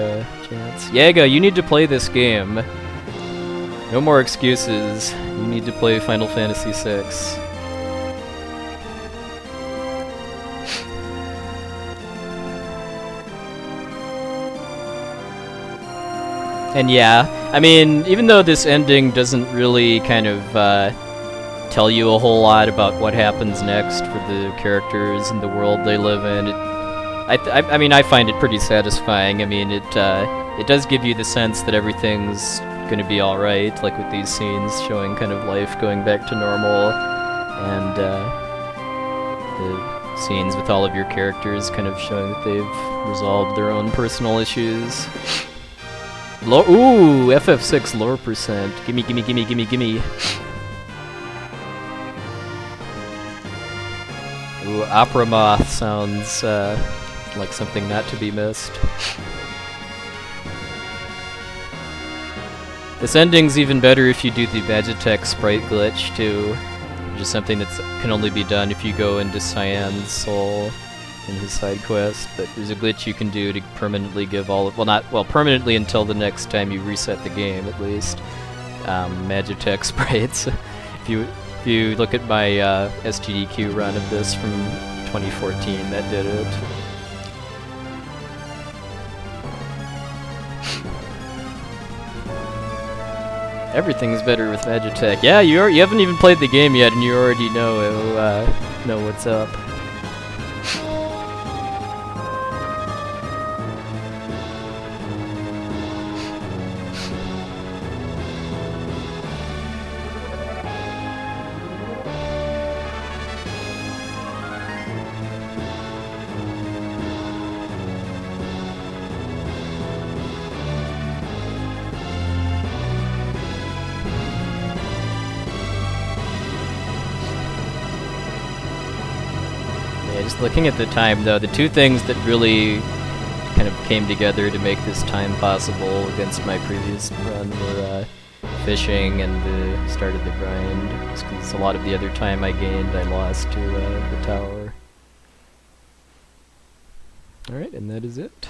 chance. Yaga, you need to play this game. No more excuses. You need to play Final Fantasy VI. And yeah, I mean, even though this ending doesn't really kind of tell you a whole lot about what happens next for the characters and the world they live in, I mean, I find it pretty satisfying. I mean, it does give you the sense that everything's gonna be all right, like with these scenes showing kind of life going back to normal, and the scenes with all of your characters kind of showing that they've resolved their own personal issues. Ooh, FF6 lore percent. Gimme, gimme, gimme, gimme, gimme. Ooh, Opera Moth sounds like something not to be missed. This ending's even better if you do the Magitech sprite glitch too, which is something that can only be done if you go into Cyan's soul in his side quest, but there's a glitch you can do to permanently give permanently until the next time you reset the game, at least. Magitech sprites. If you look at my STDQ run of this from 2014, that did it. Everything's better with Magitech. Yeah, you haven't even played the game yet, and you already know what's up. Just looking at the time, though, the two things that really kind of came together to make this time possible against my previous run were fishing and the start of the grind. Just because a lot of the other time I gained, I lost to the tower. Alright, and that is it.